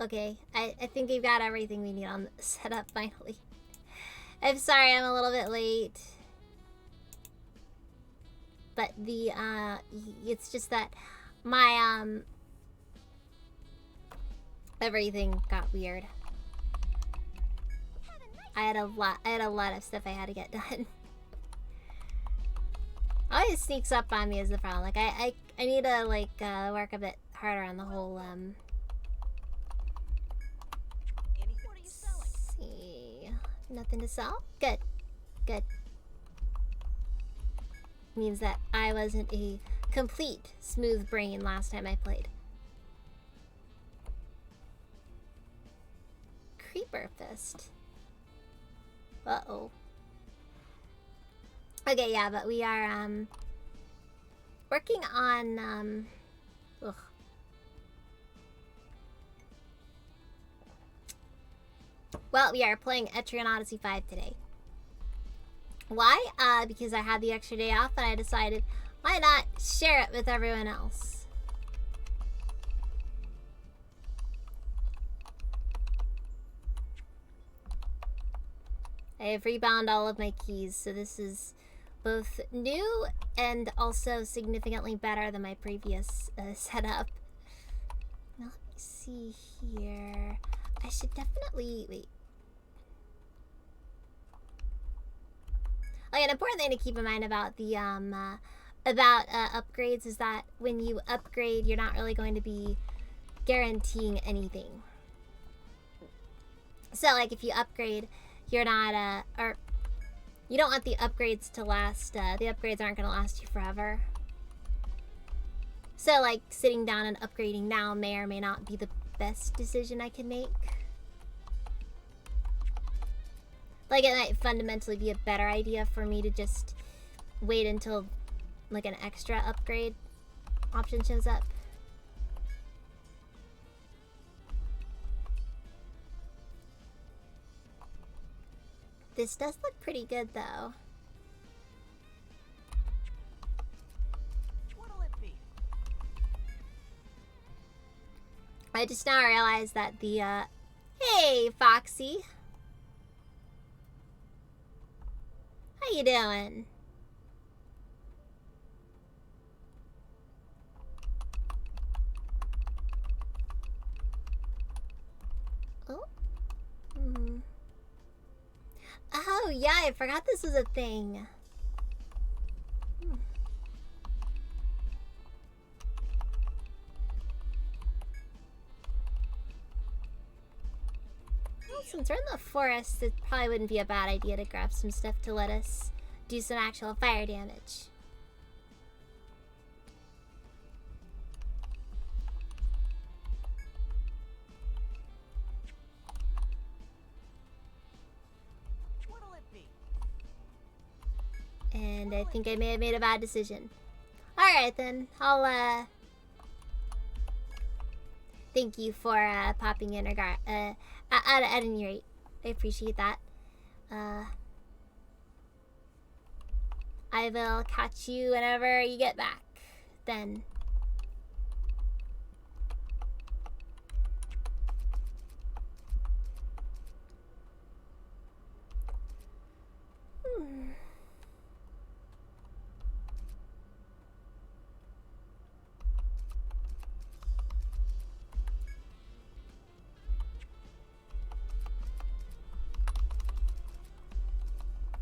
Okay, I think we've got everything we need on the setup finally. I'm sorry I'm a little bit late. But the, it's just that my, everything got weird. I had a lot of stuff I had to get done. Always sneaks up on me is the problem. Like, I need to, like, work a bit harder on the whole, let's see. Nothing to sell? Good. Good. Means that I wasn't a complete smooth brain last time I played. Creeper Fist. Uh-oh. Okay, yeah, but we are, working on, ugh. Well, we are playing Etrian Odyssey 5 today. Why? Because I had the extra day off and I decided, why not share it with everyone else? I have rebound all of my keys, so this is both new and also significantly better than my previous setup. Now let me see here. I should definitely wait. Like, an important thing to keep in mind about the upgrades is that when you upgrade, you're not really going to be guaranteeing anything. So, like, if you upgrade, you're not or you don't want the upgrades to last. The upgrades aren't going to last you forever. So, like, sitting down and upgrading now may or may not be the best decision I can make. Like, it might fundamentally be a better idea for me to just wait until, like, an extra upgrade option shows up. This does look pretty good, though. What'll it be? I just now realized that the, Hey, Foxy! How you doing? Oh? Oh, yeah, I forgot this was a thing. Well, since we're in the forest, it probably wouldn't be a bad idea to grab some stuff to let us do some actual fire damage. What'll it be? And I think I may have made a bad decision. Alright then, I'll thank you for popping in at any rate. I appreciate that. I will catch you whenever you get back. Then.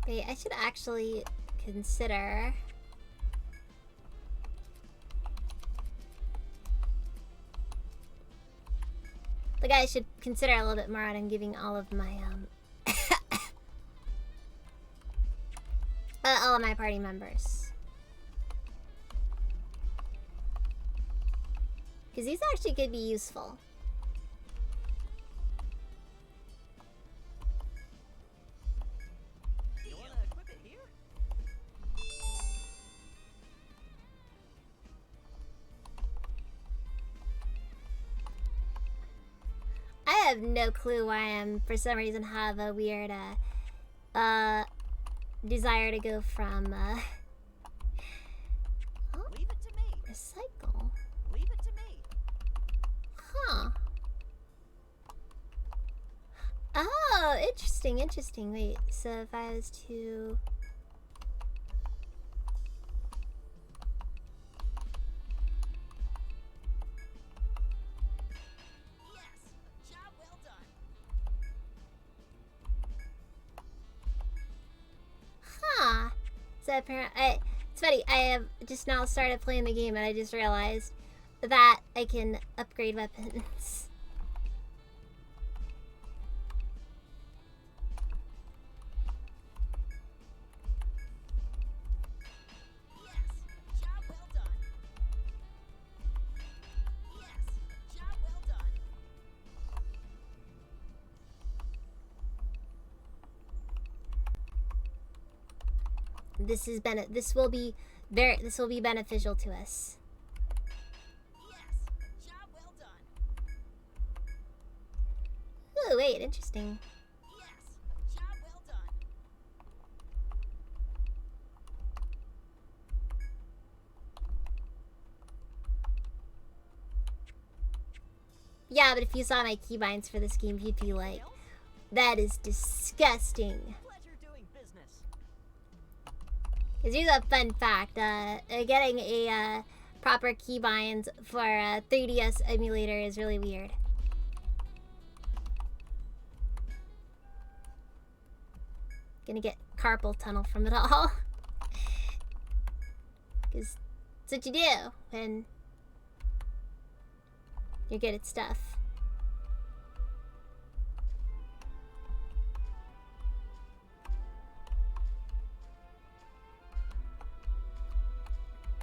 Wait, I should actually consider I should consider a little bit more on giving all of my all of my party members, because these actually could be useful. I have no clue why I'm, for some reason, have a weird, desire to go from, oh, leave it to me. Recycle. Leave it to me. Huh. Oh, interesting, interesting. Wait, so if I was to... Yes, job well done. Huh. So apparently, it's funny, I have just now started playing the game and I just realized that I can upgrade weapons. Yes, job well done. Yes, job well done. This will be beneficial to us. Yes, job well done. Oh, wait, interesting. Yes, job well done. Yeah, but if you saw my keybinds for this game, you'd be like, that is disgusting. Pleasure doing business. Because here's a fun fact, getting a proper keybinds for a 3DS emulator is really weird. Gonna get carpal tunnel from it all. Because that's what you do when you're good at stuff.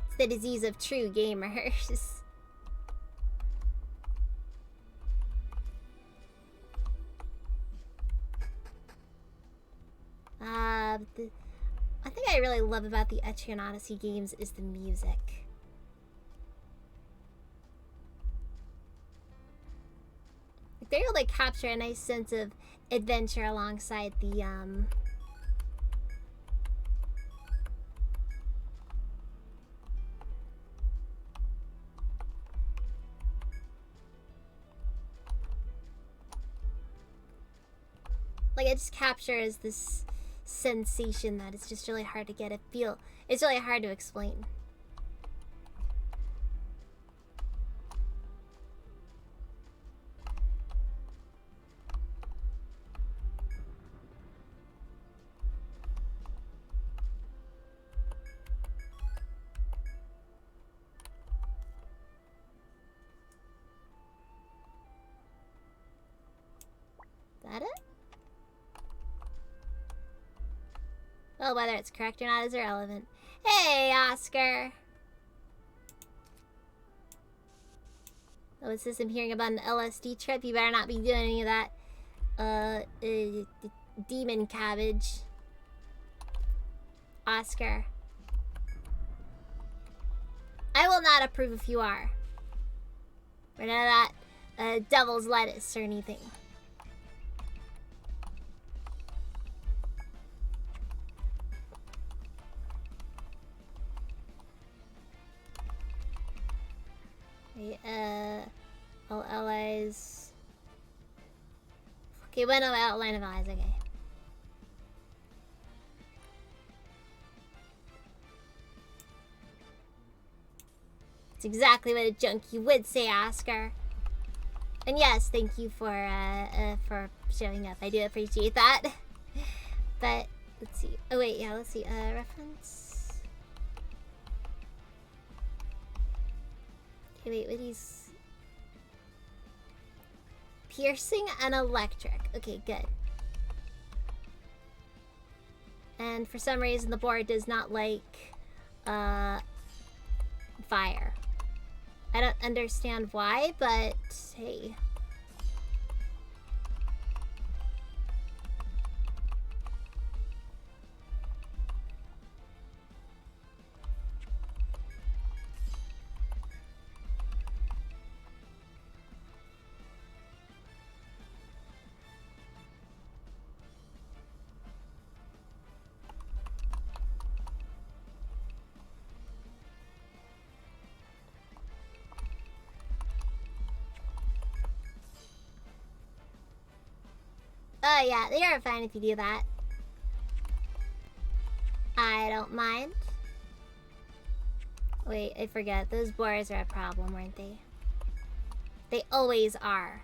It's the disease of true gamers. I think I really love about the Etrian Odyssey games is the music. They're able to capture a nice sense of adventure alongside the like, it just captures this sensation that is just really hard to get a feel. It's really hard to explain. Is that it? Well, whether it's correct or not is irrelevant. Hey, Oscar! Oh, what's this? I'm hearing about an LSD trip. You better not be doing any of that, demon cabbage. Oscar. I will not approve if you are. Or none of that, devil's lettuce or anything. Wait, all allies. Okay, well, no, outline of allies, okay. It's exactly what a junkie would say, Oscar. And yes, thank you for showing up. I do appreciate that. But, let's see. Oh, wait, yeah, let's see. Reference. Okay, wait, what is... Piercing and electric. Okay, good. And for some reason, the board does not like, fire. I don't understand why, but hey. Oh yeah, they are fine if you do that. I don't mind. Wait, I forget. Those boars are a problem, weren't they? They always are.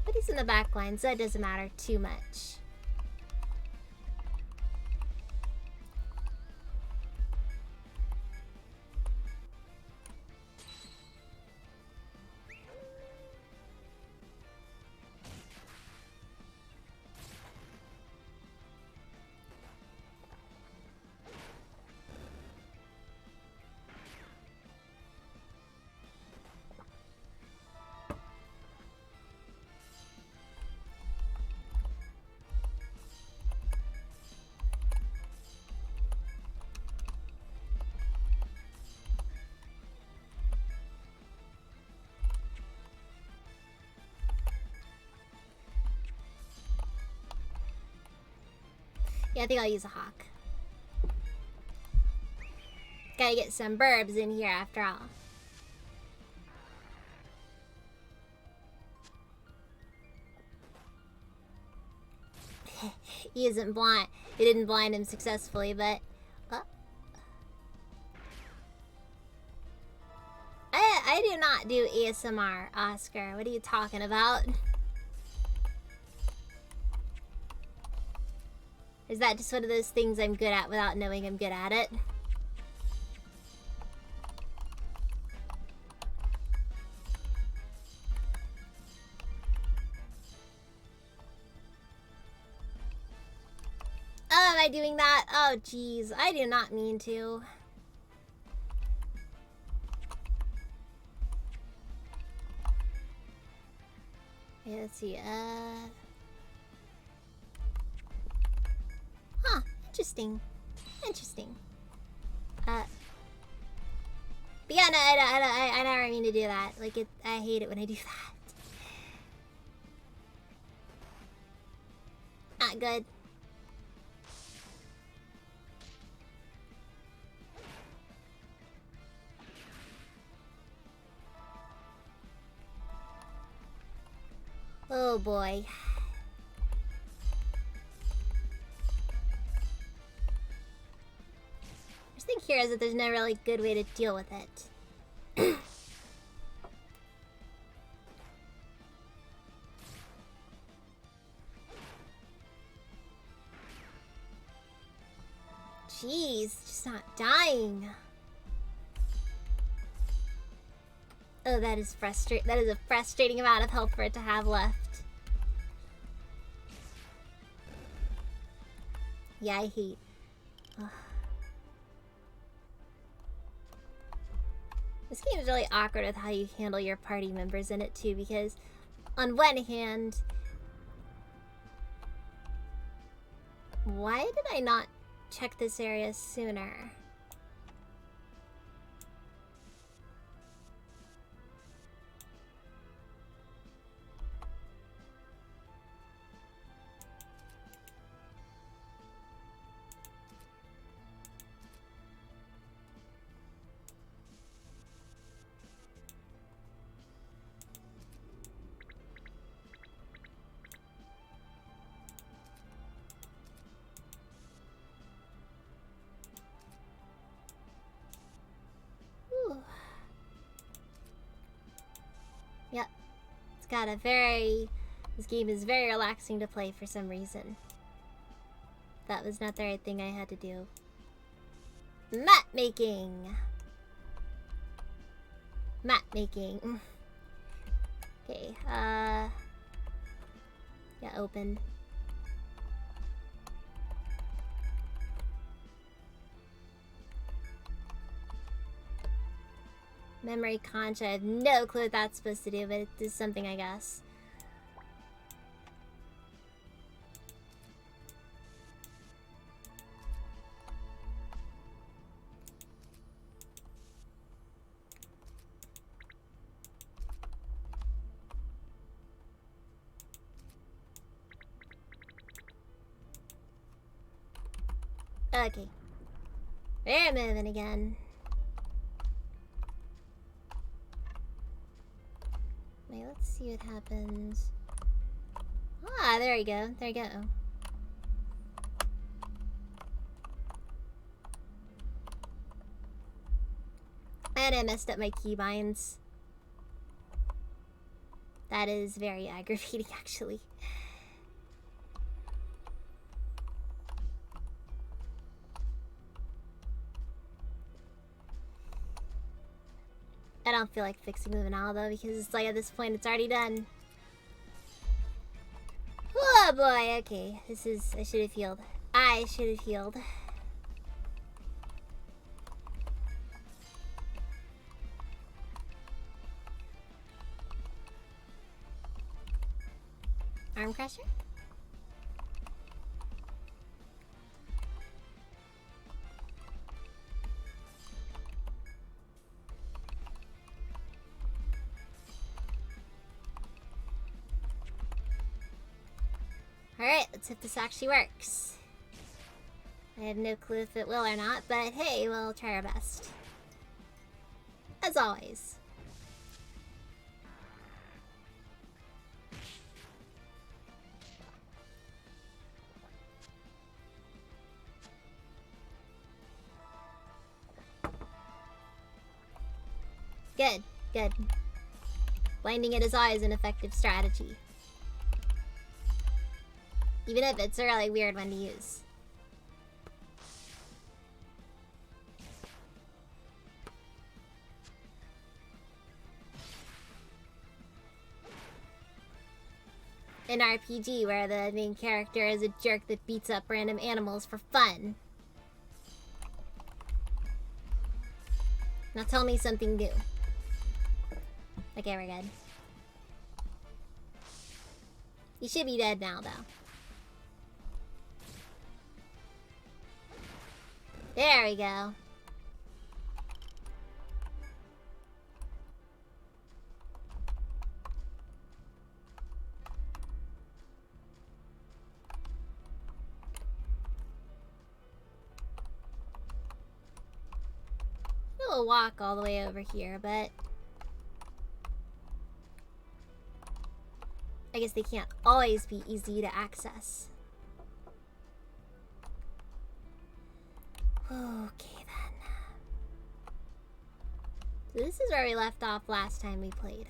But he's in the back line, so it doesn't matter too much. Yeah, I think I'll use a hawk. Gotta get some burbs in here after all. He isn't blind. It didn't blind him successfully, but... I do not do ASMR, Oscar. What are you talking about? Is that just one of those things I'm good at without knowing I'm good at it? Oh, am I doing that? Oh, jeez. I do not mean to. Okay, let's see. Huh. Interesting. Interesting. But yeah, no, I never mean to do that. Like, I hate it when I do that. Not good. Oh boy. The thing here is that there's no really good way to deal with it. Jeez, just not dying. Oh, that is frustrating. That is a frustrating amount of health for it to have left. Yeah, I hate. Ugh. This game is really awkward with how you handle your party members in it too, because on one hand, why did I not check this area sooner? Yep. It's got a very... This game is very relaxing to play for some reason. That was not the right thing I had to do. Map making! Map making. Okay, yeah, open. Memory concha. I have no clue what that's supposed to do, but it is something, I guess. Okay. We're moving again. Wait, let's see what happens. Ah, there you go. There you go. And I messed up my keybinds. That is very aggravating, actually. I don't feel like fixing them now, though, because it's like at this point it's already done. Oh boy, okay. This is... I should have healed. I should have healed. Arm crusher? Alright, let's see if this actually works. I have no clue if it will or not, but hey, we'll try our best. As always. Good, good. Blinding it is always an effective strategy. Even if it's a really weird one to use. An RPG where the main character is a jerk that beats up random animals for fun. Now tell me something new. Okay, we're good. You should be dead now, though. There we go. We'll walk all the way over here, but I guess they can't always be easy to access. Okay then. So this is where we left off last time we played.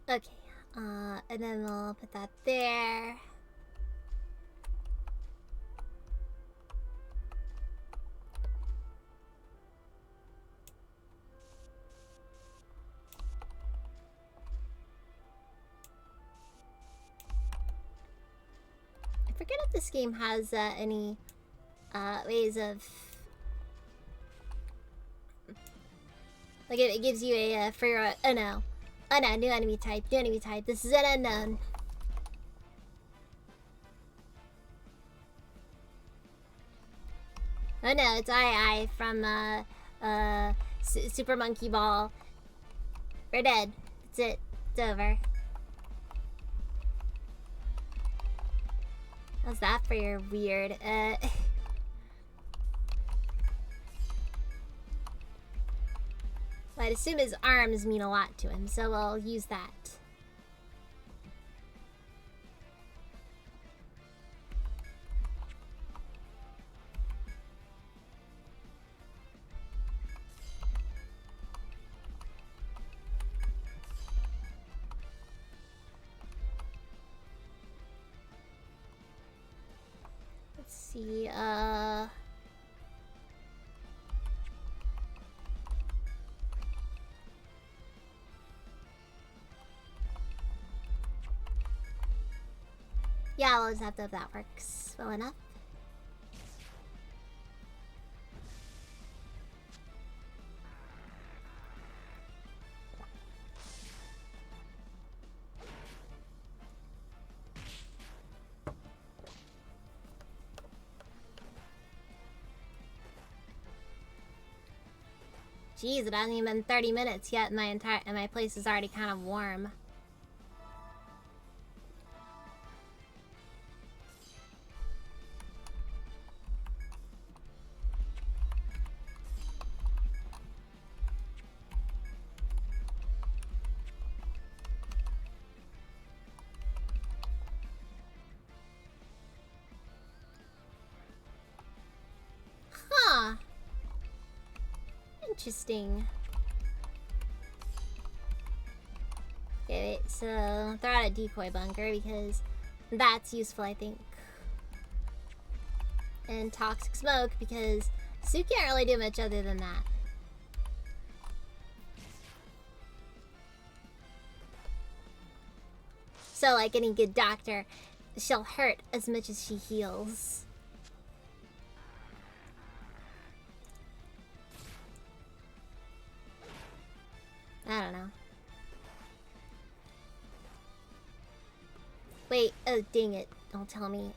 Okay, and then we'll put that there. I forget if this game has any ways of... Like, it gives you a for your... Oh no. Oh no, new enemy type, new enemy type. This is an unknown. Oh no, it's I from Super Monkey Ball. We're dead. That's it. It's over. How's that for your weird? I'd assume his arms mean a lot to him, so we'll use that. Let's see, yeah, we'll just have to hope that works well enough. Jeez, it hasn't even been 30 minutes yet, and my place is already kind of warm. Huh. Interesting. Okay, wait, so throw out a decoy bunker because that's useful, I think. And toxic smoke because Sue can't really do much other than that. So, like any good doctor, she'll hurt as much as she heals. I don't know. Wait, oh dang it. Don't tell me.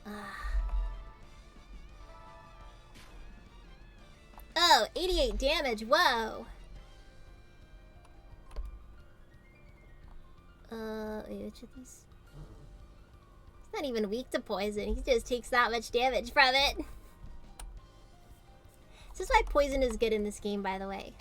Oh, 88 damage, whoa! Wait, which of these? He's not even weak to poison, he just takes that much damage from it. This is why poison is good in this game, by the way.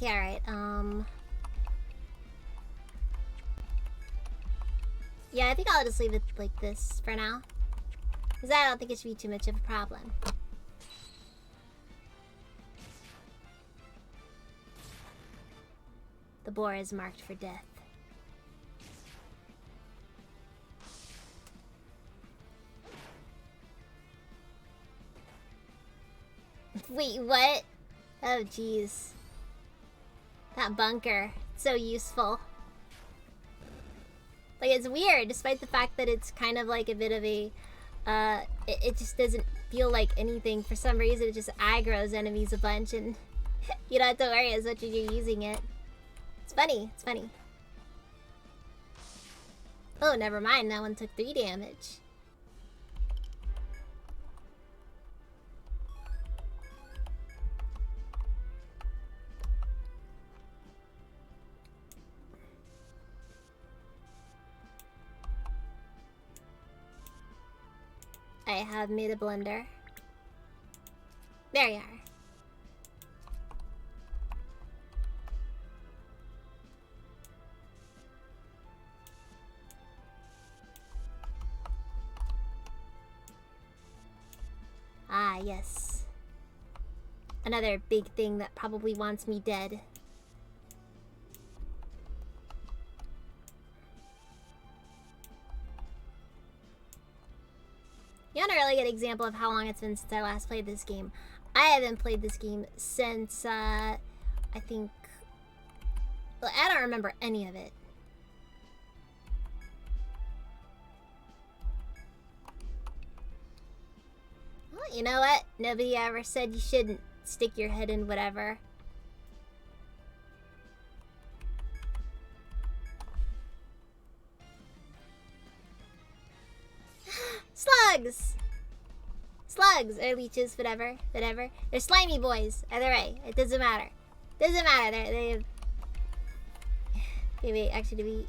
Okay, alright, yeah, I think I'll just leave it like this for now. Because I don't think it should be too much of a problem. The boar is marked for death. Wait, what? Oh, jeez. That bunker. So useful. Like, it's weird, despite the fact that it's kind of like a bit of a... it just doesn't feel like anything. For some reason, it just aggroes enemies a bunch, and you don't have to worry as much as you're using it. It's funny. It's funny. Oh, never mind. That one took 3 damage. I have made a blender. There you are. Ah, yes. Another big thing that probably wants me dead. You want a really good example of how long it's been since I last played this game. I haven't played this game since, I think... Well, I don't remember any of it. Well, you know what? Nobody ever said you shouldn't stick your head in whatever. Slugs! Slugs or leeches, whatever. They're slimy boys. Either way, it doesn't matter. Doesn't matter. Okay, wait, actually, do we...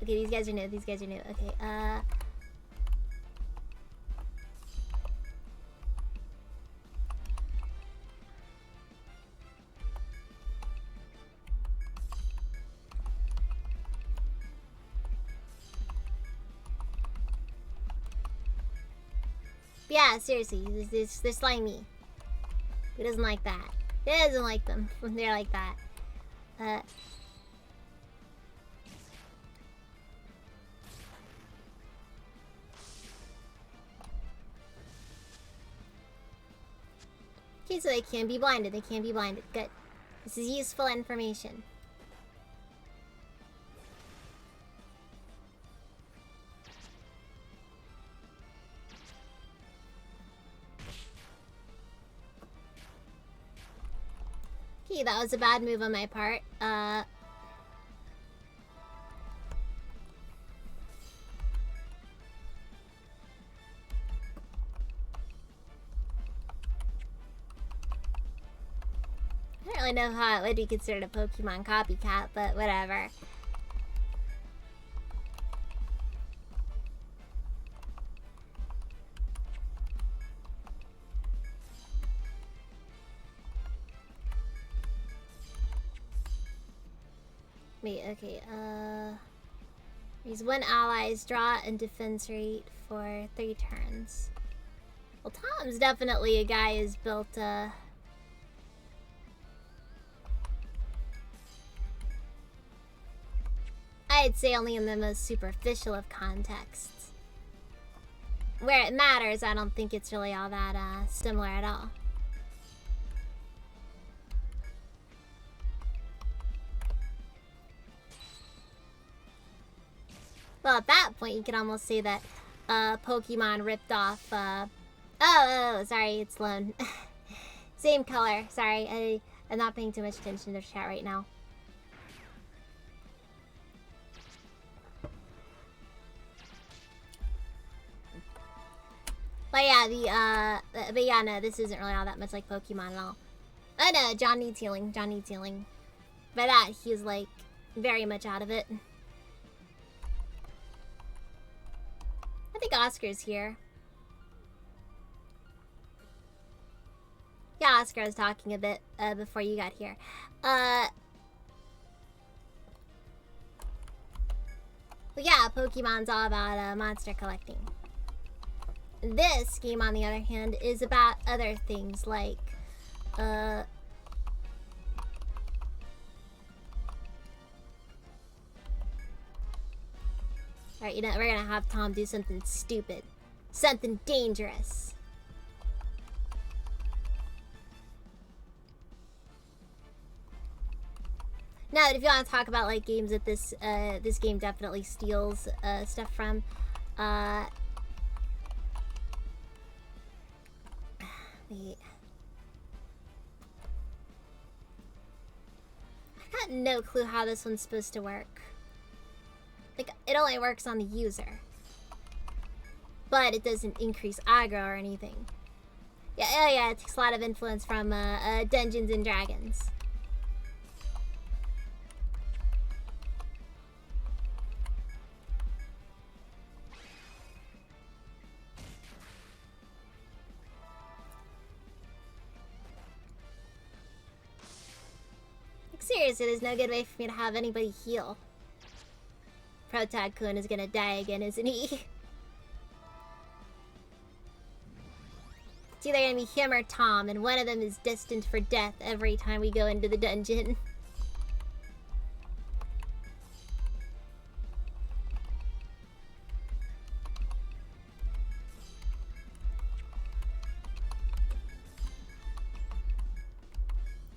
Okay, these guys are new. Okay, yeah, seriously, they're slimy. Who doesn't like that? Who doesn't like them when they're like that? Okay, so they can be blinded. Good. This is useful information. Okay, that was a bad move on my part. I don't really know how it would be considered a Pokemon copycat, but whatever. Wait, okay, Use one ally's draw and defense rate for 3 turns. Well, Tom's definitely a guy who's built, I'd say only in the most superficial of contexts. Where it matters, I don't think it's really all that, similar at all. Well, at that point, you could almost say that Pokemon ripped off. Oh, sorry, it's Lone. Same color. Sorry, I'm not paying too much attention to chat right now. But yeah, but yeah, no, this isn't really all that much like Pokemon at all. Oh no, John needs healing. John needs healing. By that, he's like very much out of it. I think Oscar's here. Yeah, Oscar was talking a bit before you got here. But yeah, Pokemon's all about monster collecting. This game, on the other hand, is about other things like right, you know, we're gonna have Tom do something stupid. Something dangerous. Now, if you want to talk about like games that this game definitely steals stuff from, wait. I've got no clue how this one's supposed to work. Like, it only works on the user. But it doesn't increase aggro or anything. Yeah, oh yeah, it takes a lot of influence from Dungeons and Dragons. Like, seriously, there's no good way for me to have anybody heal. Protag-kun is gonna die again, isn't he? It's either gonna be him or Tom, and one of them is destined for death every time we go into the dungeon.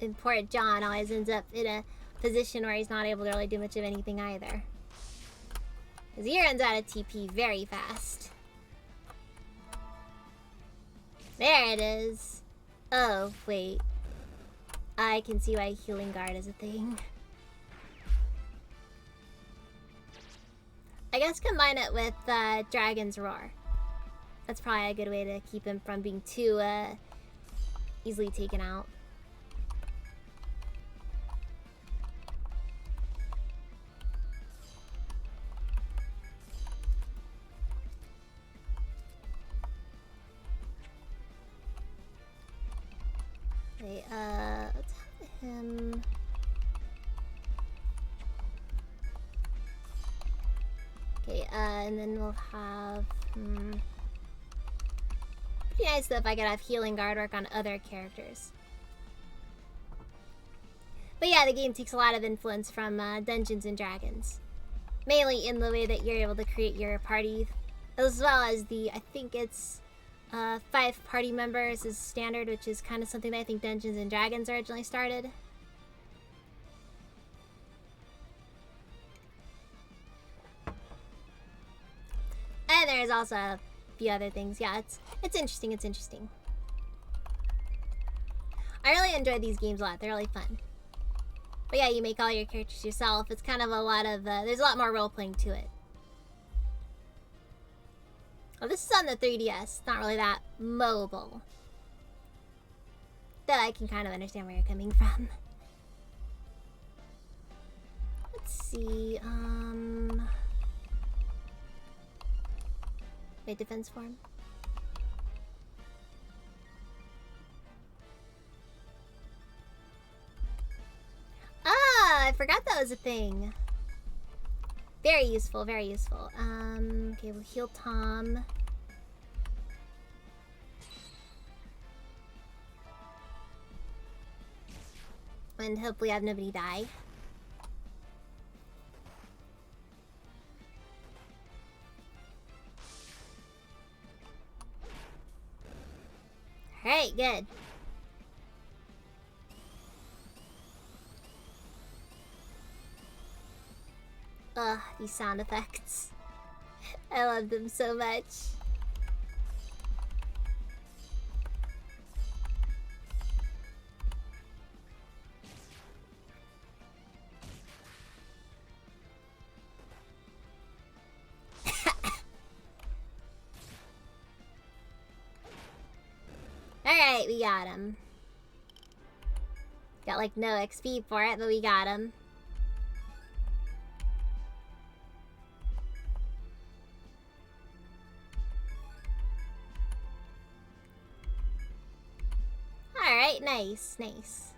And poor John always ends up in a position where he's not able to really do much of anything either. Because he runs out of TP very fast. There it is. Oh, wait. I can see why Healing Guard is a thing. I guess combine it with Dragon's Roar. That's probably a good way to keep him from being too easily taken out. Okay, let's have him. Okay, and then we'll have. Pretty nice though if I could have Healing Guard work on other characters. But yeah, the game takes a lot of influence from Dungeons and Dragons. Mainly in the way that you're able to create your party, as well as the, I think it's 5 party members is standard, which is kind of something that I think Dungeons and Dragons originally started. And there's also a few other things. Yeah, it's interesting. It's interesting. I really enjoy these games a lot. They're really fun. But yeah, you make all your characters yourself. It's kind of a lot of... there's a lot more role-playing to it. Oh, this is on the 3DS. It's not really that mobile. Though I can kind of understand where you're coming from. Let's see, wait, defense form? Ah, I forgot that was a thing. Very useful, very useful. Okay, we'll heal Tom. And hopefully have nobody die. Alright, good. Ugh, these sound effects. I love them so much. Alright, we got him. Got like no XP for it, but we got him. Alright, nice, nice.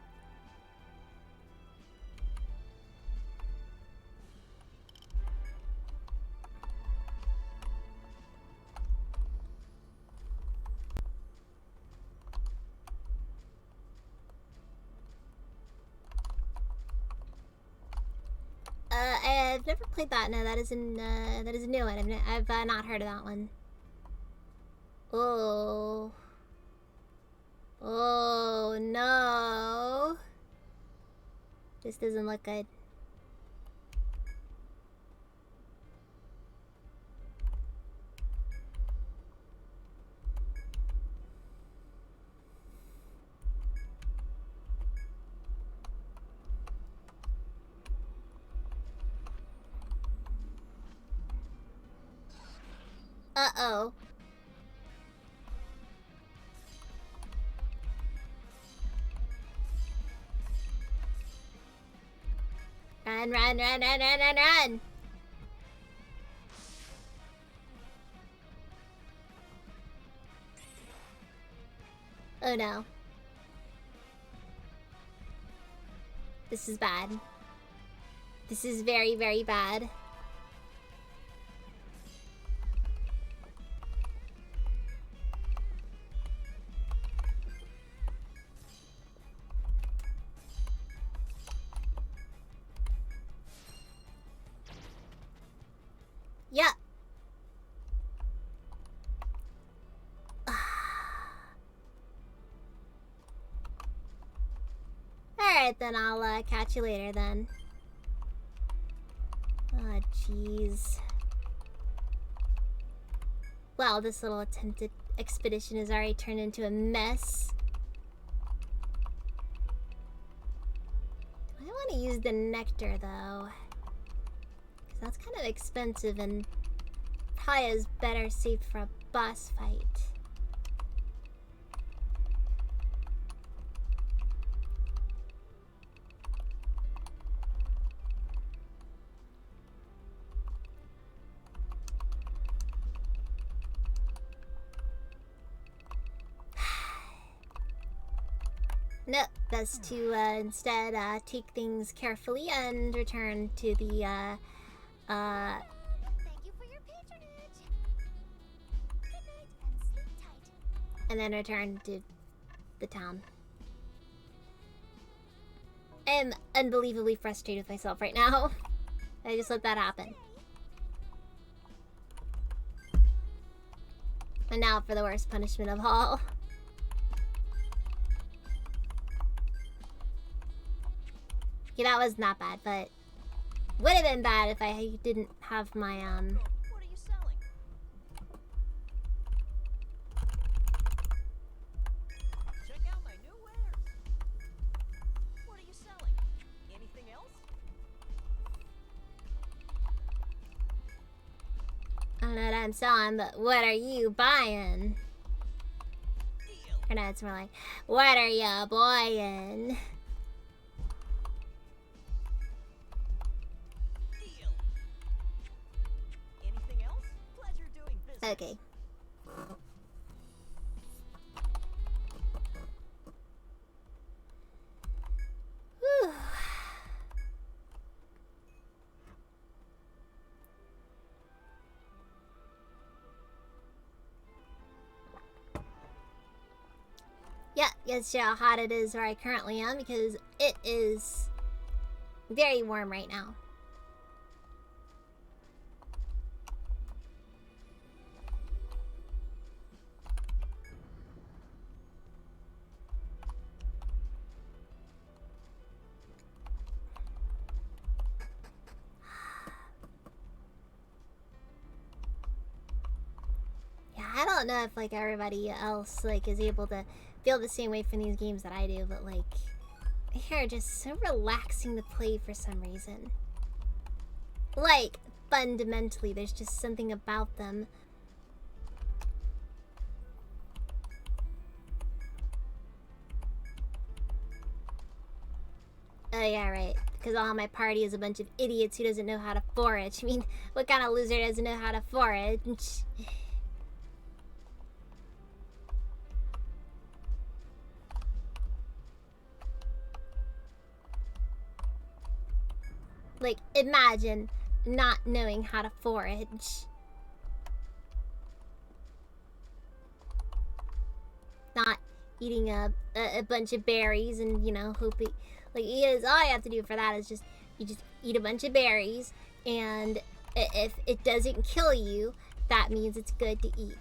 I've never played that. No, that is a new one. I've not heard of that one. Oh. Oh no. This doesn't look good. Uh-oh. Run, run, run, run, run, run, run! Oh no. This is bad. This is very, very bad. Yeah. Alright, then I'll catch you later then. Oh, jeez. Well, this little attempted expedition has already turned into a mess. Do I want to use the nectar, though? Because that's kind of expensive and probably is better saved for a boss fight. Nope, best to instead take things carefully and return to the Thank you for your patronage. Good night and sleep tight. and then return to the town. I am unbelievably frustrated with myself right now. I just let that happen. And now for the worst punishment of all. Yeah, that was not bad, but would have been bad if I didn't have my What are you selling? Check out my new wares. know what I'm selling, but what are you buying? Deal. Or no, it's more like, what are you buying? Deal. Anything else? Pleasure doing business. Okay. Whew. Yeah, let's see how hot it is where I currently am because it is very warm right now. Yeah, I don't know if like everybody else like is able to feel the same way from these games that I do, but like they're just so relaxing to play for some reason. Like fundamentally, there's just something about them. Oh yeah, right. Because all my party is a bunch of idiots who doesn't know how to forage. I mean, what kind of loser doesn't know how to forage? Like, imagine not knowing how to forage. Not eating a bunch of berries and, you know, hoping... Like, all you have to do for that is you just eat a bunch of berries, and if it doesn't kill you, that means it's good to eat.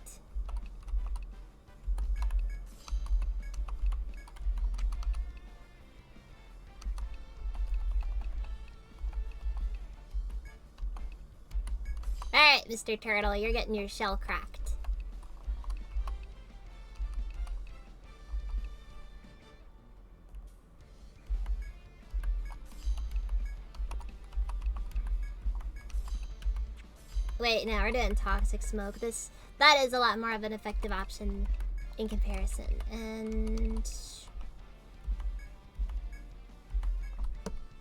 Alright, Mr. Turtle, you're getting your shell cracked. Wait, no, we're doing toxic smoke. That is a lot more of an effective option in comparison. And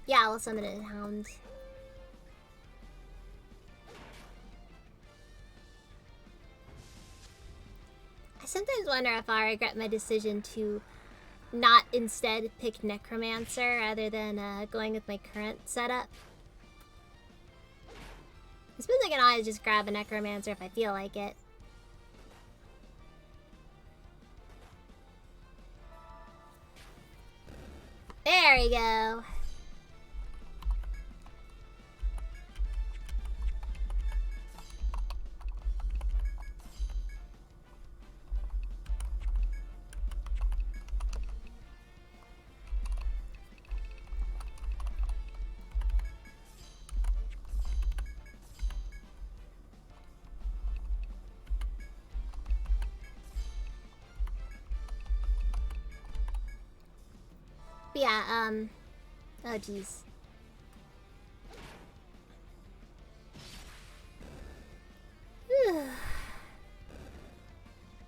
yeah, we'll summon a hound. I sometimes wonder if I regret my decision to not instead pick Necromancer rather than going with my current setup. I suppose I can always just grab a Necromancer if I feel like it. There we go. But yeah, oh jeez.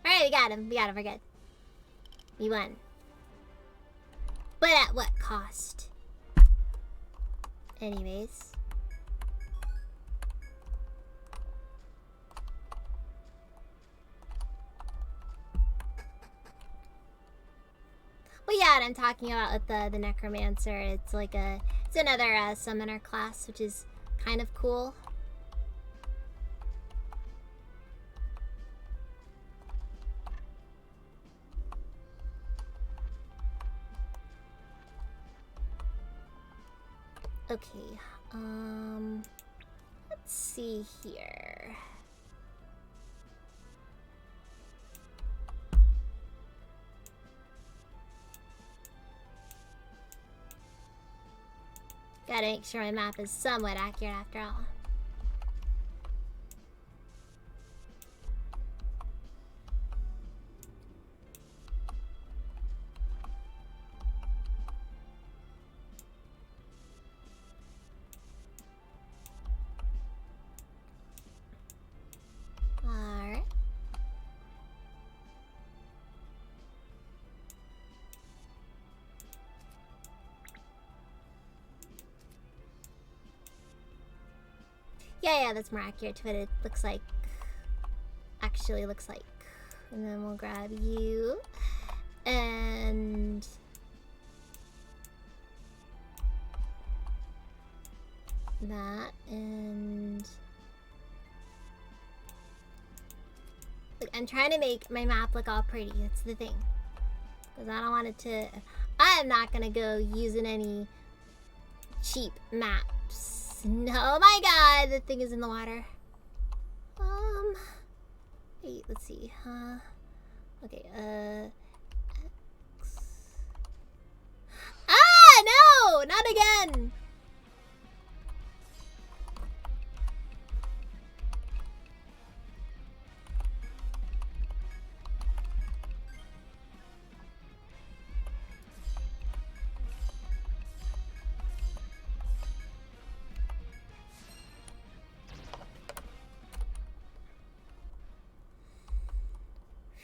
Alright, we got him. We're good. We won. But at what cost? Anyways. Well, yeah, what I'm talking about with the Necromancer, it's like it's another summoner class, which is kind of cool. Okay, let's see here. Gotta make sure my map is somewhat accurate after all. Yeah, that's more accurate to what it looks like. Actually looks like. And then we'll grab you. And... that, and... Look, I'm trying to make my map look all pretty. That's the thing. Because I don't want it to... I am not gonna go using any cheap maps. No, oh my god, the thing is in the water. Wait, let's see. Okay, X. Ah, no! Not again!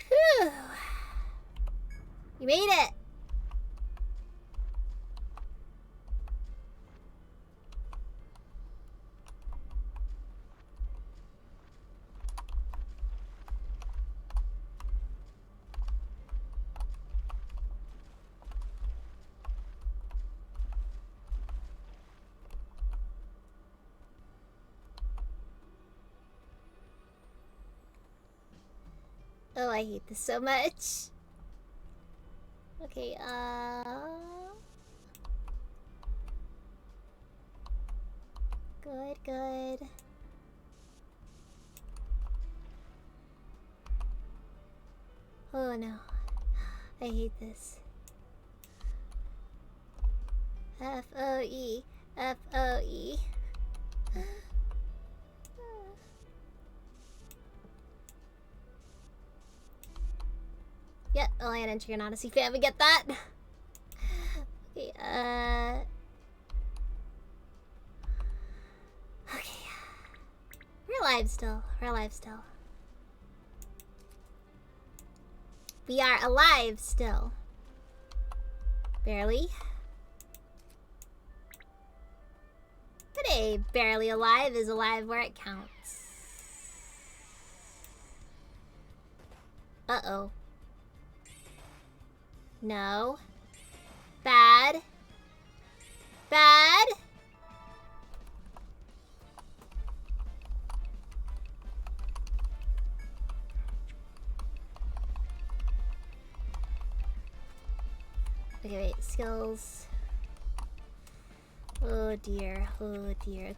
Whew. You made it! Oh, I hate this so much. Okay, Good. Oh no. I hate this. F-O-E. F-O-E. Yep, I'll land into an Odyssey fan. We get that. Okay, okay. We're alive still. We are alive still. Barely. But hey, barely alive is alive where it counts. Uh-oh. No. Bad. Okay, wait. Skills. Oh dear. Okay,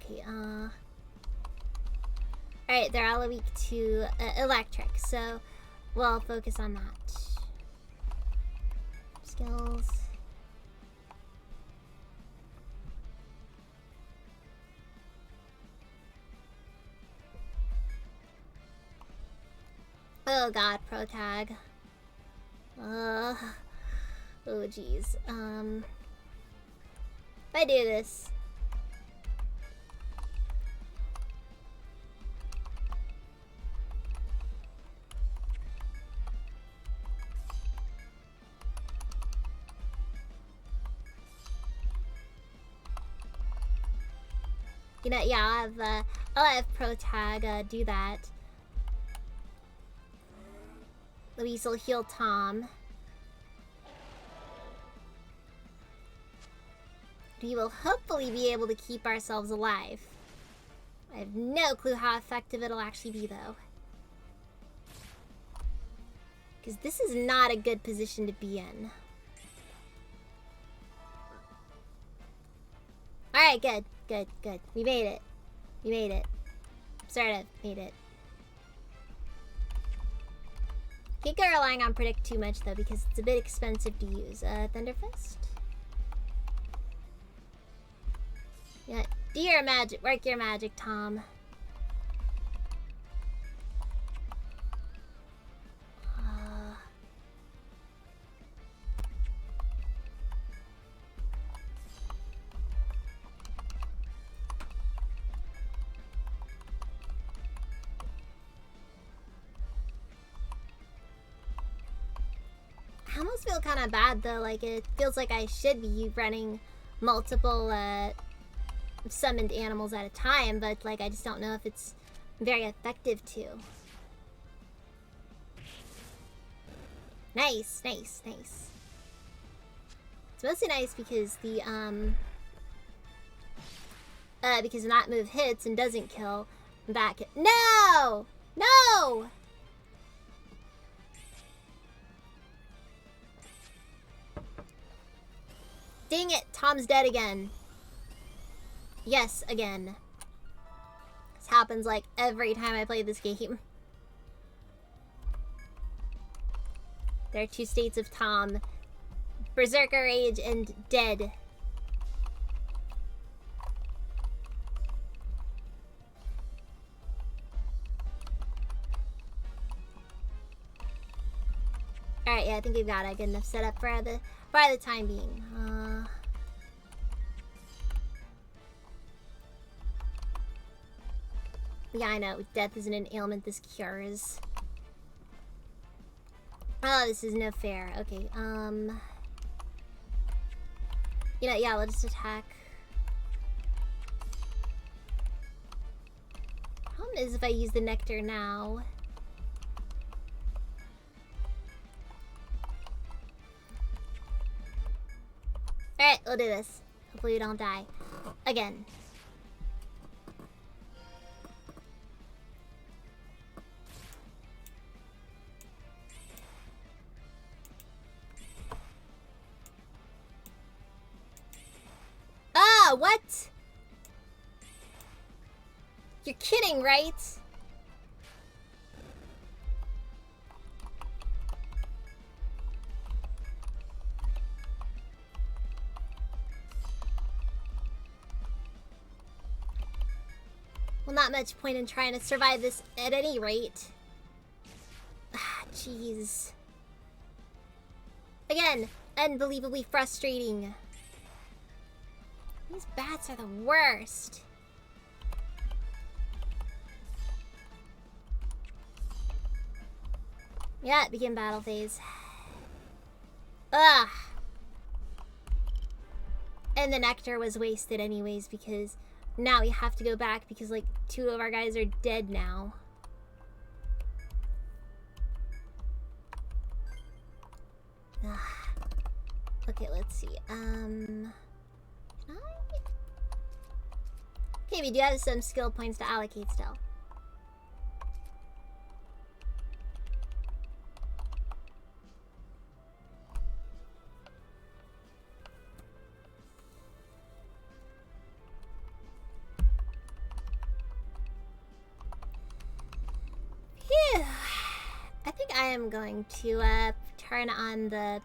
Alright, they're all weak to electric, so we'll focus on that. Skills. Oh god, pro tag. Oh geez. If I do this. You know, yeah, I'll have pro tag do that. Louise will heal Tom. We will hopefully be able to keep ourselves alive. I have no clue how effective it'll actually be, though. Because this is not a good position to be in. Alright, good. We made it. Sort of made it. Can't go relying on Predict too much, though, because it's a bit expensive to use. Thunderfist? Yeah, do your magic. Work your magic, Tom. I almost feel kind of bad though, like it feels like I should be running multiple summoned animals at a time, but like I just don't know if it's very effective to. Nice, nice, nice. It's mostly nice because the because when that move hits and doesn't kill, that can— No! No! Dang it, Tom's dead again. Yes, again. This happens like every time I play this game. There are two states of Tom. Berserker Rage and dead. Alright, yeah, I think we've got a good enough setup for the time being. Yeah, I know. Death isn't an ailment this cures. Oh, this is no fair. Okay, you know, yeah, let's just attack. Problem is if I use the nectar now. Alright, we'll do this. Hopefully we don't die. Again. Ah, what? You're kidding, right? Well, not much point in trying to survive this at any rate. Ah, jeez. Again, unbelievably frustrating. These bats are the worst. Yeah, begin battle phase. Ugh. And the nectar was wasted anyways because now we have to go back because like 2 of our guys are dead now. Ugh. Okay, let's see. Can I? Okay, we do have some skill points to allocate still. Phew. I think I am going to turn on the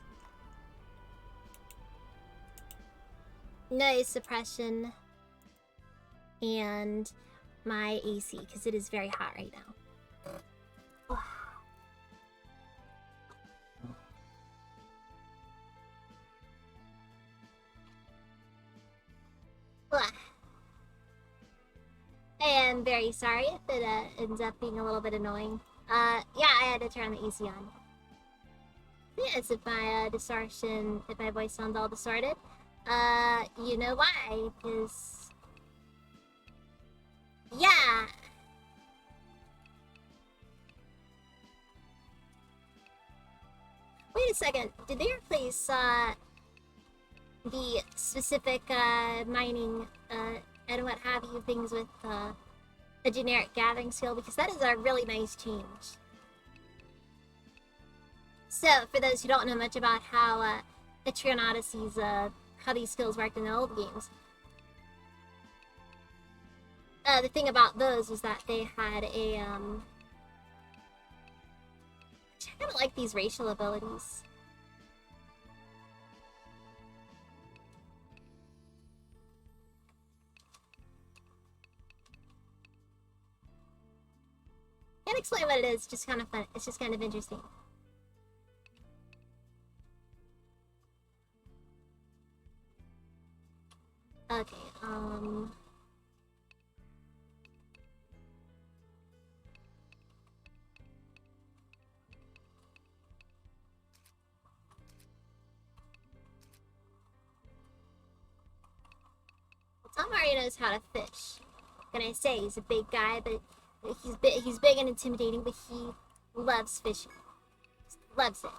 noise suppression and my AC because it is very hot right now. I am very sorry if it ends up being a little bit annoying. Yeah, I had to turn the AC on. Yes, if my distortion, if my voice sounds all distorted, you know why? Because yeah. Wait a second. Did they replace the specific mining and what have you things with a generic gathering skill? Because that is a really nice change. So, for those who don't know much about how Etrian Odyssey's how these skills worked in the old games, the thing about those was that they had a I kind of like these racial abilities. Can't explain what it is, just kind of fun. It's just kind of interesting. Okay, Tom already knows how to fish. What can I say? He's a big guy, but he's big and intimidating, but he loves fishing. Loves it.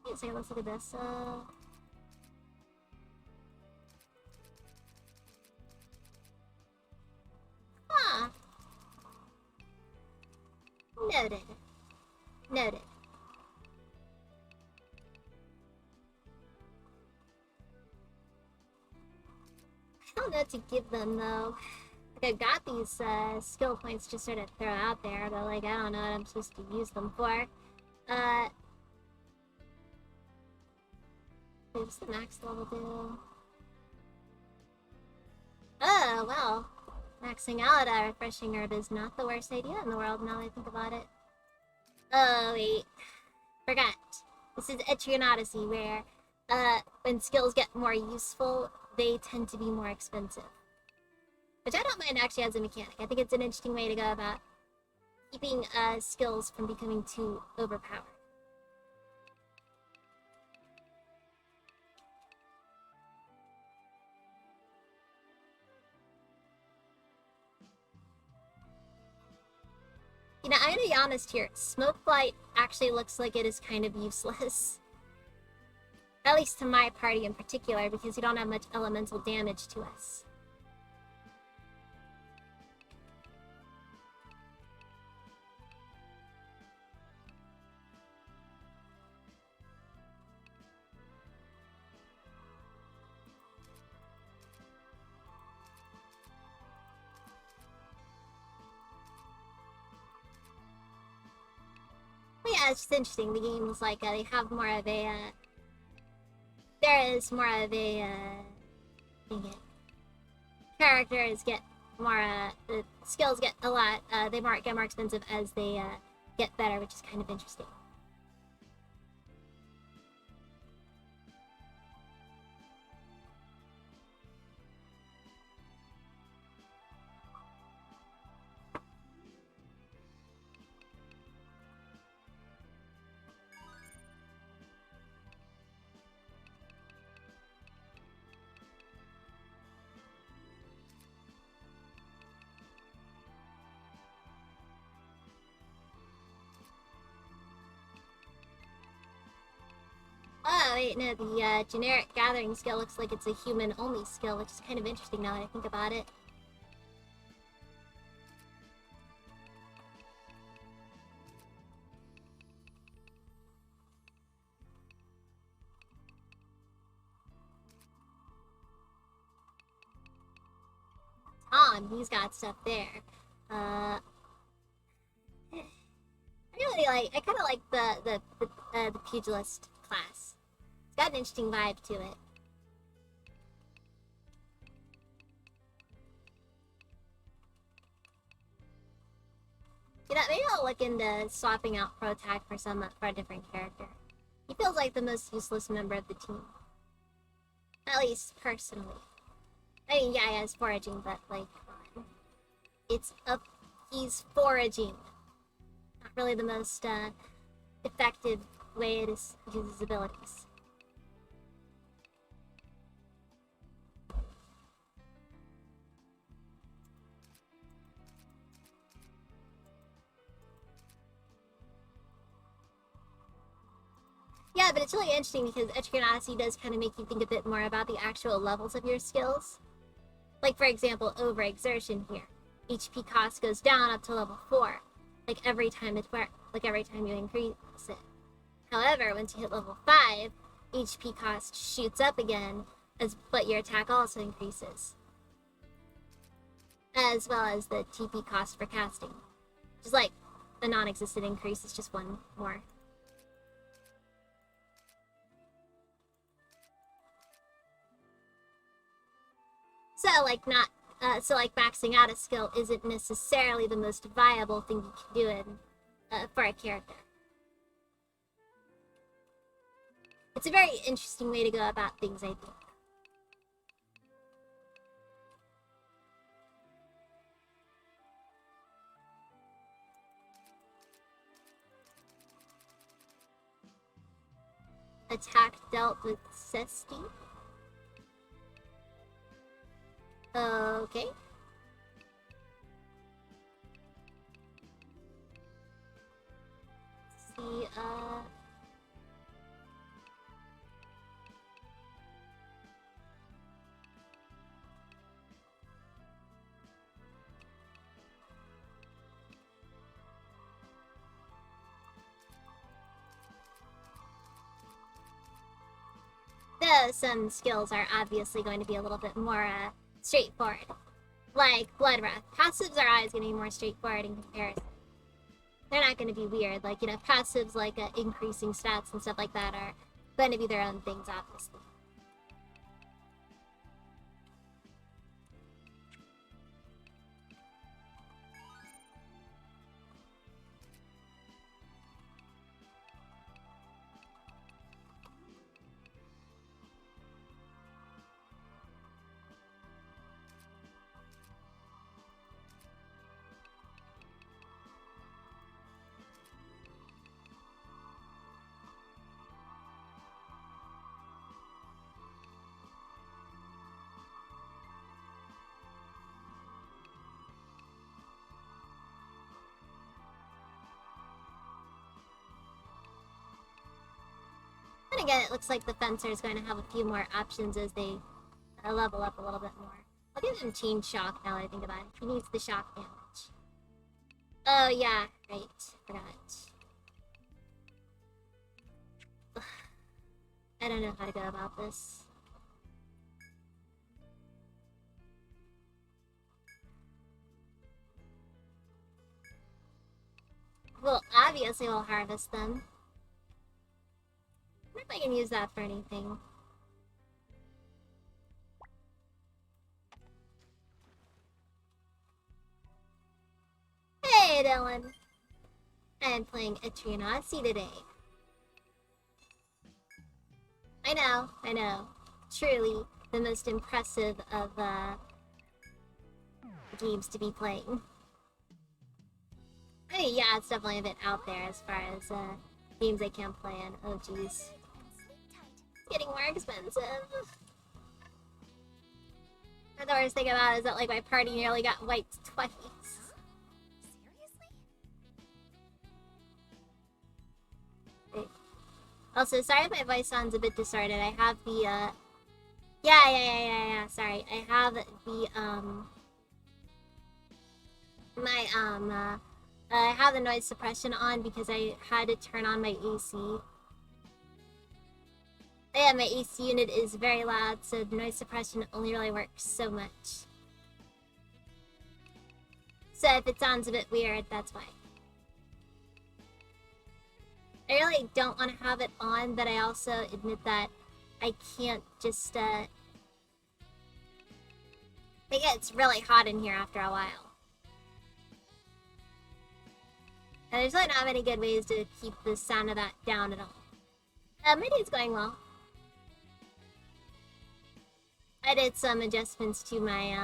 Wait a second, let's look at this. Huh. Noted. Noted. I don't know what to give them though. Like, I got these skill points just sort of throw out there, but like I don't know what I'm supposed to use them for. What's the max level do? Oh, well. Maxing out a refreshing herb is not the worst idea in the world now that I think about it. Oh, wait. Forgot. This is Etrian Odyssey, where, when skills get more useful, they tend to be more expensive. Which I don't mind actually as a mechanic. I think it's an interesting way to go about keeping, skills from becoming too overpowered. You know, I'm gonna be honest here. Smoke Blight actually looks like it is kind of useless. At least to my party in particular, because you don't have much elemental damage to us. But yeah, it's just interesting. The game is like, they have more of a, there is more of a, dang it. Characters get more, the skills get a lot, they get more expensive as they, get better, which is kind of interesting. Oh, wait, no, the generic gathering skill looks like it's a human-only skill, which is kind of interesting now that I think about it. Tom, he's got stuff there. I kind of like the pugilist class. It's got an interesting vibe to it. You know, maybe I'll look into swapping out Protag for a different character. He feels like the most useless member of the team. At least, personally. I mean, yeah, he has foraging, but, like, he's foraging. Not really the most, effective way to use his abilities. Yeah, but it's really interesting because Etrian Odyssey does kind of make you think a bit more about the actual levels of your skills. Like, for example, overexertion here. HP cost goes down up to level 4. Like, every time you increase it. However, once you hit level 5, HP cost shoots up again, but your attack also increases. As well as the TP cost for casting. Just like a non-existent increase, it's just one more. So maxing out a skill isn't necessarily the most viable thing you can do for a character. It's a very interesting way to go about things, I think. attack dealt with Cesti. Okay. Let's see, though some skills are obviously going to be a little bit more straightforward. Like Blood Wrath. Passives are always going to be more straightforward in comparison. They're not going to be weird. Like, you know, passives like increasing stats and stuff like that are going to be their own things, obviously. And again, it looks like the Fencer is going to have a few more options as they level up a little bit more. I'll give him Chain Shock now that I think about it. He needs the shock damage. Oh yeah, right. Forgot. Ugh. I don't know how to go about this. Well, obviously we'll harvest them. I wonder if I can use that for anything. Hey, Dylan! I am playing Etrian Odyssey today. I know. Truly the most impressive of games to be playing. I mean, yeah, it's definitely a bit out there as far as games I can't play in. Oh, jeez. It's getting more expensive. And the worst thing about it is that, like, my party nearly got wiped twice. Wait. Also, sorry if my voice sounds a bit distorted. I have the, yeah. Sorry. I have the, I have the noise suppression on because I had to turn on my AC. Yeah, my AC unit is very loud, so the noise suppression only really works so much. So if it sounds a bit weird, that's why. I really don't want to have it on, but I also admit that I can't just, it gets really hot in here after a while. And there's really not many good ways to keep the sound of that down at all. My day's going well. I did some adjustments to my,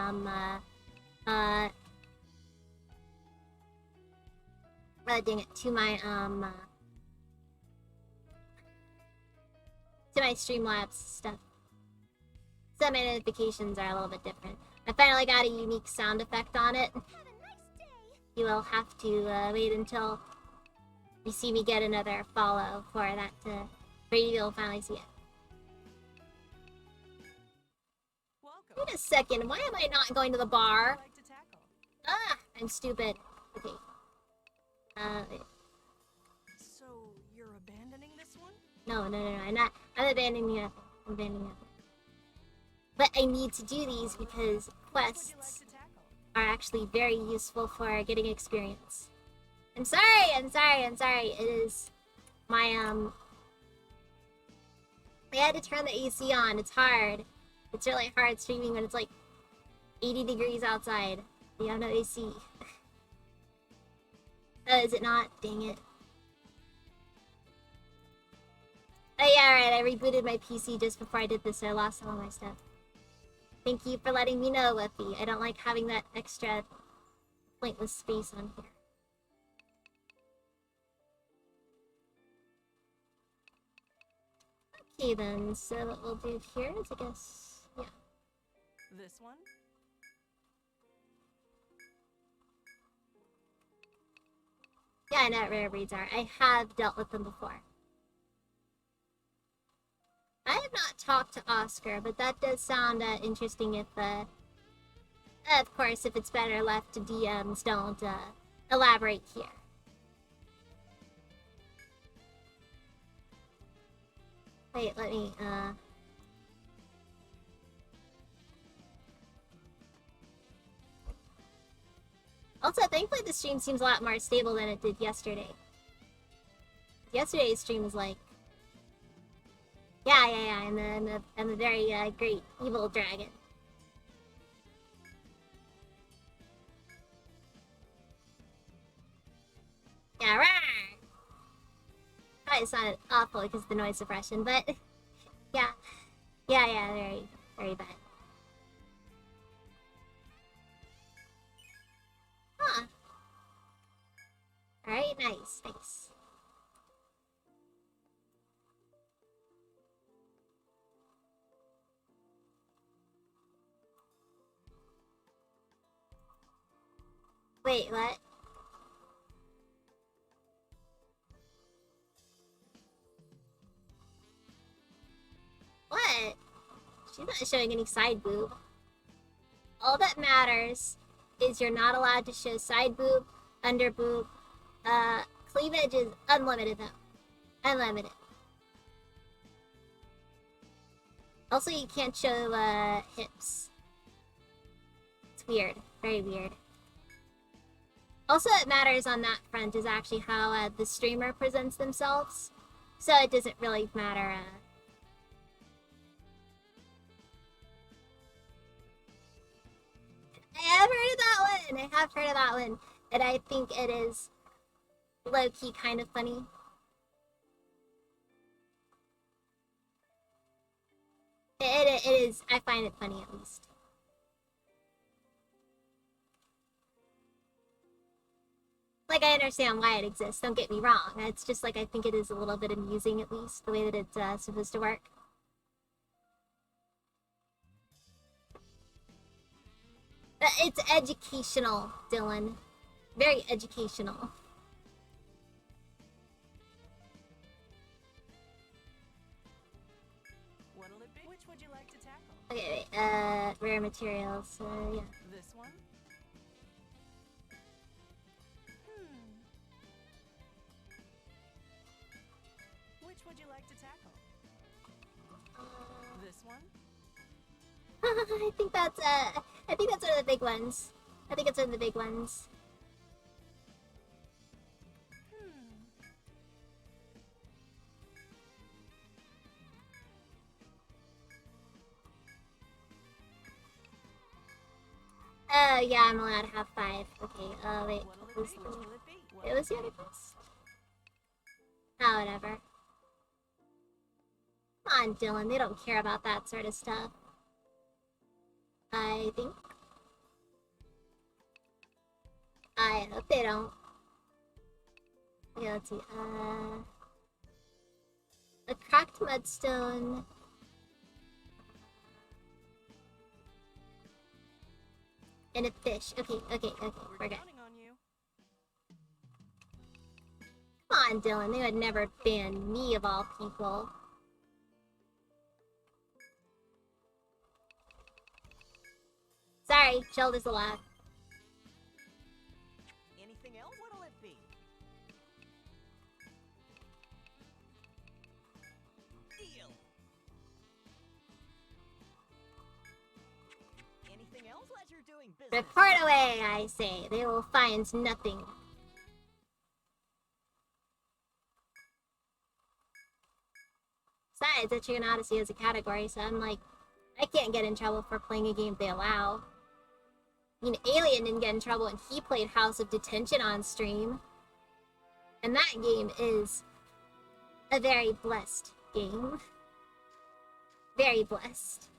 to my Streamlabs stuff. So my notifications are a little bit different. I finally got a unique sound effect on it. You will have to wait until you see me get another follow for that for you to finally see it. Welcome. Wait a second, why am I not going to the bar? Like to tackle. Ah, I'm stupid. Okay. Wait. So you're abandoning this one? No, I'm abandoning nothing. I'm abandoning nothing. But I need to do these because What would you like quests to tackle? are actually very useful for getting experience. I'm sorry. It is my, I had to turn the AC on. It's hard. It's really hard streaming when it's like 80 degrees outside. You have no AC. Oh, is it not? Dang it. Oh yeah, right, I rebooted my PC just before I did this, so I lost all my stuff. Thank you for letting me know, Whippy. I don't like having that extra pointless space on here. Okay then, so what we'll do here is, I guess, yeah. This one? Yeah, I know what rare breeds are. I have dealt with them before. I have not talked to Oscar, but that does sound interesting if, of course, if it's better left to DMs, don't elaborate here. Wait, let me, Also, thankfully the stream seems a lot more stable than it did yesterday. Yesterday's stream was like... Yeah, I'm a very great evil dragon. Yeah, rawr! Probably sounded awful because of the noise suppression, but... Yeah, very, very bad. Huh. Alright, nice. Wait, what? What? She's not showing any side boob. All that matters is you're not allowed to show side boob, under boob. Cleavage is unlimited though. Unlimited. Also, you can't show, hips. It's weird. Very weird. Also, it matters on that front is actually how, the streamer presents themselves. So it doesn't really matter, I have heard of that one! And I think it is low-key kind of funny. It is, I find it funny at least. Like, I understand why it exists, don't get me wrong. It's just like, I think it is a little bit amusing at least, the way that it's supposed to work. It's educational, Dylan. Very educational. What'll it be? Which would you like to tackle? Okay, wait, rare materials, yeah. This one? Which would you like to tackle? This one? I think that's one of the big ones. I think it's one of the big ones. Oh, yeah, I'm allowed to have 5. Okay, wait, what was the... It was the other quest? Oh, whatever. Come on, Dylan, they don't care about that sort of stuff. I think. I hope they don't. Okay, let's see, a cracked mudstone. And a fish. Okay, we're good. Come on, Dylan, they would never ban me of all people. Sorry, shoulders allowed. Anything else? What'll it be? Deal. Anything else? Pleasure doing business. Report away, I say. They will find nothing. Besides, Etrigan Odyssey is a category, so I'm like, I can't get in trouble for playing a game they allow. I mean, Alien didn't get in trouble when he played House of Detention on stream. And that game is a very blessed game. Very blessed.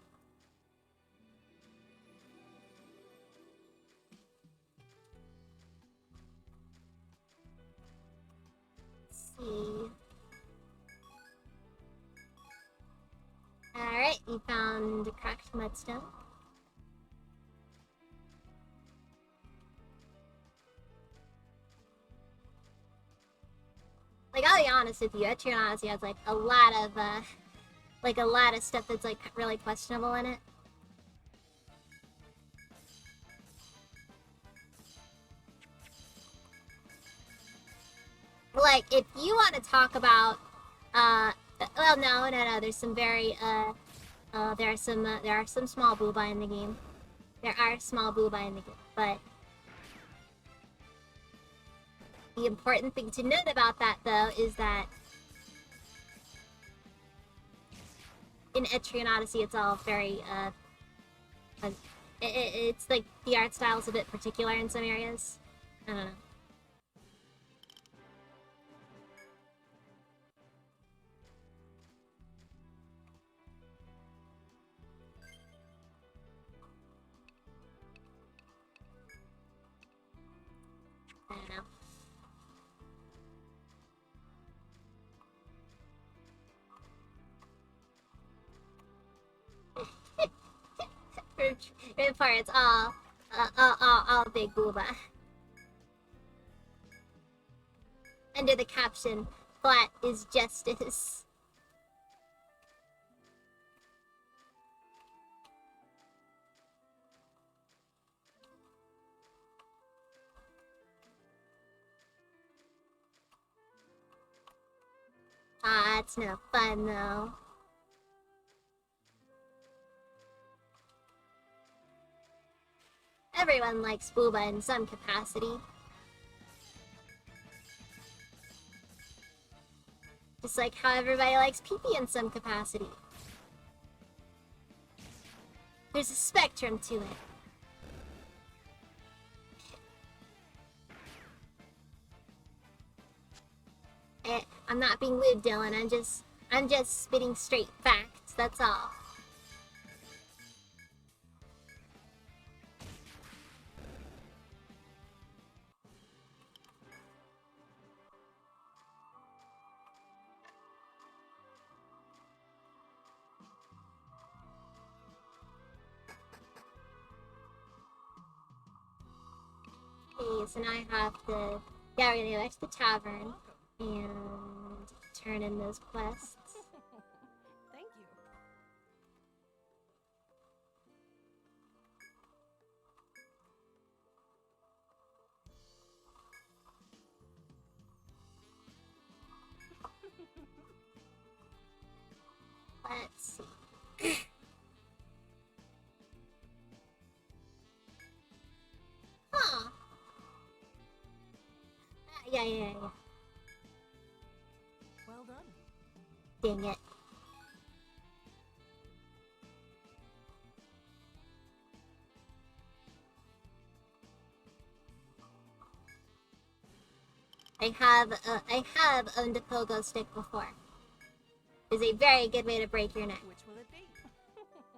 Let's see. Alright, you found cracked mudstone. Like, I'll be honest with you, Etrian Odyssey has like a lot of stuff that's like really questionable in it. Like, if you want to talk about, well, no, there's some very, there are some small booba in the game. There are small booba in the game, but the important thing to note about that, though, is that in Etrian Odyssey, it's all very, it's like the art style is a bit particular in some areas. I don't know. I don't know. For it's all big booba. Under the caption, "Flat is justice." Ah, it's no fun though. Everyone likes booba in some capacity. Just like how everybody likes pee-pee in some capacity. There's a spectrum to it. I'm not being lewd, Dylan. I'm just spitting straight facts, that's all. Okay, so now I have to... Yeah, we're gonna go back to the tavern and turn in those quests. Thank you. Let's see. Huh. Yeah. Well done. Dang it. I have owned a pogo stick before. It's a very good way to break your neck. Which will it be?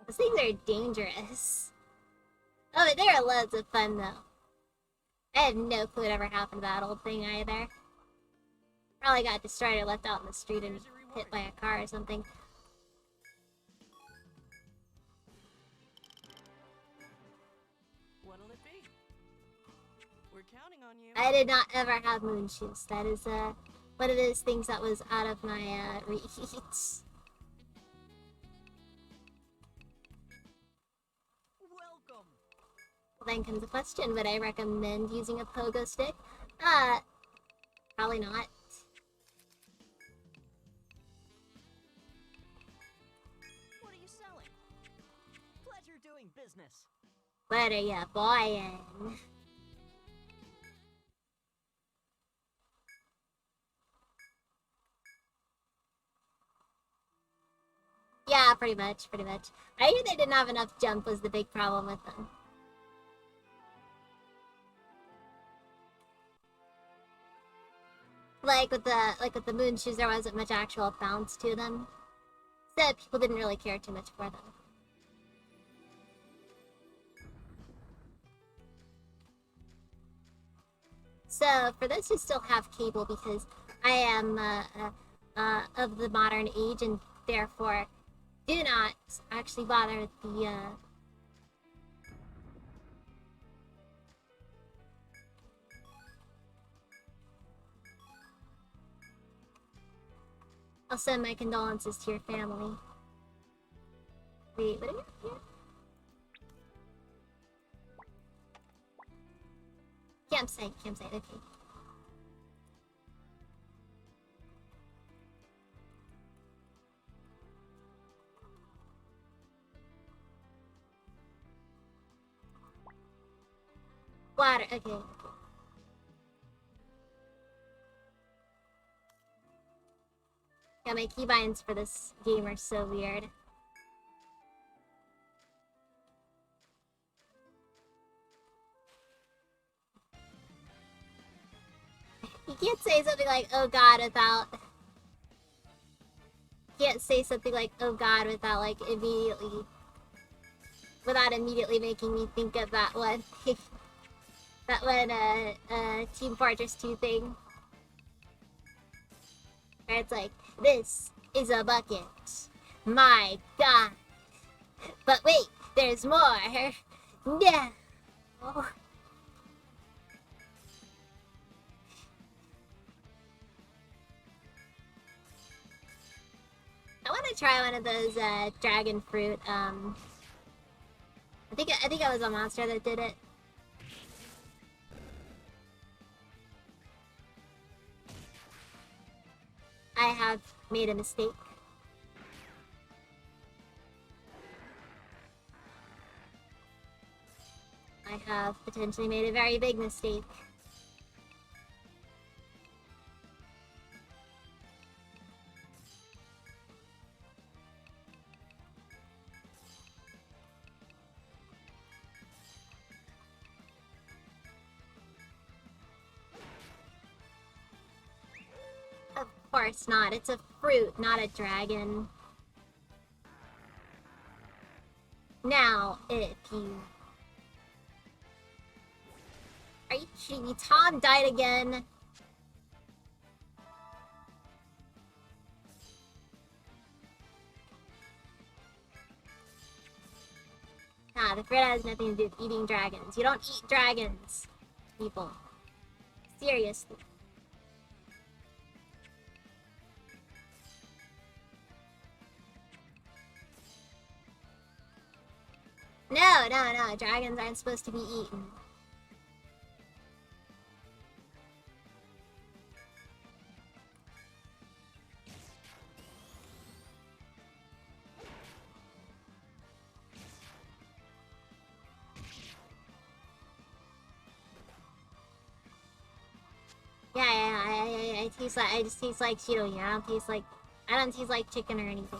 Those things are dangerous. Oh, but they're loads of fun though. I have no clue what ever happened to that old thing either. Probably got destroyed or left out in the street and hit by a car or something. What'll it be? We're counting on you. I did not ever have moon shoes. That is one of those things that was out of my reach. Welcome. Then comes the question, would I recommend using a pogo stick? Probably not. What are you selling? Pleasure doing business. What are you buying? Yeah, pretty much. I hear they didn't have enough jump was the big problem with them. Like with the moon shoes, there wasn't much actual bounce to them. So people didn't really care too much for them. So for those who still have cable, because I am of the modern age and therefore do not actually bother with the, I'll send my condolences to your family. Wait, what do we have here? Campsite, okay. Water, okay. Yeah, my keybinds for this game are so weird. You can't say something like, oh god, without... You can't say something like, oh god, without, like, immediately... Without immediately making me think of that one. That one, Team Fortress 2 thing. Where it's like, this is a bucket. My god. But wait, there's more. No. I want to try one of those dragon fruit. I think it was a monster that did it. I have made a mistake. I have potentially made a very big mistake. Of course not. It's a fruit, not a dragon. Now, if you... Are you kidding me? Tom died again. Nah, the fruit has nothing to do with eating dragons. You don't eat dragons, people. Seriously. No, dragons aren't supposed to be eaten. Yeah, I just taste like Cheeto, I don't taste like chicken or anything.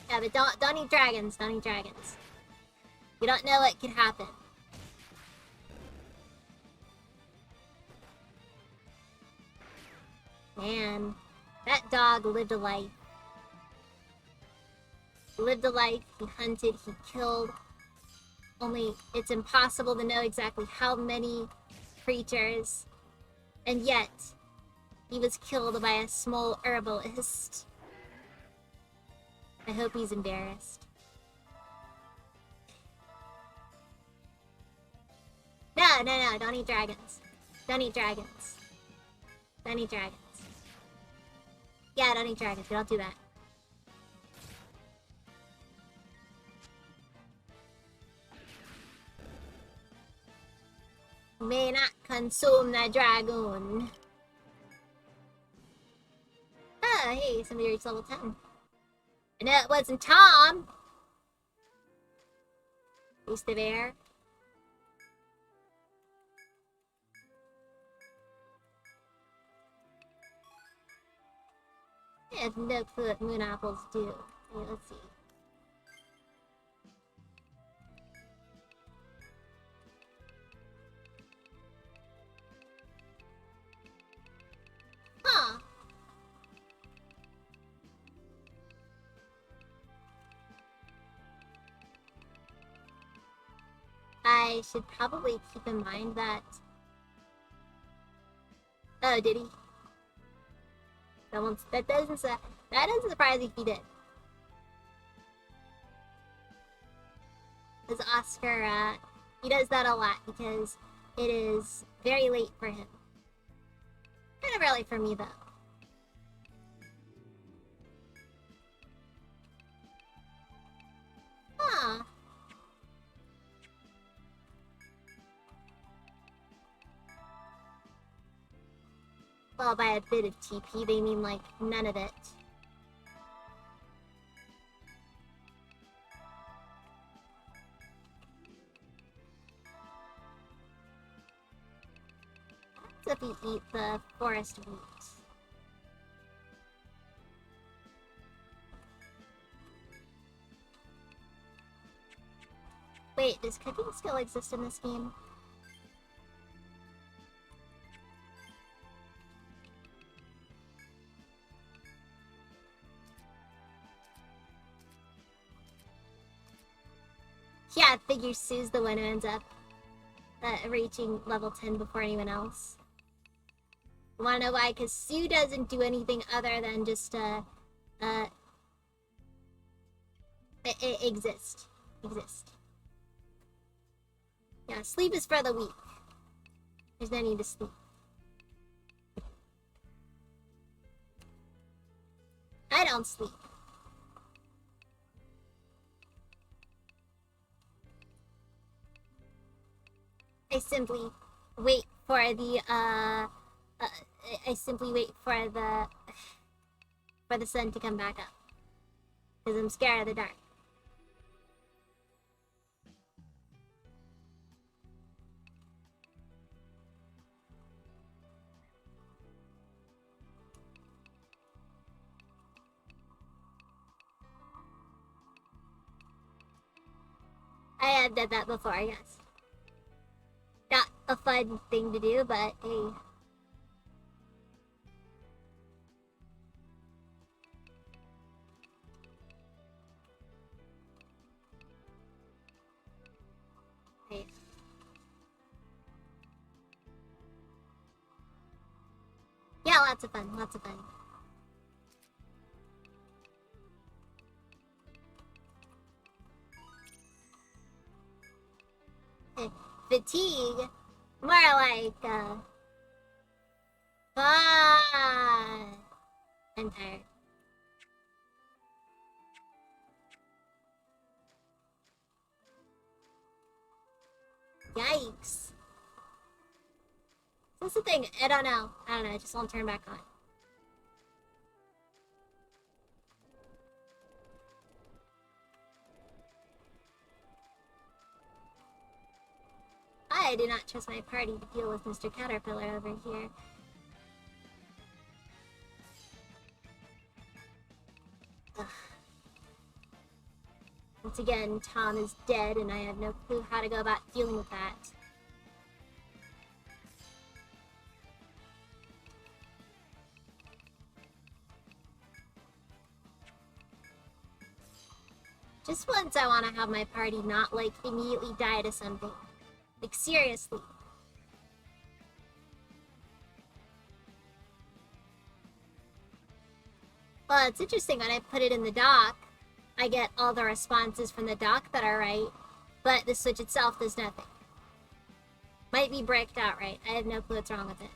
Yeah, but don't eat dragons, don't eat dragons. You don't know what could happen. Man, that dog lived a life. He lived a life, he hunted, he killed. Only it's impossible to know exactly how many creatures. And yet, he was killed by a small herbalist. I hope he's embarrassed. No, don't eat dragons. Don't eat dragons. Don't eat dragons. Yeah, don't eat dragons, we don't do that. May not consume the dragon. Oh, hey, somebody reached level 10. I know it wasn't Tom! Who's the bear? I have no clue what moon apples do. Wait, let's see. Huh. I should probably keep in mind that Oh, did he? That doesn't surprise me if he did. Because Oscar, he does that a lot because it is very late for him. Kind of early for me, though. Huh. Well, by a bit of TP, they mean, like, none of it. What happens if you eat the forest wheat? Wait, does cooking still exist in this game? Yeah, I figure Sue's the one who ends up reaching level 10 before anyone else. You wanna know why? Because Sue doesn't do anything other than just, exist. Yeah, sleep is for the weak. There's no need to sleep. I don't sleep. I simply wait for the, I simply wait for the sun to come back up. Because I'm scared of the dark. I have done that before, yes. Not a fun thing to do, but hey. Hey. Yeah, lots of fun, lots of fun. Fatigue? More like, fun. I'm tired. Yikes. That's the thing, I don't know, it just won't turn back on. I do not trust my party to deal with Mr. Caterpillar over here. Ugh. Once again, Tom is dead and I have no clue how to go about dealing with that. Just once I want to have my party not, like, immediately die to something. Like, seriously. Well, it's interesting, when I put it in the dock, I get all the responses from the dock that are right, but the Switch itself does nothing. Might be bricked outright. I have no clue what's wrong with it.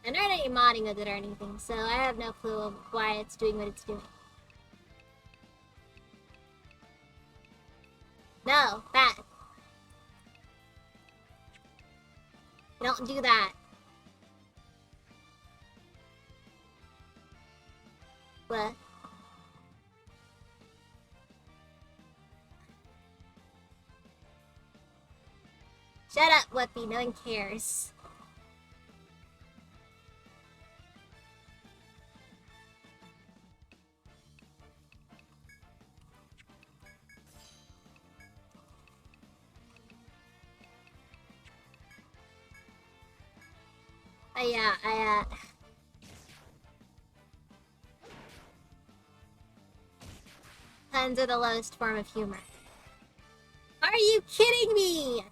I don't any modding with it or anything, so I have no clue of why it's doing what it's doing. No, bad. Don't do that. What? Shut up, Whoopi. No one cares. Yeah, puns are the lowest form of humor. Are you kidding me?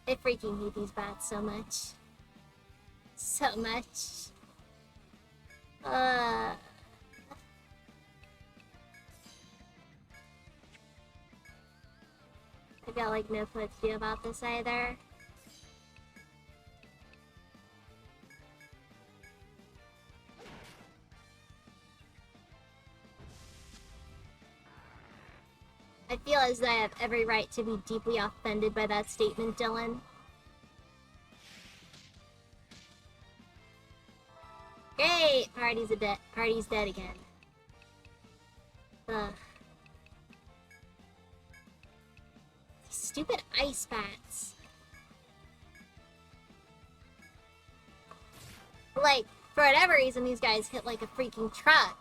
I freaking hate these bats so much. so much. I got like no clue what to do about this either. I feel as though I have every right to be deeply offended by that statement, Dylan. Great! Party's dead again. Ugh. These stupid ice bats. Like, for whatever reason, these guys hit like a freaking truck.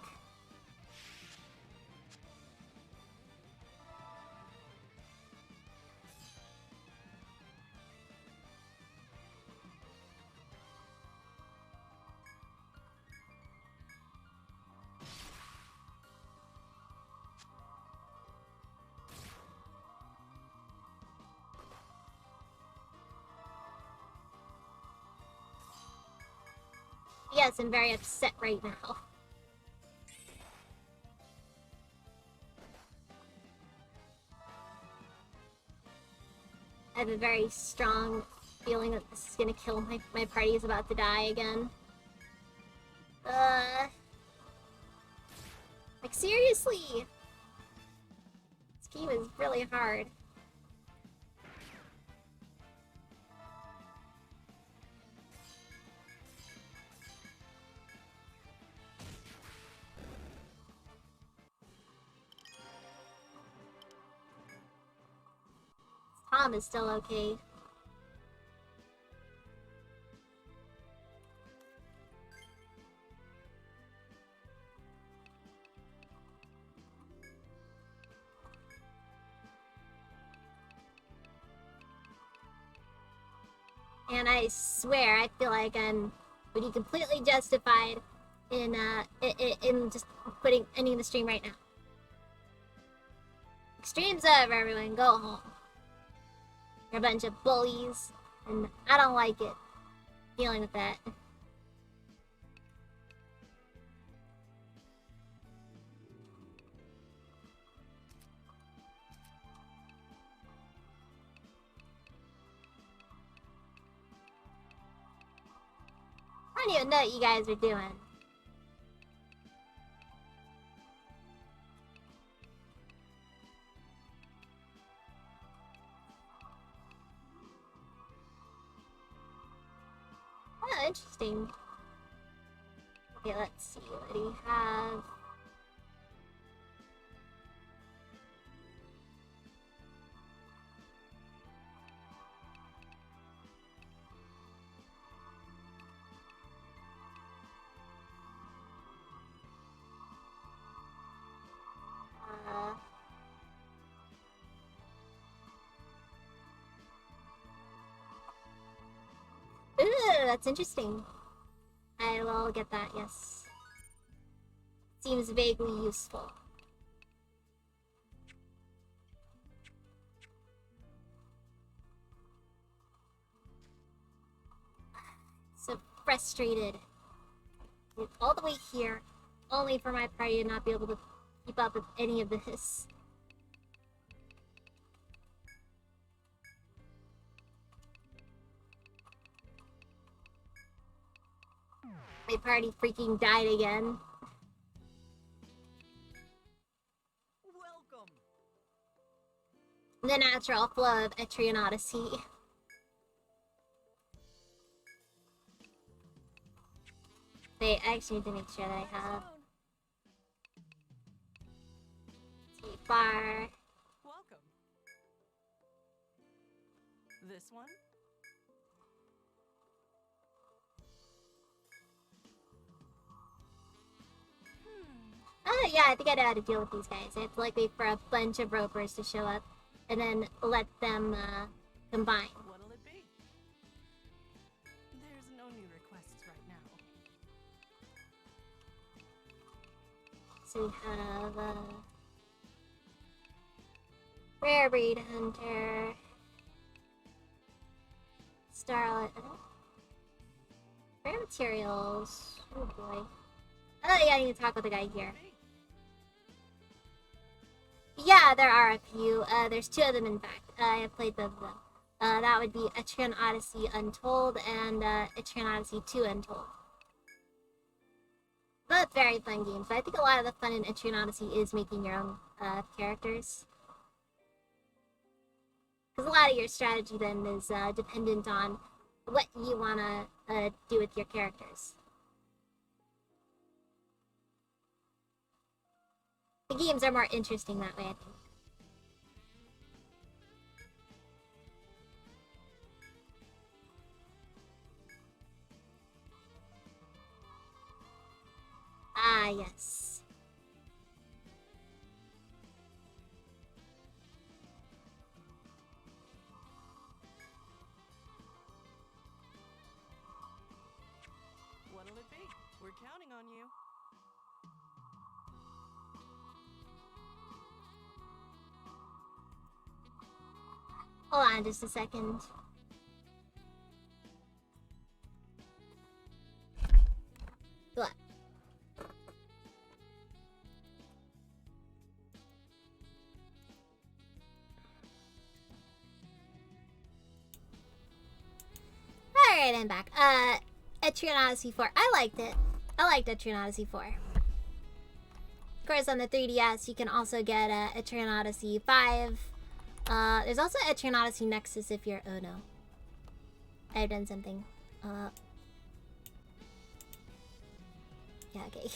Yes, I'm very upset right now. I have a very strong feeling that this is gonna kill my party is about to die again. Like seriously! This game is really hard. Tom is still okay. And I swear, I feel like I'm would be completely justified in just ending the stream right now. Stream's over, everyone. Go home. You're a bunch of bullies, and I don't like it. Dealing with that. I don't even know what you guys are doing. Oh, interesting. Okay, let's see. What do you have? Ooh, that's interesting. I will get that, yes. Seems vaguely useful. So frustrated. All the way here, only for my party to not be able to keep up with any of this. My party freaking died again. Welcome. The natural flow of Etrian Odyssey. Wait, I actually need to make sure that I have bar. Welcome. This one? Oh yeah, I think I know how to deal with these guys. I have to like wait for a bunch of ropers to show up, and then let them combine. What'll it be? There's no new requests right now. So we have Rare Breed Hunter, Starlet. Rare materials. Oh boy. Oh yeah, I need to talk with the guy here. Yeah, there are a few. There's 2 of them in fact. I have played both of them. That would be Etrian Odyssey Untold and Etrian Odyssey 2 Untold. Both very fun games, but I think a lot of the fun in Etrian Odyssey is making your own characters. Because a lot of your strategy then is dependent on what you want to do with your characters. The games are more interesting that way, I think. Ah, yes. What'll it be? We're counting on you. Hold on just a second. What? Alright, I'm back. Etrian Odyssey 4. I liked it. I liked Etrian Odyssey 4. Of course, on the 3DS, you can also get Etrian Odyssey 5. There's also Etrian Odyssey Nexus if you're... Oh, no. I've done something. Yeah, okay.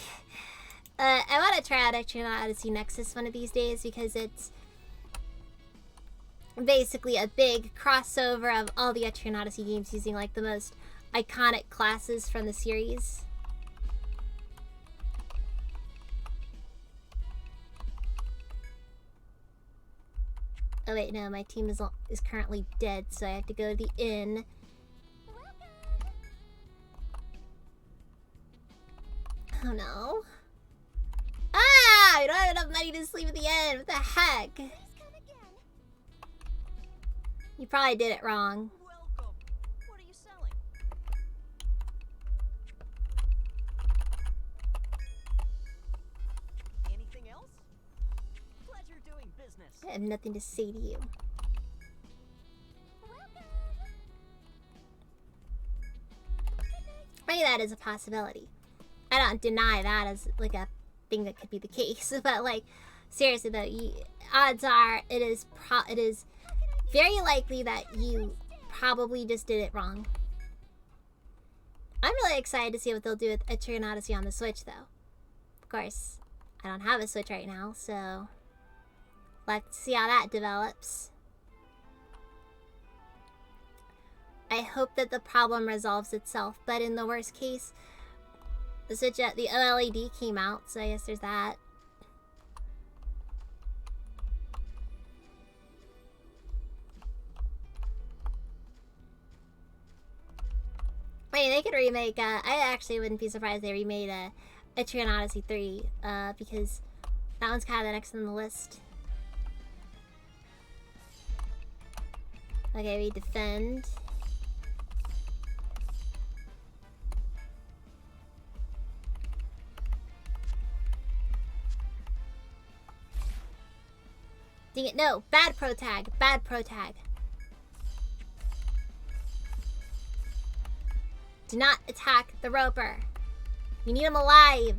I want to try out Etrian Odyssey Nexus one of these days because it's basically a big crossover of all the Etrian Odyssey games using like the most iconic classes from the series. Oh wait, no, my team is currently dead, so I have to go to the inn. Oh no. Ah! I don't have enough money to sleep at the inn. What the heck? You probably did it wrong. Welcome. What are you selling? Anything else? Pleasure doing business. I have nothing to say to you. Maybe that is a possibility. I don't deny that as like a thing that could be the case, but like seriously though, odds are it is very likely that you probably just did it wrong. I'm really excited to see what they'll do with Etrian Odyssey on the Switch though. Of course, I don't have a Switch right now, so let's see how that develops. I hope that the problem resolves itself, but in the worst case, the Switch, the OLED came out, so I guess there's that. I mean, they could remake, I actually wouldn't be surprised they remade Etrian Odyssey 3, because that one's kind of the next on the list. Okay, we defend. Dang it, no! Bad pro tag! Bad pro tag! Do not attack the roper. You need him alive.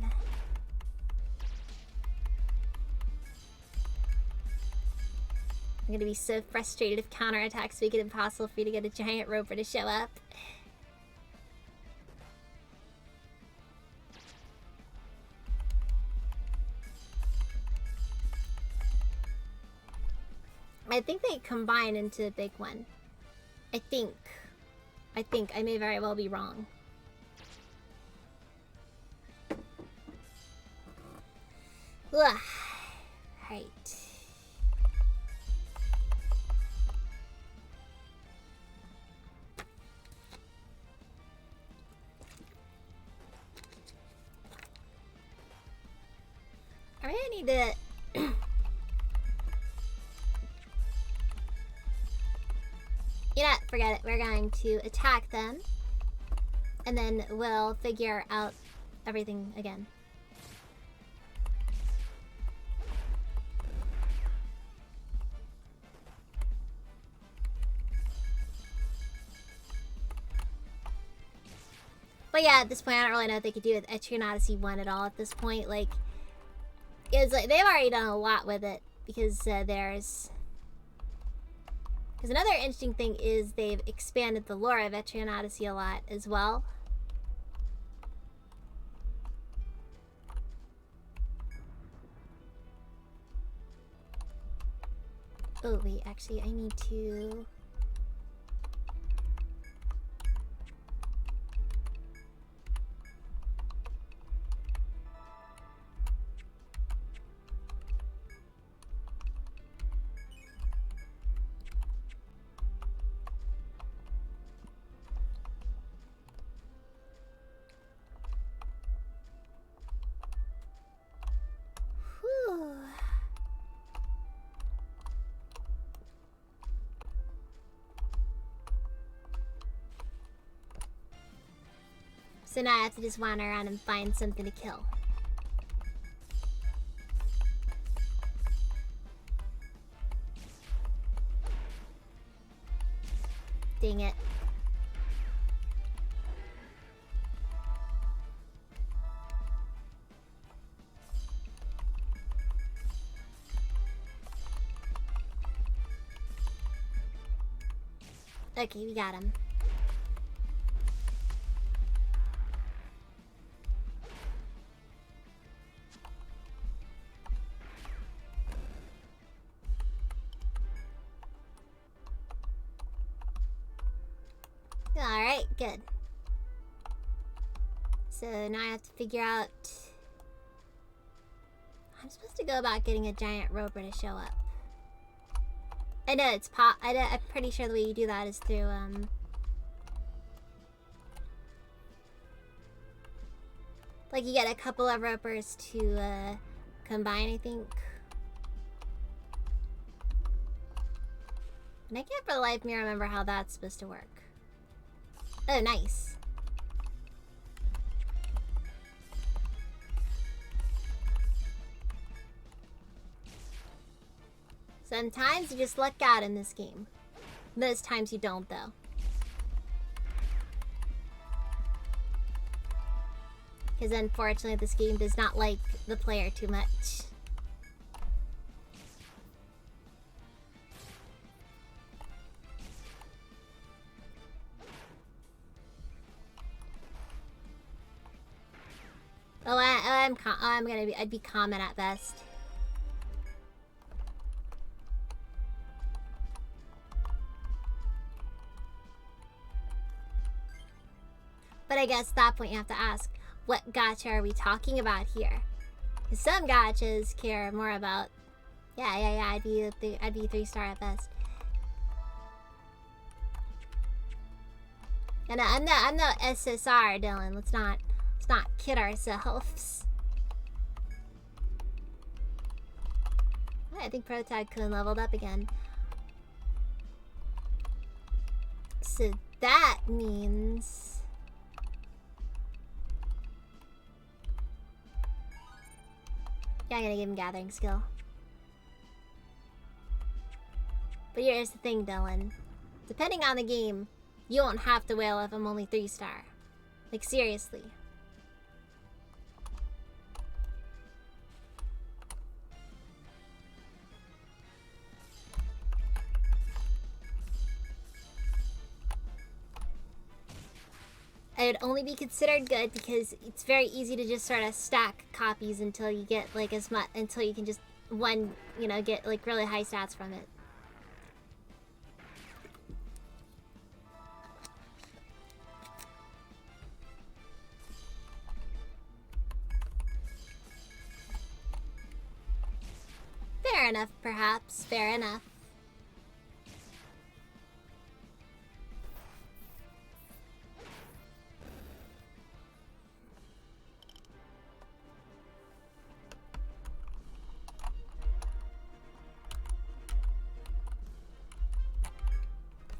I'm gonna be so frustrated if counterattacks make it impossible for you to get a giant roper to show up. I think they combine into a big one. I think. I may very well be wrong. Ugh. Right. I really need to... You know what? Forget it. We're going to attack them. and then we'll figure out everything again. But yeah, at this point, I don't really know what they could do with Etrian Odyssey 1 at all at this point. Like, it's like they've already done a lot with it because there's... Because another interesting thing is they've expanded the lore of Etrian Odyssey a lot as well. Oh, wait, actually, I need to... Whew. So now I have to just wander around and find something to kill. Dang it. Okay, we got him. Alright, good. So now I have to figure out... I'm supposed to go about getting a giant roper to show up. I know it's I'm pretty sure the way you do that is through, like you get a couple of ropers to, combine, I think. And I can't for the life of me remember how that's supposed to work. Oh, nice. Sometimes you just luck out in this game. Most times you don't, though. Because unfortunately this game does not like the player too much. Oh, I'd be common at best. But I guess at that point you have to ask, what gacha are we talking about here? Because some gachas care more about, I'd be 3-star at best. And I'm no SSR, Dylan. Let's not kid ourselves. Oh, I think Protag Kun leveled up again. So that means... Yeah, I'm gonna give him gathering skill. But here's the thing, Dylan. Depending on the game, you won't have to wail if I'm only 3-star. Like, seriously. It would only be considered good because it's very easy to just sort of stack copies until you get like as much, until you can just get like really high stats from it. Fair enough, perhaps. Fair enough.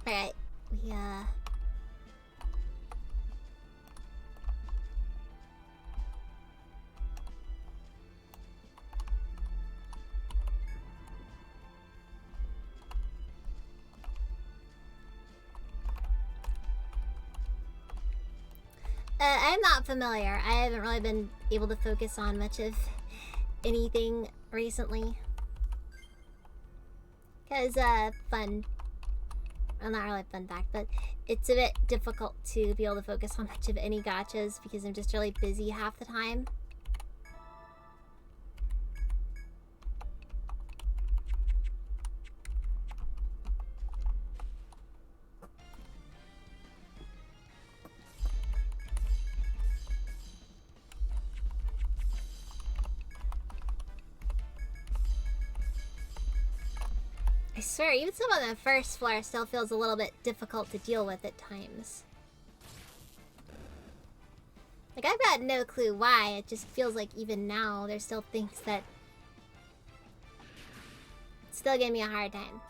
Alright, I'm not familiar. I haven't really been able to focus on much of anything recently. Because, fun. Well, not really a fun fact, but it's a bit difficult to be able to focus on much of any gachas because I'm just really busy half the time. I swear, even some on the first floor still feels a little bit difficult to deal with at times. Like, I've got no clue why. It just feels like even now, there's still things that still give me a hard time.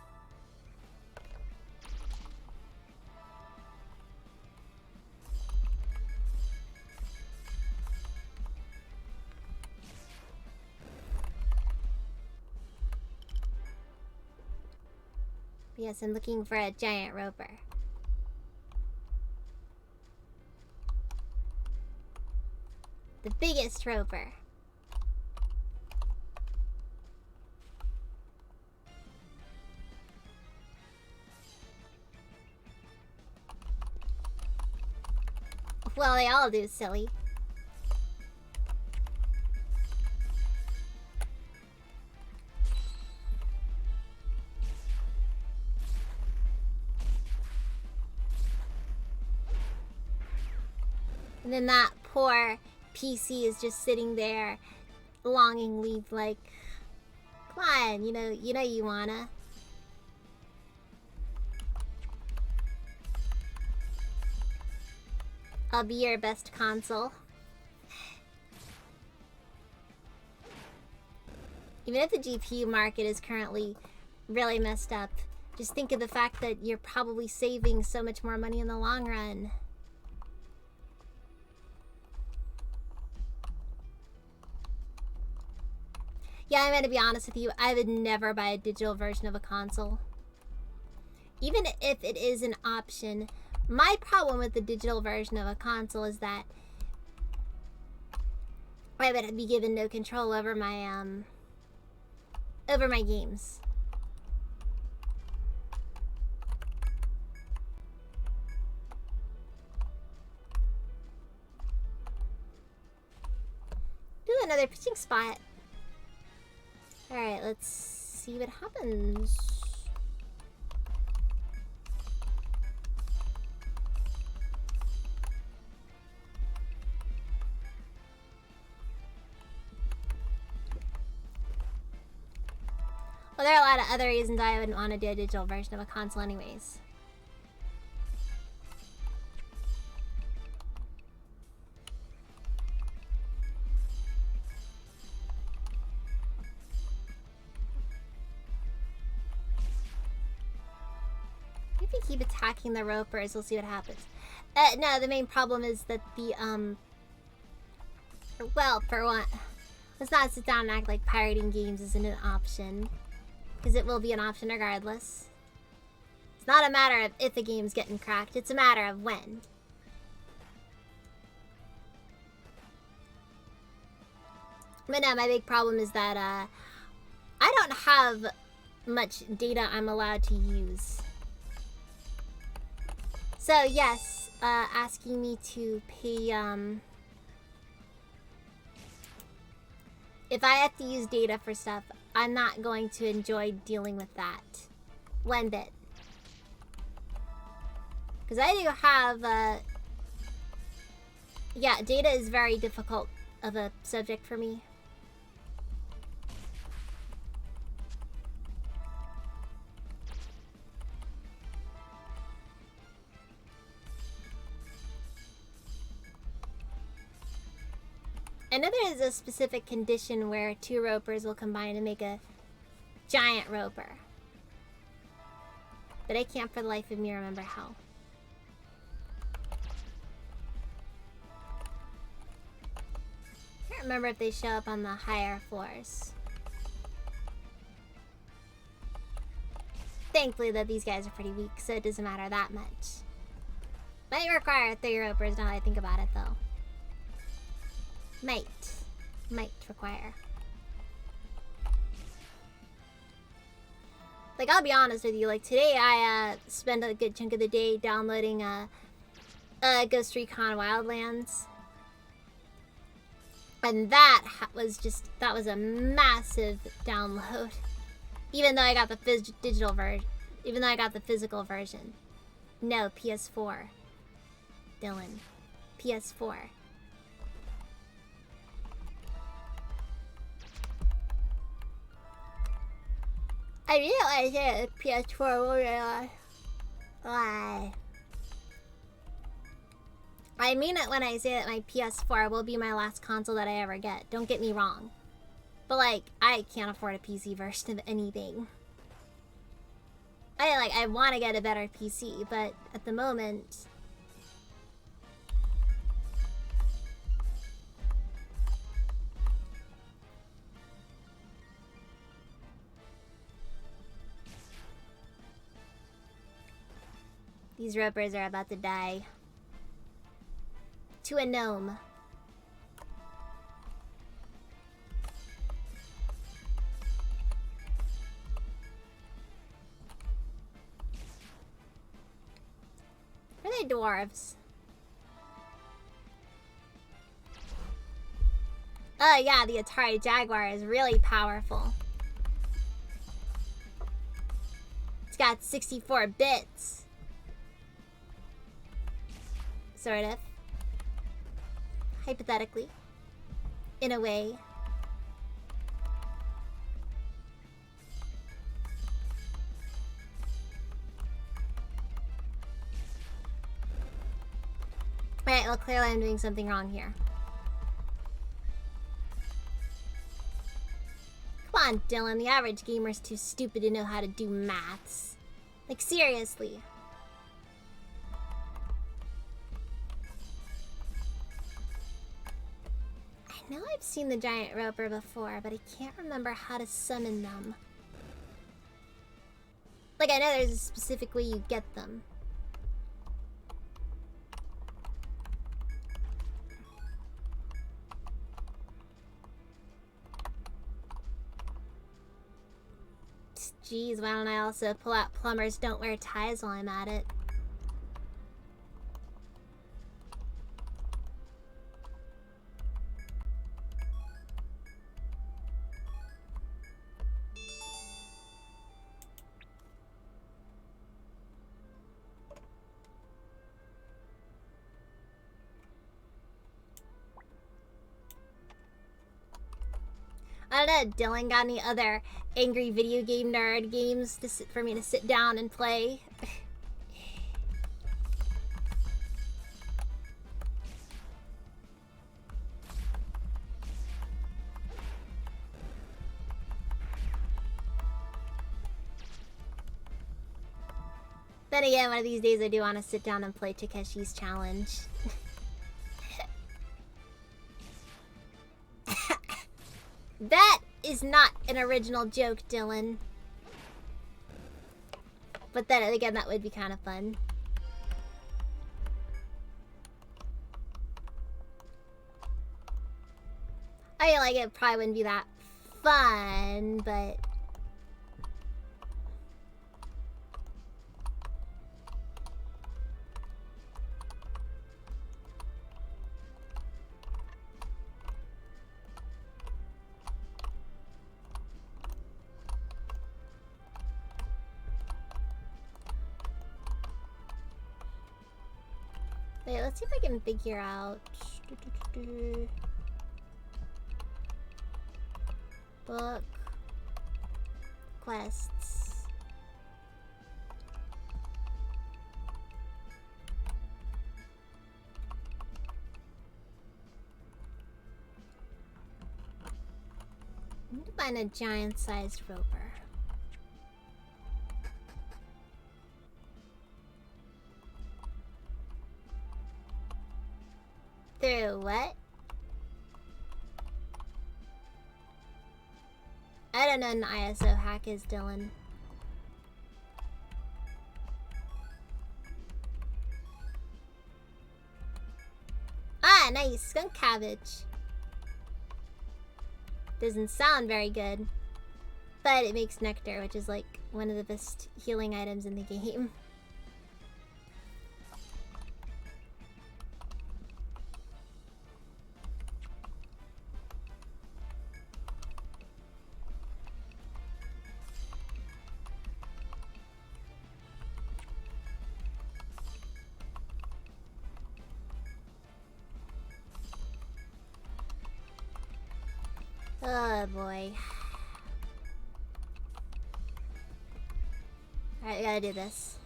Yes, I'm looking for a giant roper. The biggest roper. Well, they all do, silly. And then that poor PC is just sitting there longingly like, come on, you know you wanna. I'll be your best console. Even if the GPU market is currently really messed up, just think of the fact that you're probably saving so much more money in the long run. Yeah, I'm gonna be honest with you, I would never buy a digital version of a console. Even if it is an option, my problem with the digital version of a console is that I would be given no control over my games. Ooh, another pitching spot. Alright, let's see what happens. Well, there are a lot of other reasons I wouldn't want to do a digital version of a console anyways. If you keep attacking the ropers, we'll see what happens. No, the main problem is that the, well, for one, let's not sit down and act like pirating games isn't an option. Because it will be an option regardless. It's not a matter of if a game's getting cracked, it's a matter of when. But no, my big problem is that, I don't have much data I'm allowed to use. So yes, asking me to pay, if I have to use data for stuff, I'm not going to enjoy dealing with that one bit. Because I do have, yeah, data is very difficult of a subject for me. I know there is a specific condition where two ropers will combine to make a giant roper. But I can't for the life of me remember how. I can't remember if they show up on the higher floors. Thankfully though, these guys are pretty weak, so it doesn't matter that much. Might require 3 ropers now that I think about it, though. Might require. Like, I'll be honest with you, like, today I spent a good chunk of the day downloading Ghost Recon Wildlands. And that was a massive download. Even though I got the digital version. Even though I got the physical version. No, PS4. Dylan. PS4. I realize that PS4 will realize. Why? I mean it when I say that my PS4 will be my last console that I ever get. Don't get me wrong. But, like, I can't afford a PC version of anything. I want to get a better PC, but at the moment... These ropers are about to die. To a gnome. Are they dwarves? Oh yeah, the Atari Jaguar is really powerful. It's got 64 bits. Sort of. Hypothetically. In a way. Right, well, clearly I'm doing something wrong here. Come on, Dylan. The average gamer's too stupid to know how to do maths. Like, seriously. I know I've seen the giant roper before, but I can't remember how to summon them. Like, I know there's a specific way you get them. Jeez, why don't I also pull out Plumbers Don't Wear Ties while I'm at it? I don't know, Dylan, got any other angry video game nerd games for me to sit down and play? Then again, one of these days I do want to sit down and play Takeshi's Challenge. That is not an original joke, Dylan. But then again, that would be kind of fun. I mean, like, it probably wouldn't be that fun, but... Wait, let's see if I can figure out... Book. Quests. I need to find a giant-sized roper. Through what? I don't know what an ISO hack is, Dylan. Yeah, nice. Skunk cabbage. Doesn't sound very good. But it makes nectar, which is like one of the best healing items in the game. Oh boy. Alright, we gotta do this.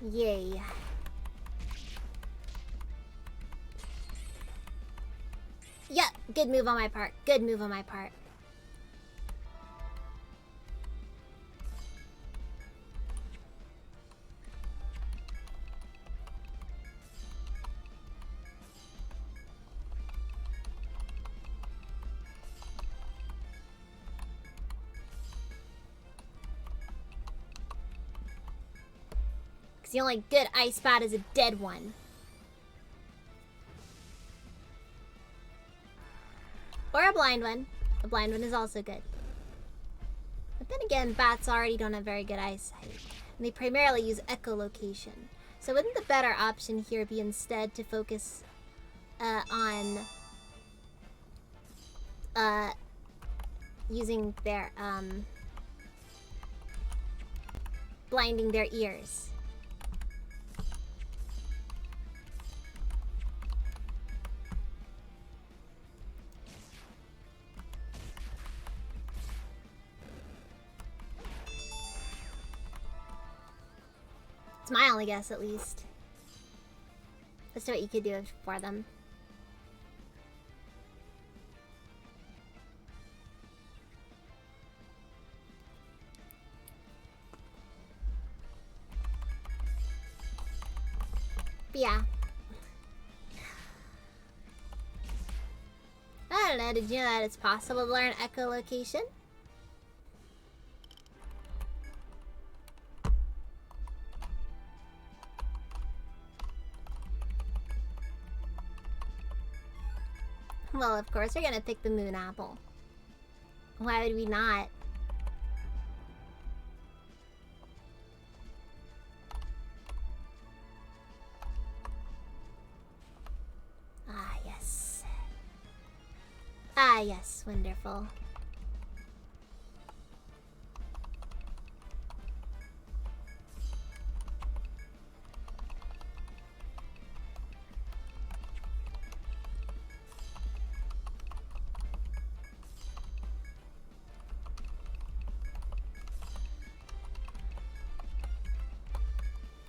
Yay. Yeah, good move on my part. Good move on my part. Because the only good ice bat is a dead one. Or a blind one. A blind one is also good. But then again, bats already don't have very good eyesight. And they primarily use echolocation. So wouldn't the better option here be instead to focus on using their blinding their ears? It's my only guess, at least. Let's see what you could do for them. But yeah. I don't know, did you know that it's possible to learn echolocation? Well, of course, we're gonna pick the moon apple. Why would we not? Ah, yes. Ah, yes, wonderful.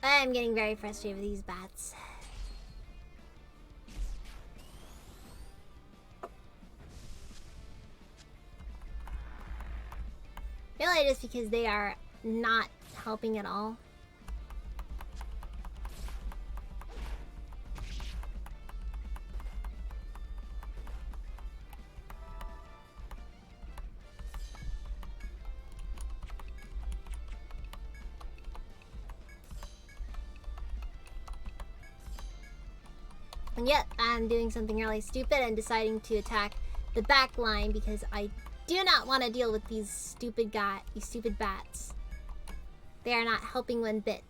I'm getting very frustrated with these bats. Really just because they are not helping at all. And yet, I'm doing something really stupid and deciding to attack the back line because I do not want to deal with these stupid bats. They are not helping one bit.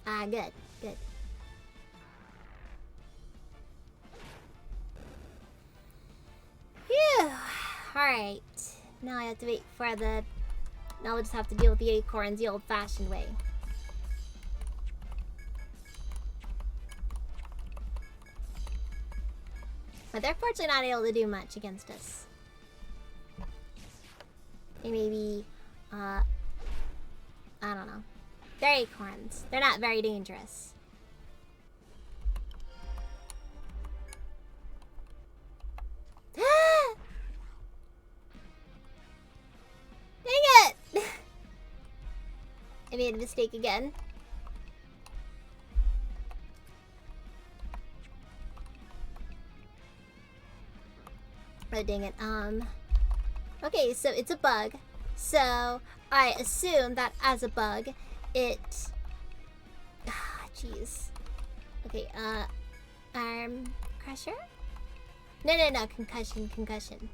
Ah, good, good. Phew. Alright. Now I have to wait for the... Now we'll just have to deal with the acorns the old-fashioned way. But they're fortunately not able to do much against us. They may be, I don't know. They're acorns. They're not very dangerous. Dang it! I made a mistake again. Oh, dang it. Okay, so it's a bug. So I assume that as a bug, it... Jeez. Okay, arm crusher? No, concussion.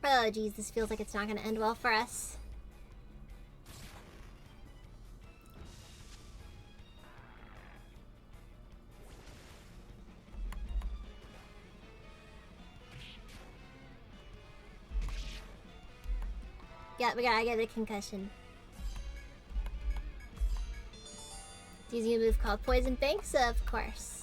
Oh, geez, this feels like it's not gonna end well for us. Yeah, we gotta get a concussion. Using a move called Poison Banks, of course.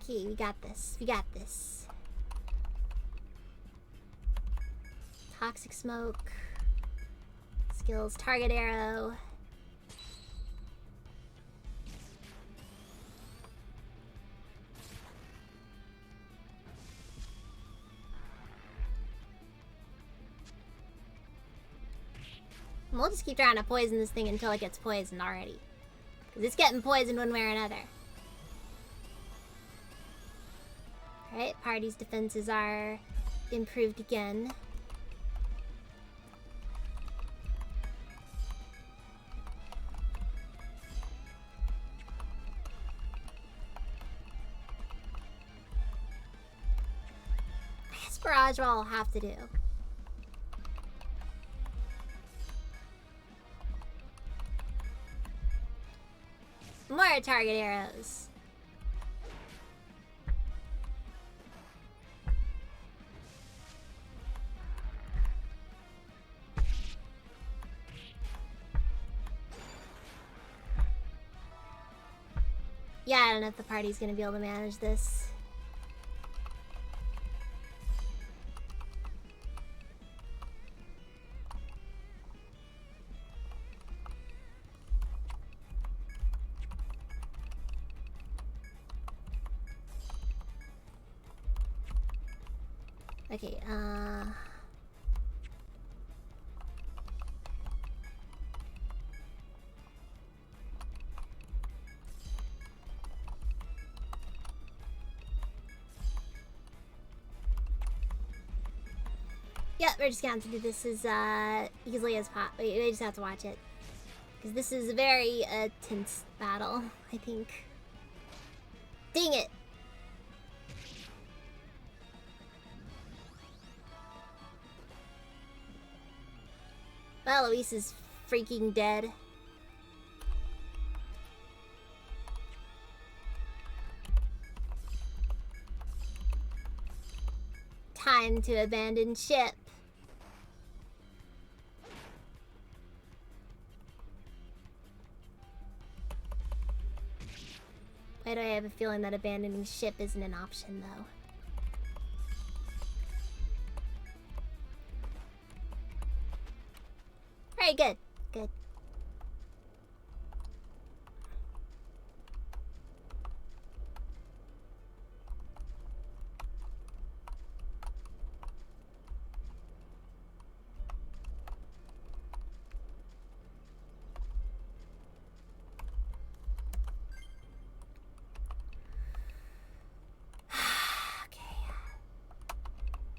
Okay, we got this. Toxic Smoke. Skills, Target Arrow. We'll just keep trying to poison this thing until it gets poisoned already. Because it's getting poisoned one way or another. Alright, party's defenses are improved again. I guess Barrage Wall will have to do. More target arrows. Yeah, I don't know if the party's gonna be able to manage this. Okay, yeah, we're just gonna have to do this as easily as possible. We just have to watch it. Because this is a very tense battle, I think. Dang it! Well, Luis is freaking dead. Time to abandon ship. Why do I have a feeling that abandoning ship isn't an option, though? Alright, good. Good.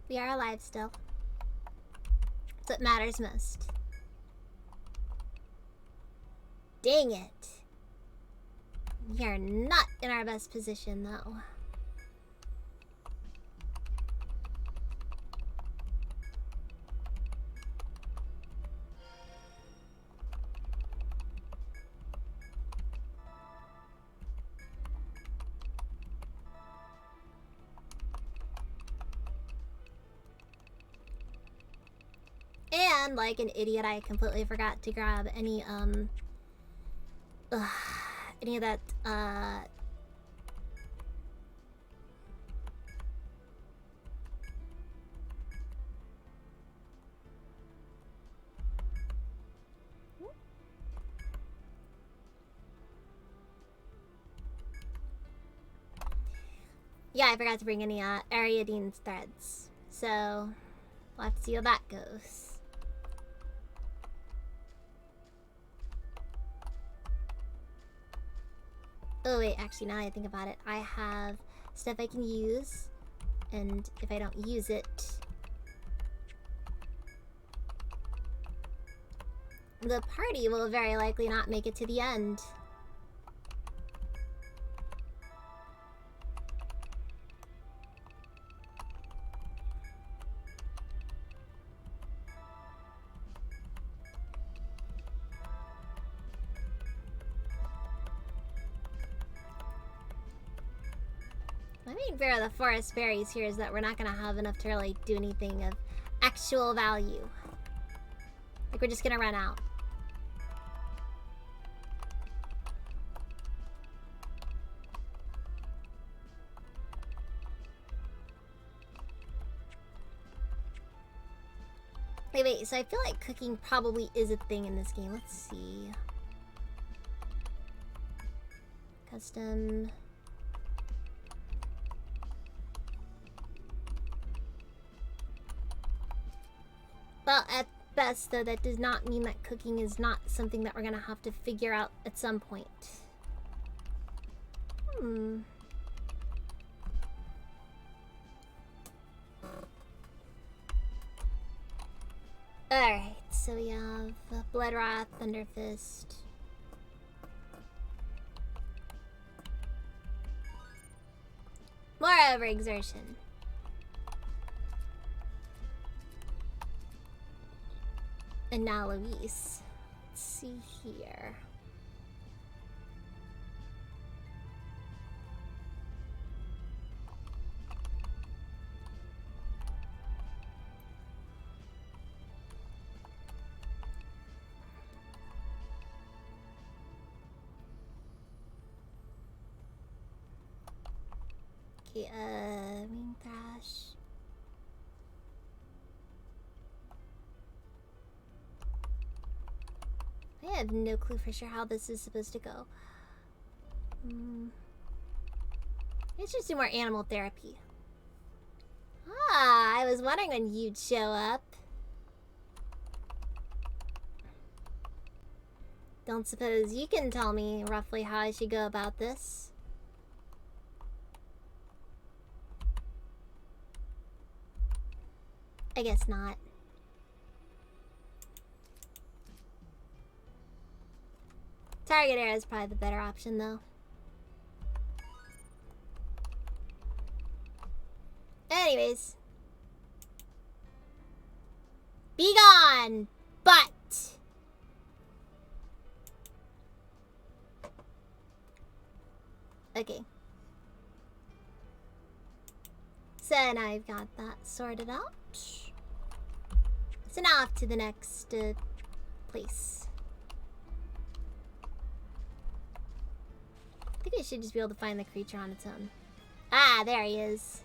We are alive still. That's what matters most. Dang it. We are not in our best position, though. And like an idiot, I completely forgot to grab any of that Yeah, I forgot to bring any Ariadine threads. So, we'll have to see how that goes. Oh wait, actually now I think about it, I have stuff I can use, and if I don't use it, the party will very likely not make it to the end. My main fear of the forest berries here is that we're not gonna have enough to really do anything of actual value. Like, we're just gonna run out. Wait, so I feel like cooking probably is a thing in this game. Let's see. Custom. Well, at best, though, that does not mean that cooking is not something that we're gonna have to figure out at some point. Alright, so we have Blood Wrath, Thunderfist. More overexertion. And now Luis. Let's see here. Okay, Wing Thrash. I have no clue for sure how this is supposed to go. Let's just do more animal therapy. Ah, I was wondering when you'd show up. Don't suppose you can tell me roughly how I should go about this? I guess not. Target area is probably the better option, though. Anyways. Be gone! But! Okay. So now I've got that sorted out. So now off to the next place. I think I should just be able to find the creature on its own. Ah, there he is.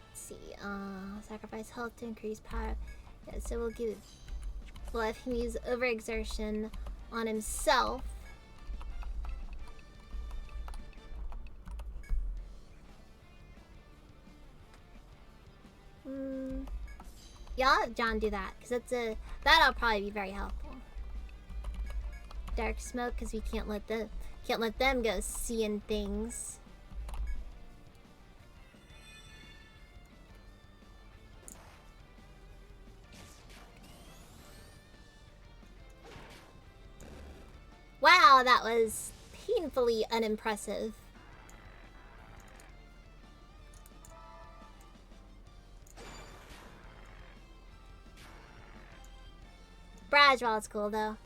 Let's see. Sacrifice health to increase power. Yeah, so we'll have him use overexertion on himself. Yeah, I'll have John do that, because that'll probably be very helpful. Dark smoke, because we can't let them go seeing things. Wow, that was painfully unimpressive. Braswell's cool, though.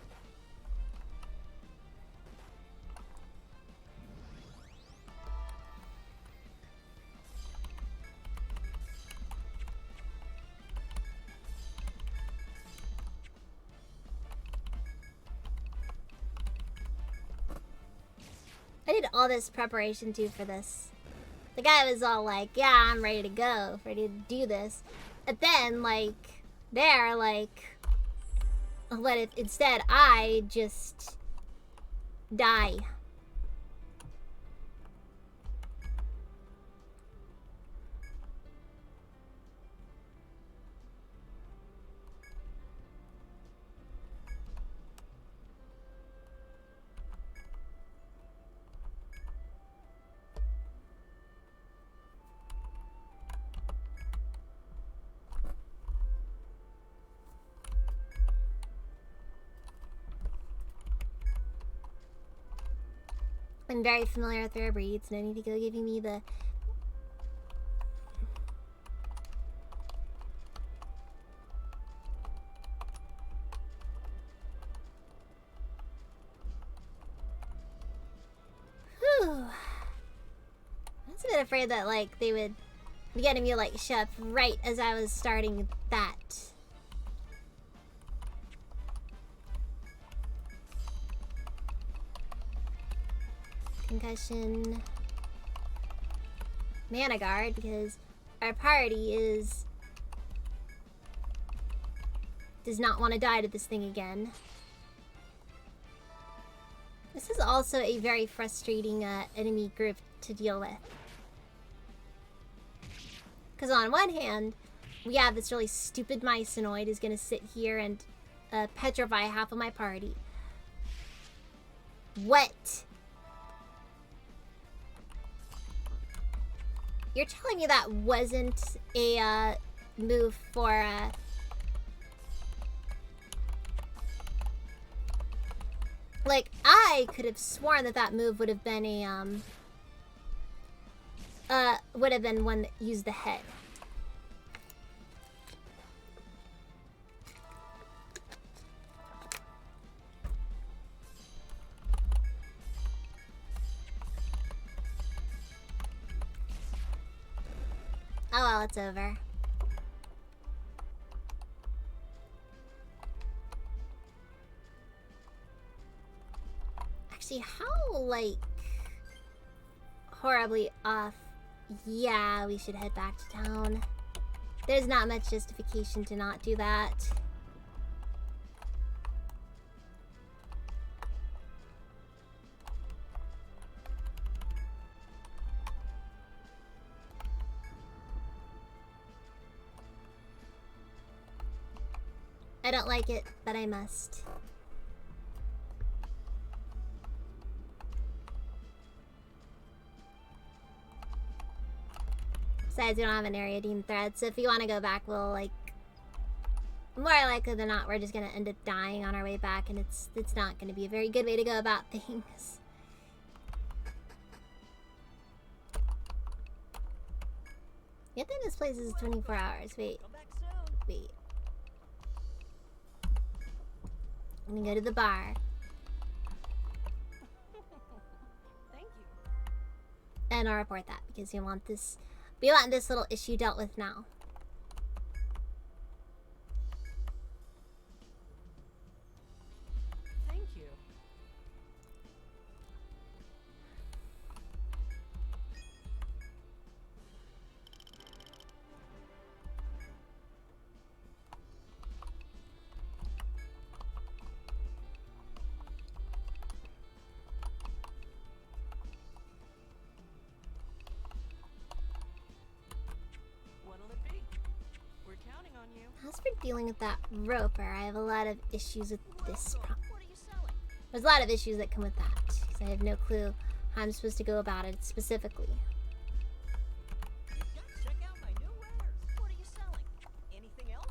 I did all this preparation, too, for this. The guy was all like, yeah, I'm ready to go, ready to do this. But then, like, what if instead I just die? I'm very familiar with rare breeds. No need to go giving me the... Whew. I was a bit afraid that, like, they would be getting me, like, shut up right as I was starting that. Concussion. Mana guard, because our party does not want to die to this thing again. This is also a very frustrating enemy group to deal with. Because on one hand, we have this really stupid Mycenoid who's going to sit here and petrify half of my party. What? You're telling me that wasn't a move for like, I could have sworn that that move would have been a would have been one that used the head. Oh well, it's over. Actually, how, like, horribly off... Yeah, we should head back to town. There's not much justification to not do that. I don't like it, but I must. Besides, we don't have an area deemed threat, so if you want to go back, we'll, like... More likely than not, we're just gonna end up dying on our way back, and it's not gonna be a very good way to go about things. Good thing this place is 24 hours. Wait. Wait. I'm gonna go to the bar. Thank you. And I'll report that because we want this little issue dealt with now. Thank you. What'll it be? We're counting on you. As for dealing with that roper, I have a lot of issues with this problem. What are you selling? There's a lot of issues that come with that, because I have no clue how I'm supposed to go about it specifically. You've got to check out my new wares. What are you selling? Anything else?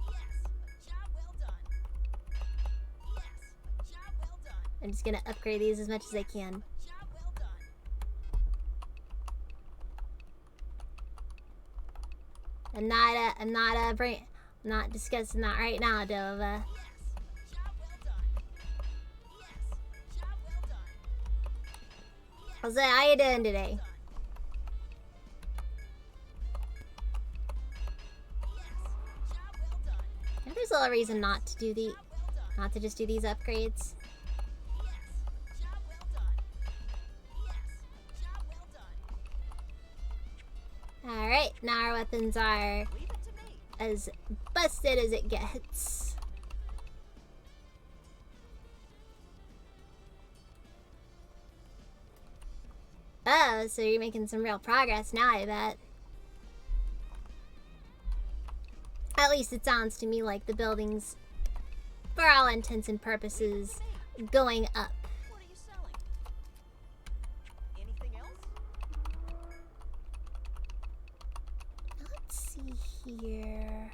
Yes, job well done. Yes, job well done. I'm just gonna upgrade these as much as I can. Job well done. I'm not discussing that right now, Dova. Yes, job well done. Yes, job well done. Jose, how you doing today? Yes, job well done. I think there's a little reason not to do not to just do these upgrades. Yes, Alright, now our weapons are Leave it to me. as busted as it gets. Oh, so you're making some real progress now, I bet. At least it sounds to me like the building's, for all intents and purposes, going up. What are you selling? Anything else? Let's see here.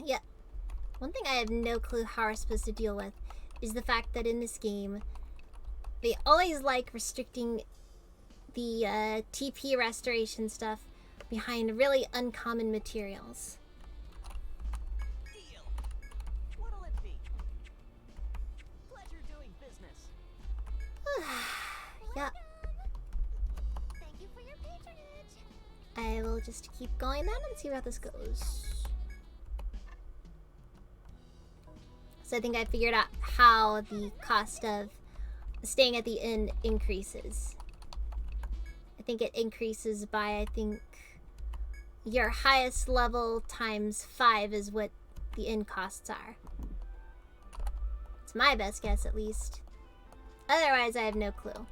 Yeah. One thing I have no clue how we're supposed to deal with is the fact that in this game, they always like restricting the TP restoration stuff behind really uncommon materials. Deal. What'll it be? Pleasure doing business. Yeah, Thank you for your patronage. I will just keep going then and see where this goes. So I think I figured out how the cost of staying at the inn increases. I think it increases by, I think, your highest level times 5 is what the inn costs are. It's my best guess, at least. Otherwise, I have no clue.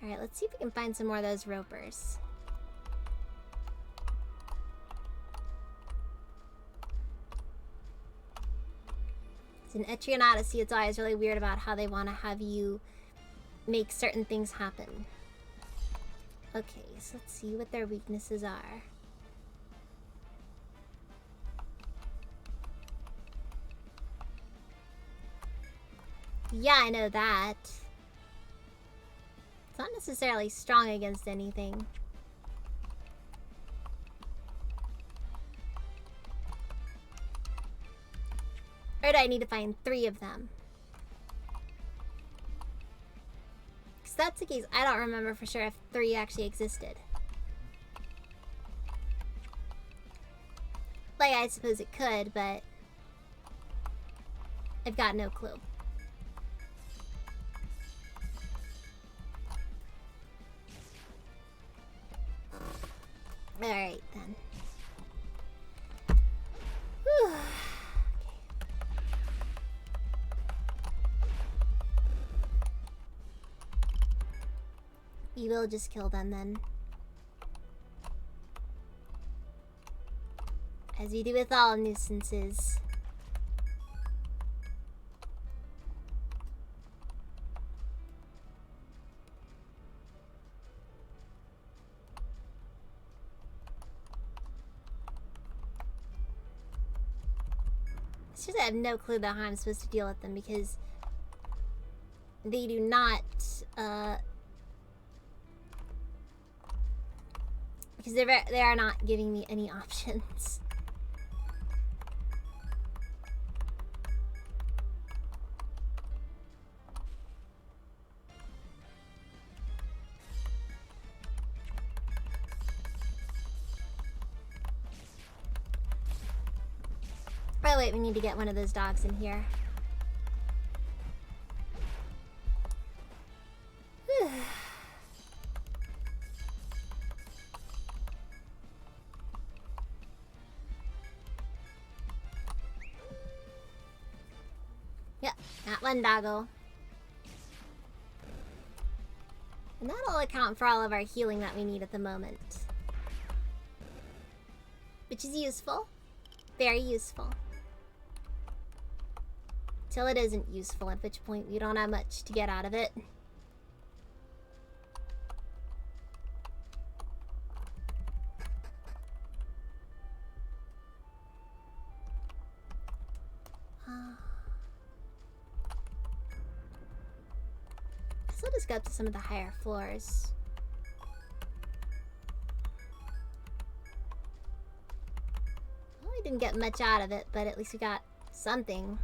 Alright, let's see if we can find some more of those ropers. It's in Etrian Odyssey, it's always really weird about how they want to have you make certain things happen. Okay, so let's see what their weaknesses are. Yeah, I know that. It's not necessarily strong against anything. Or do I need to find 3 of them? Because that's the case, I don't remember for sure if 3 actually existed. Like, I suppose it could, but I've got no clue. Alright, then. Whew. We will just kill them then. As we do with all nuisances. It's just I have no clue about how I'm supposed to deal with them because they do not, because they are not giving me any options. Oh wait, we need to get one of those dogs in here. Yep, that one doggo. And that'll account for all of our healing that we need at the moment. Which is useful. Very useful. Till it isn't useful, at which point we don't have much to get out of it. So I'll just go up to some of the higher floors. Well, we didn't get much out of it, but at least we got something.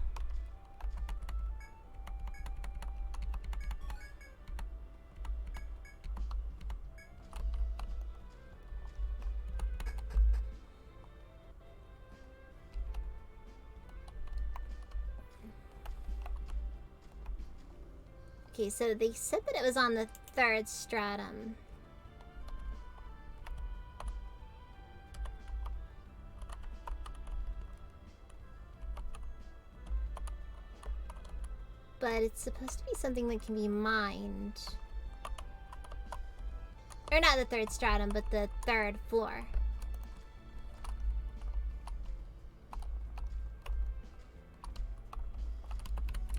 Okay, so they said that it was on the 3rd stratum. But it's supposed to be something that can be mined. Or not the 3rd stratum, but the 3rd floor.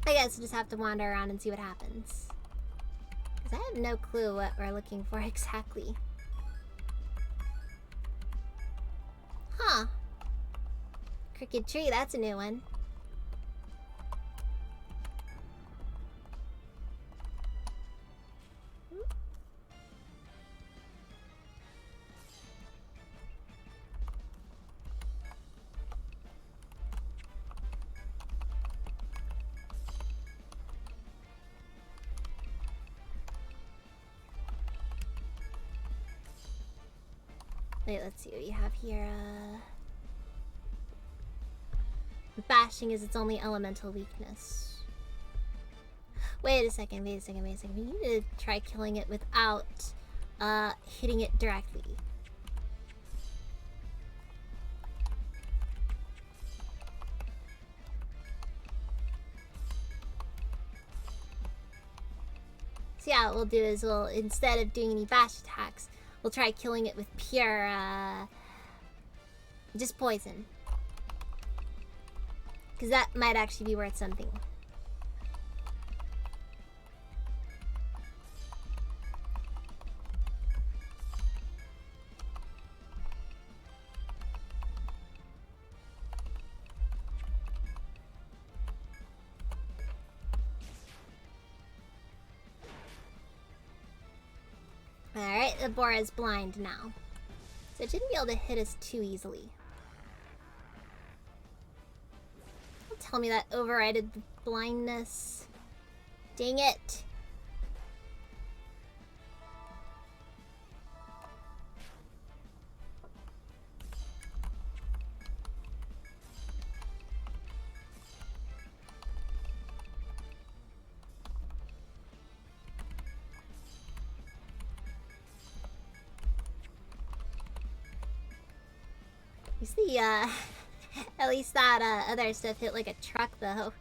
I guess we'll just have to wander around and see what happens. Because I have no clue what we're looking for exactly. Huh. Crooked tree, that's a new one. Wait, let's see what we have here. Bashing is its only elemental weakness. Wait a second. We need to try killing it without hitting it directly. So yeah, what we'll do is we'll, instead of doing any bash attacks, we'll try killing it with pure, just poison. Because that might actually be worth something. Alright, the boar is blind now. So it shouldn't be able to hit us too easily. Don't tell me that overrided blindness. Dang it. You see, at least that other stuff hit like a truck, though.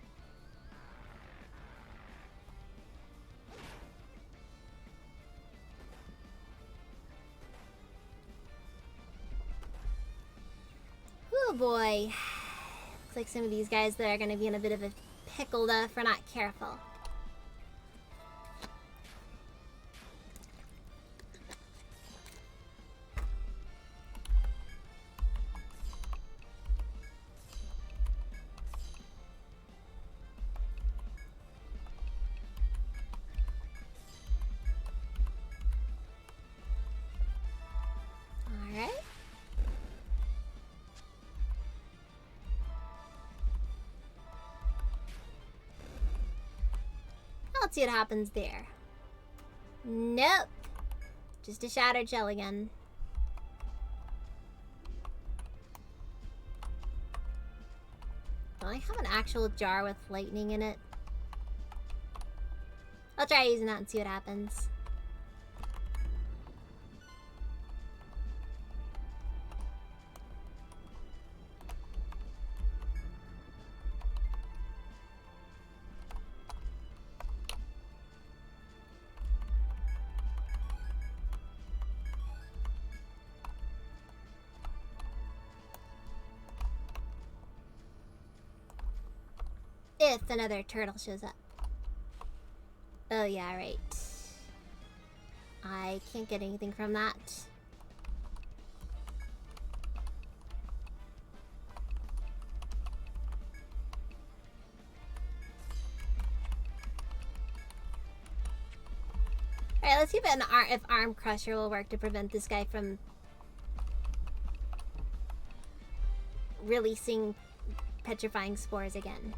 Oh boy. Looks like some of these guys that are gonna be in a bit of a pickle, though, if we're not careful. Alright. Let's see what happens there. Nope. Just a shattered shell again. Don't I have an actual jar with lightning in it? I'll try using that and see what happens. If another turtle shows up. Oh yeah, right. I can't get anything from that. Alright, let's see if Arm Crusher will work to prevent this guy from releasing petrifying spores again.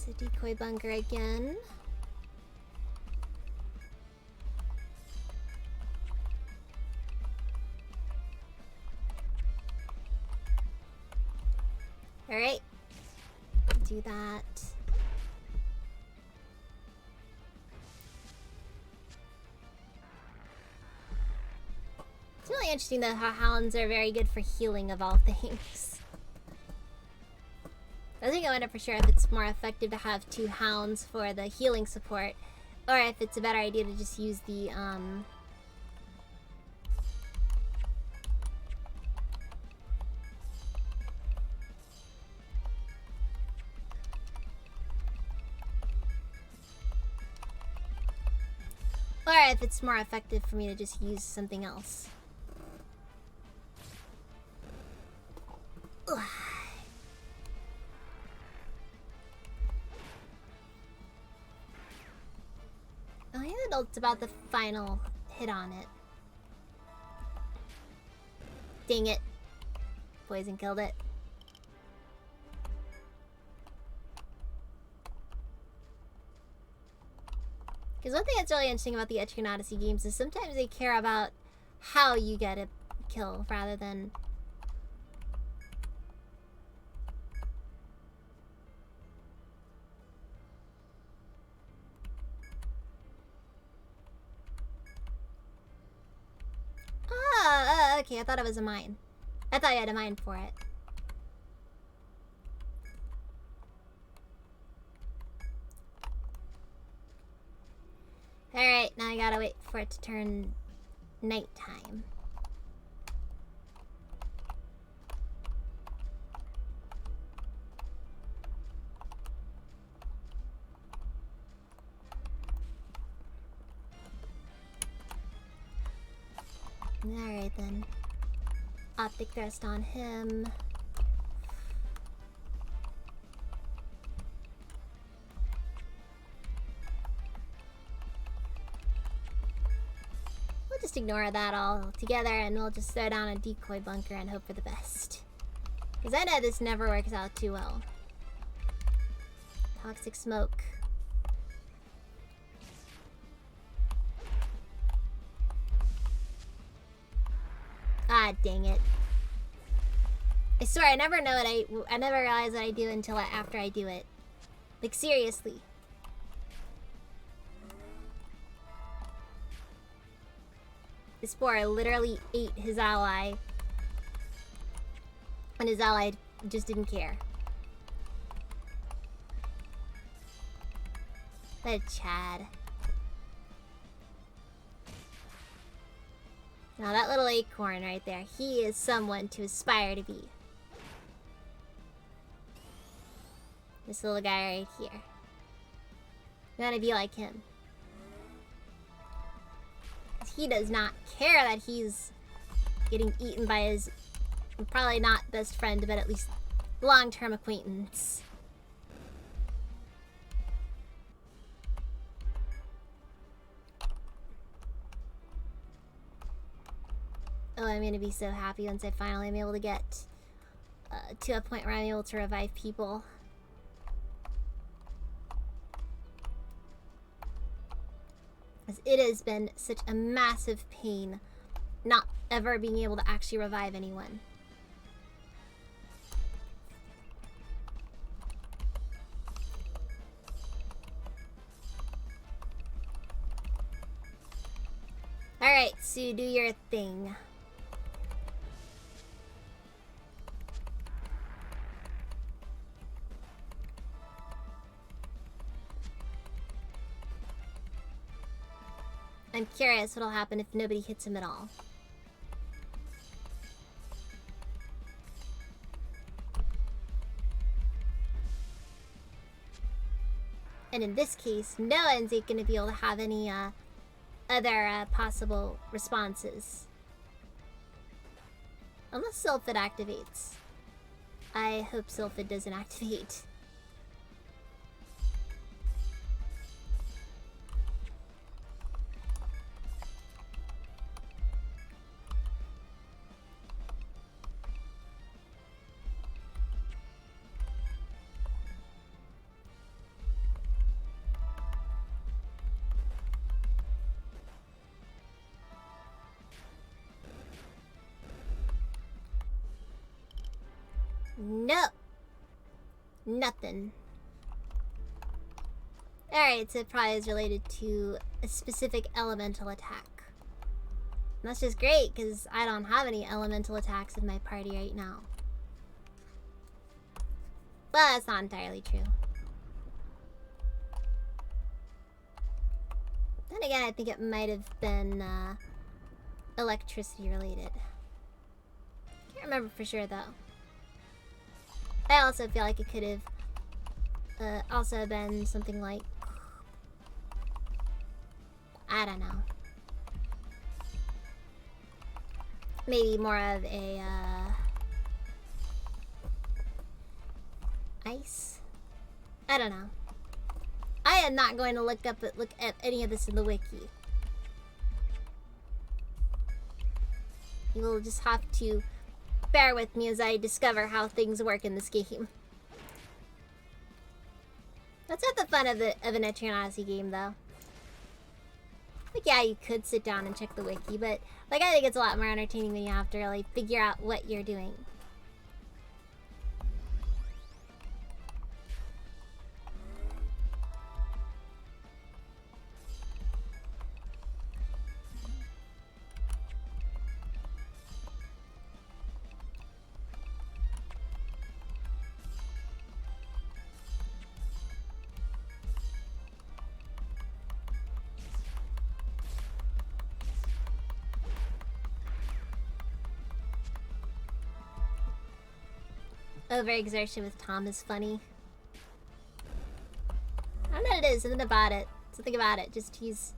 A decoy bunker again. Alright. Do that. definitely interesting though how hounds are very good for healing of all things. I think I wonder for sure if it's more effective to have 2 hounds for the healing support, or if it's a better idea to just use the or if it's more effective for me to just use something else. Ugh. I think it's about the final hit on it. Dang it. Poison killed it. Because one thing that's really interesting about the Etrian Odyssey games is sometimes they care about how you get a kill rather than... Okay, I thought it was a mine. I thought you had a mine for it. Alright, now I gotta wait for it to turn nighttime. Alright then. Optic thrust on him. We'll just ignore that all together and we'll just throw down a decoy bunker and hope for the best. Because I know this never works out too well. Toxic smoke. Ah, dang it. I swear, I never know what I never realize what I do until after I do it. Like, seriously. This spore literally ate his ally. And his ally just didn't care. What a Chad. Now that little acorn right there, he is someone to aspire to be. This little guy right here. You wanna be like him. He does not care that he's getting eaten by his probably not best friend, but at least long-term acquaintance. Oh, I'm gonna be so happy once I finally am able to get to a point where I'm able to revive people. As it has been such a massive pain not ever being able to actually revive anyone. Alright, so do your thing. I'm curious what'll happen if nobody hits him at all. And in this case, no one's going to be able to have any other possible responses. Unless Sylphid activates. I hope Sylphid doesn't activate. No. Nothing. Alright, so it probably is related to a specific elemental attack. And that's just great, because I don't have any elemental attacks in my party right now. But that's not entirely true. Then again, I think it might have been electricity related. Can't remember for sure though. I also feel like it could have also been something like, I don't know. Maybe more of a ice. I don't know. I am not going to look at any of this in the wiki. You will just have to bear with me as I discover how things work in this game. That's not the fun of an Eternatus Odyssey game, though. Like, yeah, you could sit down and check the wiki, but like, I think it's a lot more entertaining when you have to really figure out what you're doing. Overexertion with Tom is funny. I don't know what it is, something about it. Something about it. Just he's...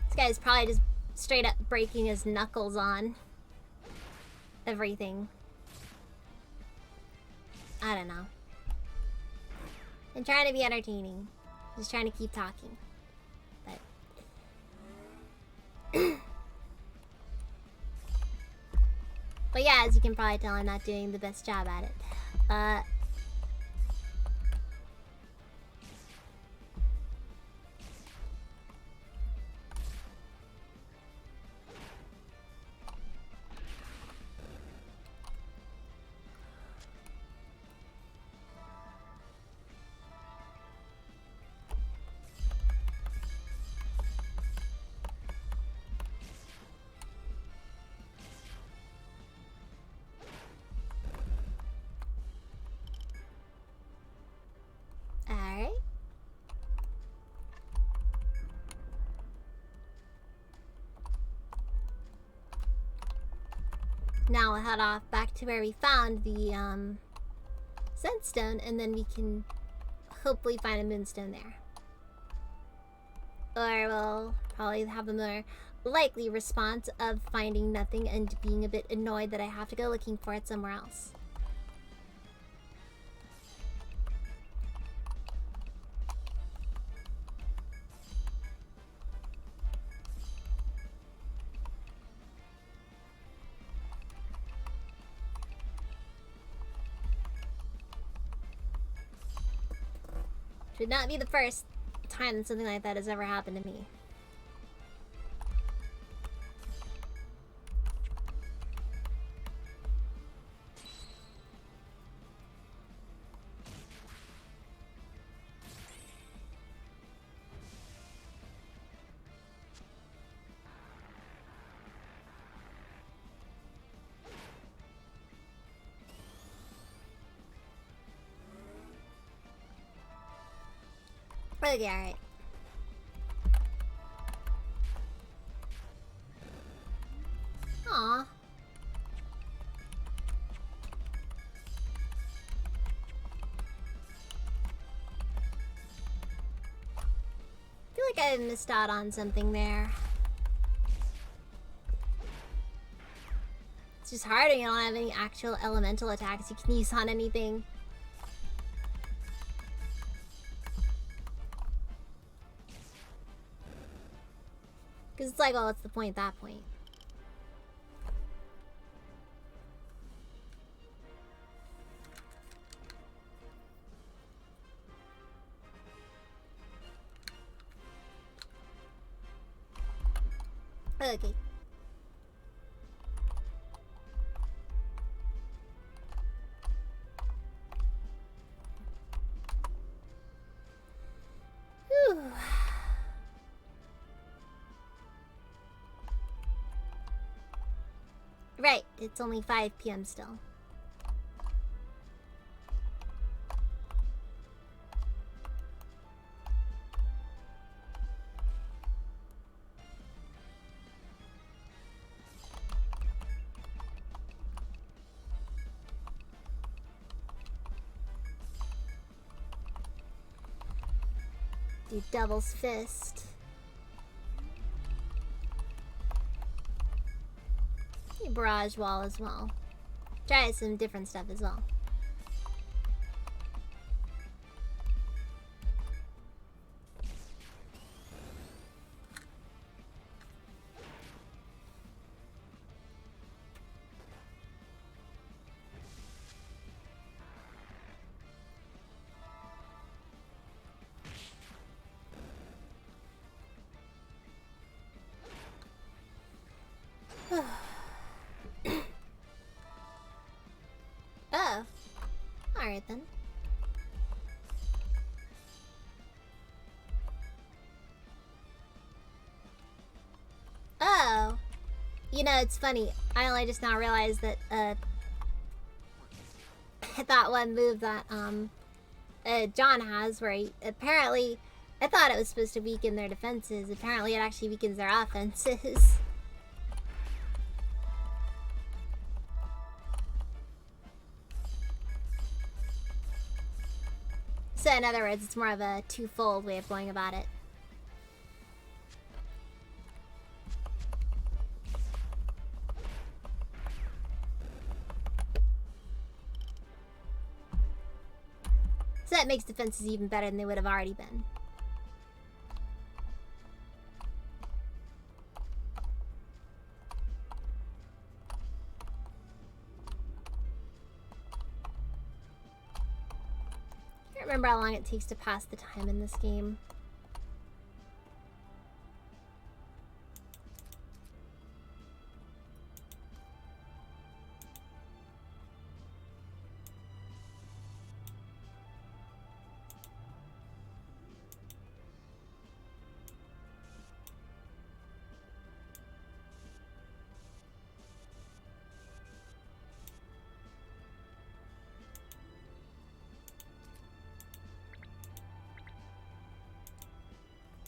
This guy's probably just straight up breaking his knuckles on everything. I don't know. I'm trying to be entertaining. Just trying to keep talking. But... But yeah, as you can probably tell, I'm not doing the best job at it. Alright. Now we'll head off back to where we found the Sandstone, and then we can hopefully find a Moonstone there. Or we'll probably have a more likely response of finding nothing and being a bit annoyed that I have to go looking for it somewhere else. Should not be the first time that something like that has ever happened to me. Okay, alright. Aww. I feel like I missed out on something there. It's just hard when you don't have any actual elemental attacks you can use on anything. Because it's like, oh, what's the point at that point? Okay. Whew. Right, it's only 5 p.m. still. Do Devil's Fist. Barrage Wall as well. Try some different stuff as well. Oh. Alright then. Oh. You know, it's funny. I only just now realized that, that one move that, John has where he, apparently, I thought it was supposed to weaken their defenses. Apparently it actually weakens their offenses. So in other words, it's more of a twofold way of going about it. So that makes defenses even better than they would have already been. I can't remember how long it takes to pass the time in this game.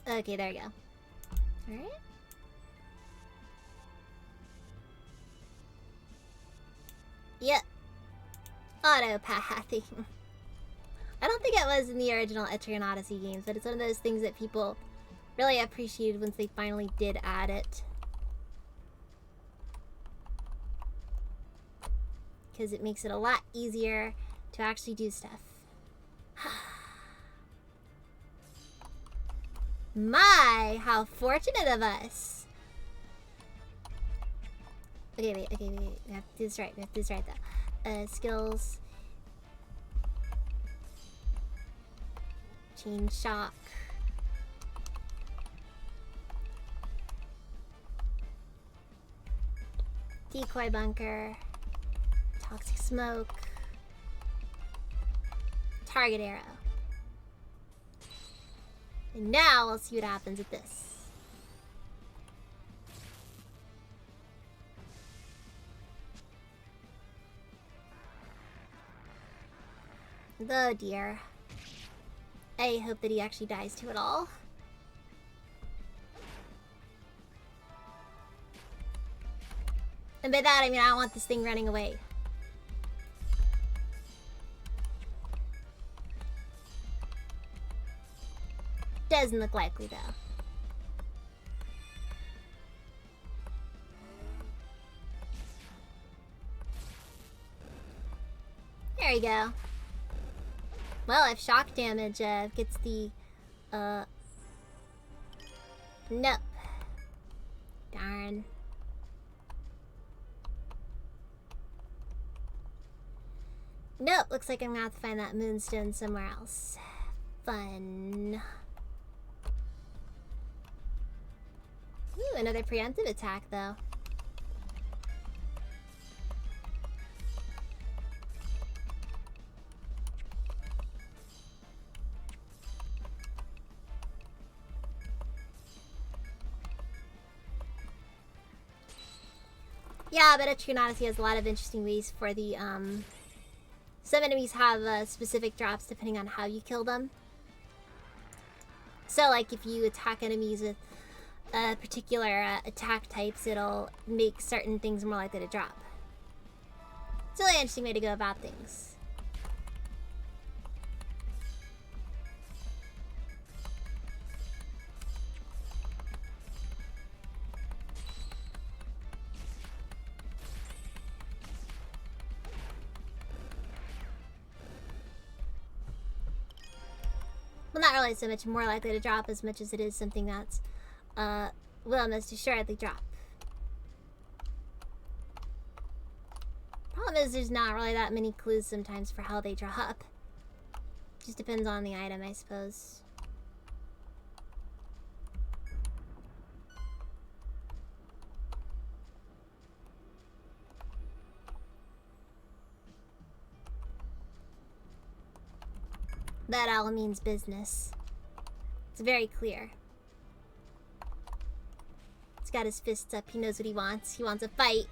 Okay, there you go. Alright. Yep. Auto-pathing. I don't think it was in the original Etrian Odyssey games, but it's one of those things that people really appreciated once they finally did add it. Because it makes it a lot easier to actually do stuff. My, how fortunate of us. Okay, wait. We have to do this right. Though. Skills. Chain shock. Decoy bunker. Toxic smoke. Target arrow. And now we'll see what happens with this. Oh dear. I hope that he actually dies to it all. And by that I mean I don't want this thing running away. Doesn't look likely though. There you go. Well, if shock damage gets the nope. Darn. Nope, looks like I'm gonna have to find that moonstone somewhere else. Fun. Ooh, another preemptive attack, though. Yeah, but Etrian Odyssey has a lot of interesting ways for the, some enemies have specific drops depending on how you kill them. So, like, if you attack enemies with particular attack types, it'll make certain things more likely to drop. It's a really interesting way to go about things. Well, not really so much more likely to drop as much as it is something that's, will most assuredly drop. Problem is, there's not really that many clues sometimes for how they drop. Just depends on the item, I suppose. That all means business. It's very clear. He's got his fists up. He knows what he wants. He wants a fight.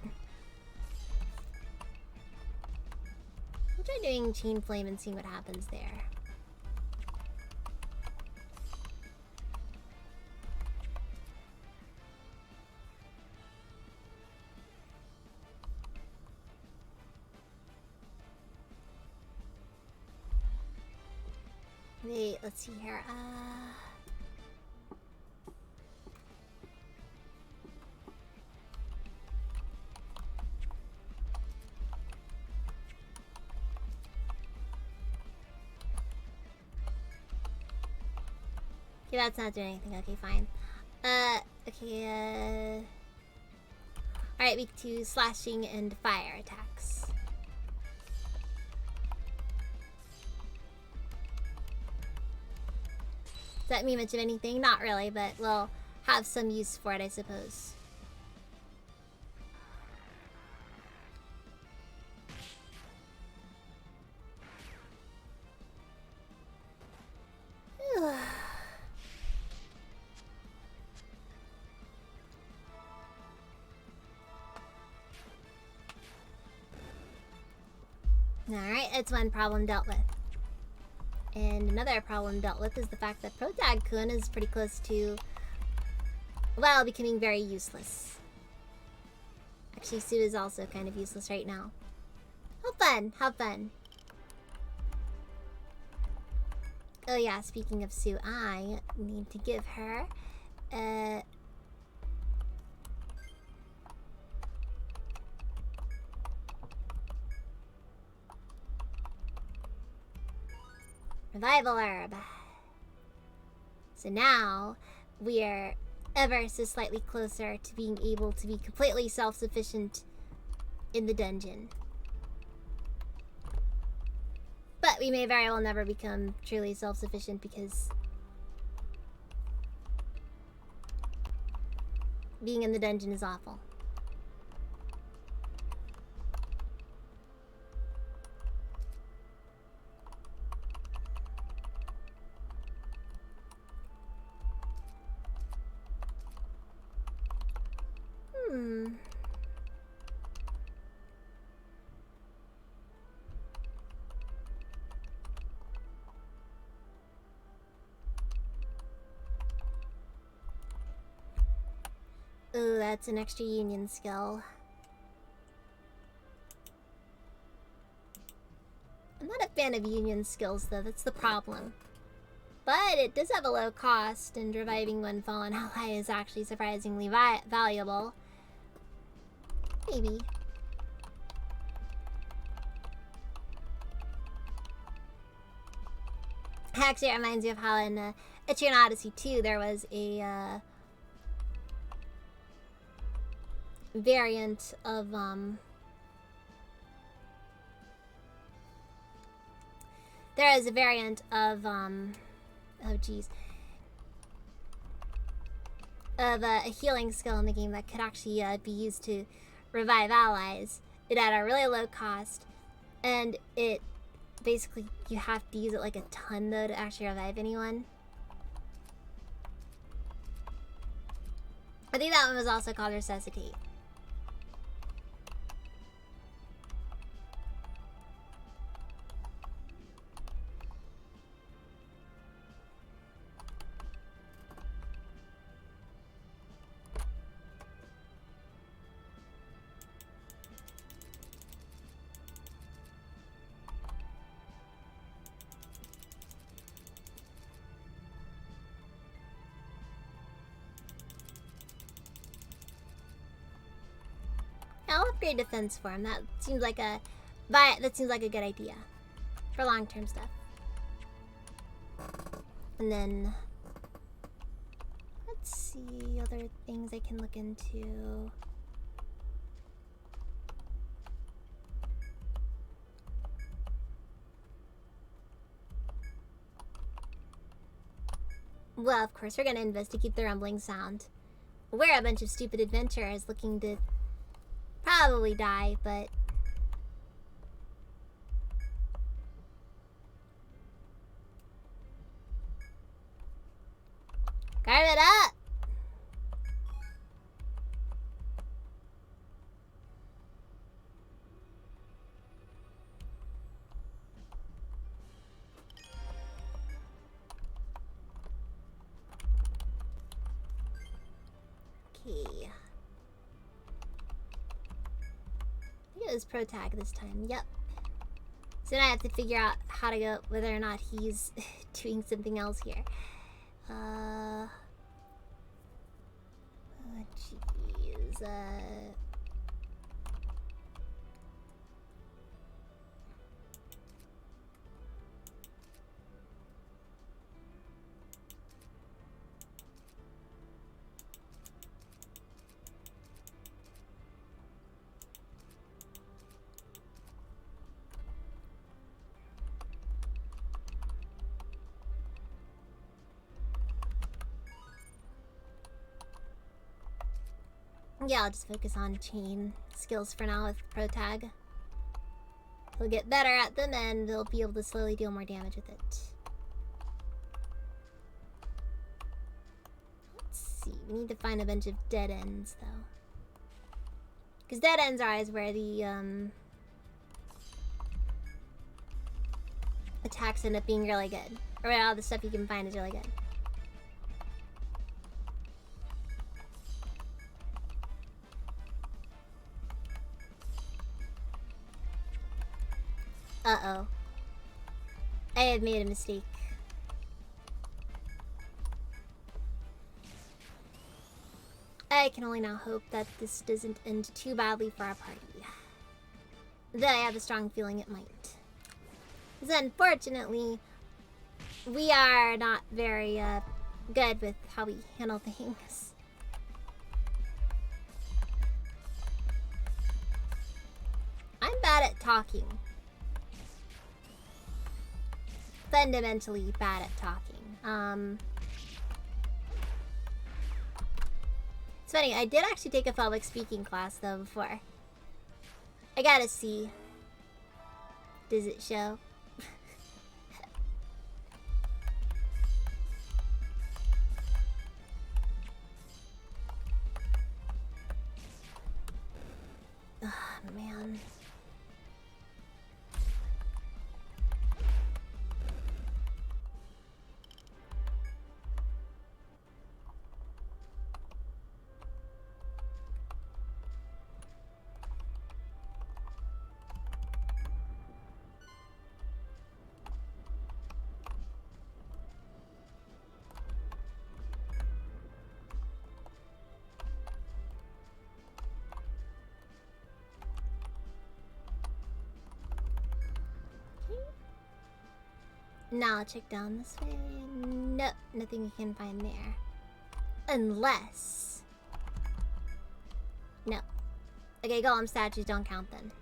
I'll try doing Chain Flame and seeing what happens there. Wait, let's see here. Okay, that's not doing anything. Okay, fine. Okay, alright, weak to slashing and fire attacks. Does that mean much of anything? Not really, but we'll have some use for it, I suppose. Alright, that's one problem dealt with. And another problem dealt with is the fact that Protag-kun is pretty close to, well, becoming very useless. Actually, Sue is also kind of useless right now. How fun! How fun! Oh yeah, speaking of Sue, I need to give her Revival Herb. So now we're ever so slightly closer to being able to be completely self-sufficient in the dungeon. But we may very well never become truly self-sufficient because being in the dungeon is awful. Ooh, that's an extra union skill. I'm not a fan of union skills, though. That's the problem. But it does have a low cost, and reviving one fallen ally is actually surprisingly valuable. Maybe. Actually, it reminds me of how in Etrian Odyssey 2 there was a variant of there is a variant of oh geez, of a healing skill in the game that could actually be used to revive allies. It had a really low cost, and it basically you have to use it like a ton though to actually revive anyone. I think that one was also called Resuscitate. upgrade defense for him. That seems like a good idea for long-term stuff. And then let's see other things I can look into. Well, of course, we're gonna investigate the rumbling sound. We're a bunch of stupid adventurers looking to probably die, but carve it up! Okay. I think it was pro tag this time. Yep. So now I have to figure out how to go, whether or not he's doing something else here. Oh, jeez. Yeah, I'll just focus on chain skills for now with pro tag. He'll get better at them and they'll be able to slowly deal more damage with it. Let's see, we need to find a bunch of dead ends though. Because dead ends are always where the attacks end up being really good. Or where all the stuff you can find is really good. Uh-oh. I have made a mistake. I can only now hope that this doesn't end too badly for our party. Though I have a strong feeling it might. Because unfortunately, we are not very good with how we handle things. I'm bad at talking. Fundamentally bad at talking. It's funny, I did actually take a public speaking class though before. I gotta see. Does it show? Oh, man. Now I'll check down this way. Nope, nothing we can find there. Unless... No. Okay, golem statues don't count then.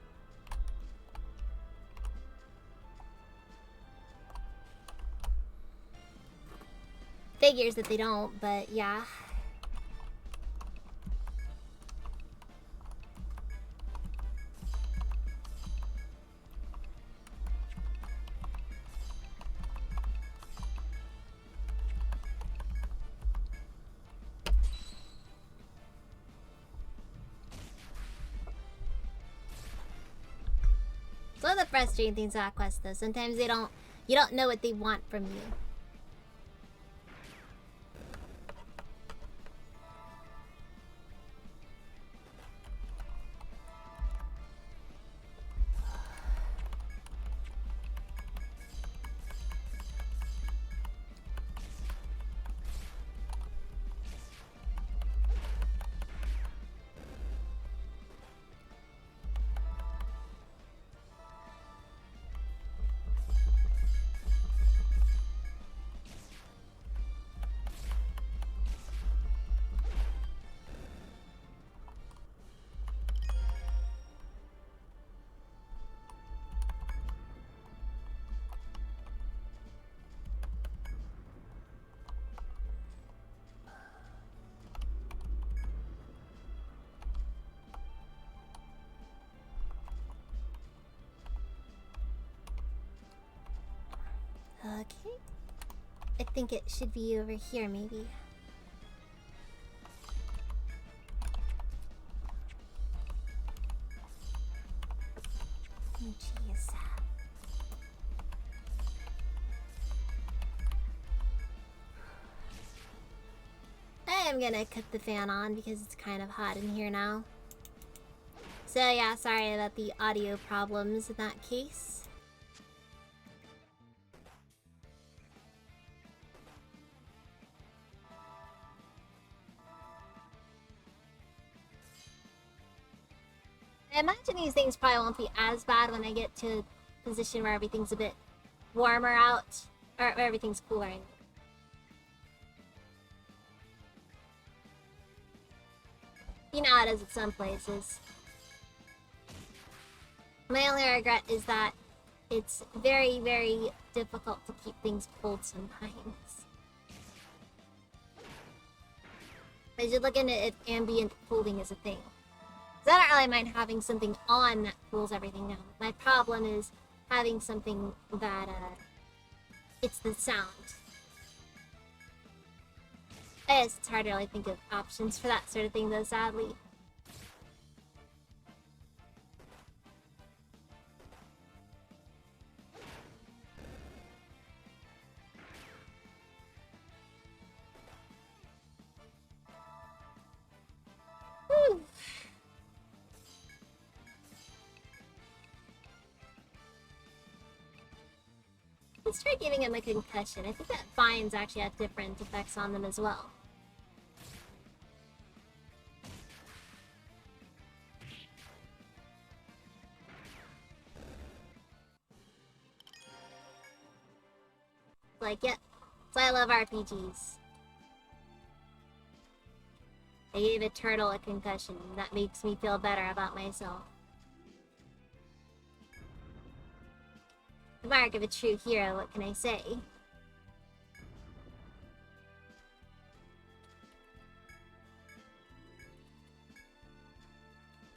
Figures that they don't, but yeah. One of the frustrating things about quests though, sometimes you don't know what they want from you. I think it should be over here, maybe. Oh, jeez. I am gonna cut the fan on because it's kind of hot in here now. So yeah, sorry about the audio problems in that case. I imagine these things probably won't be as bad when I get to a position where everything's a bit warmer out, or where everything's cooler. You know how it is at some places. My only regret is that it's very, very difficult to keep things cold sometimes. I should look into if ambient cooling is a thing. Because I don't really mind having something on that cools everything down. My problem is having something that, it's the sound. I guess it's hard to really think of options for that sort of thing, though, sadly. Whew. Let's try giving him a concussion. I think that vines actually have different effects on them as well. Like, yep. So I love RPGs. I gave a turtle a concussion. That makes me feel better about myself. The mark of a true hero, what can I say?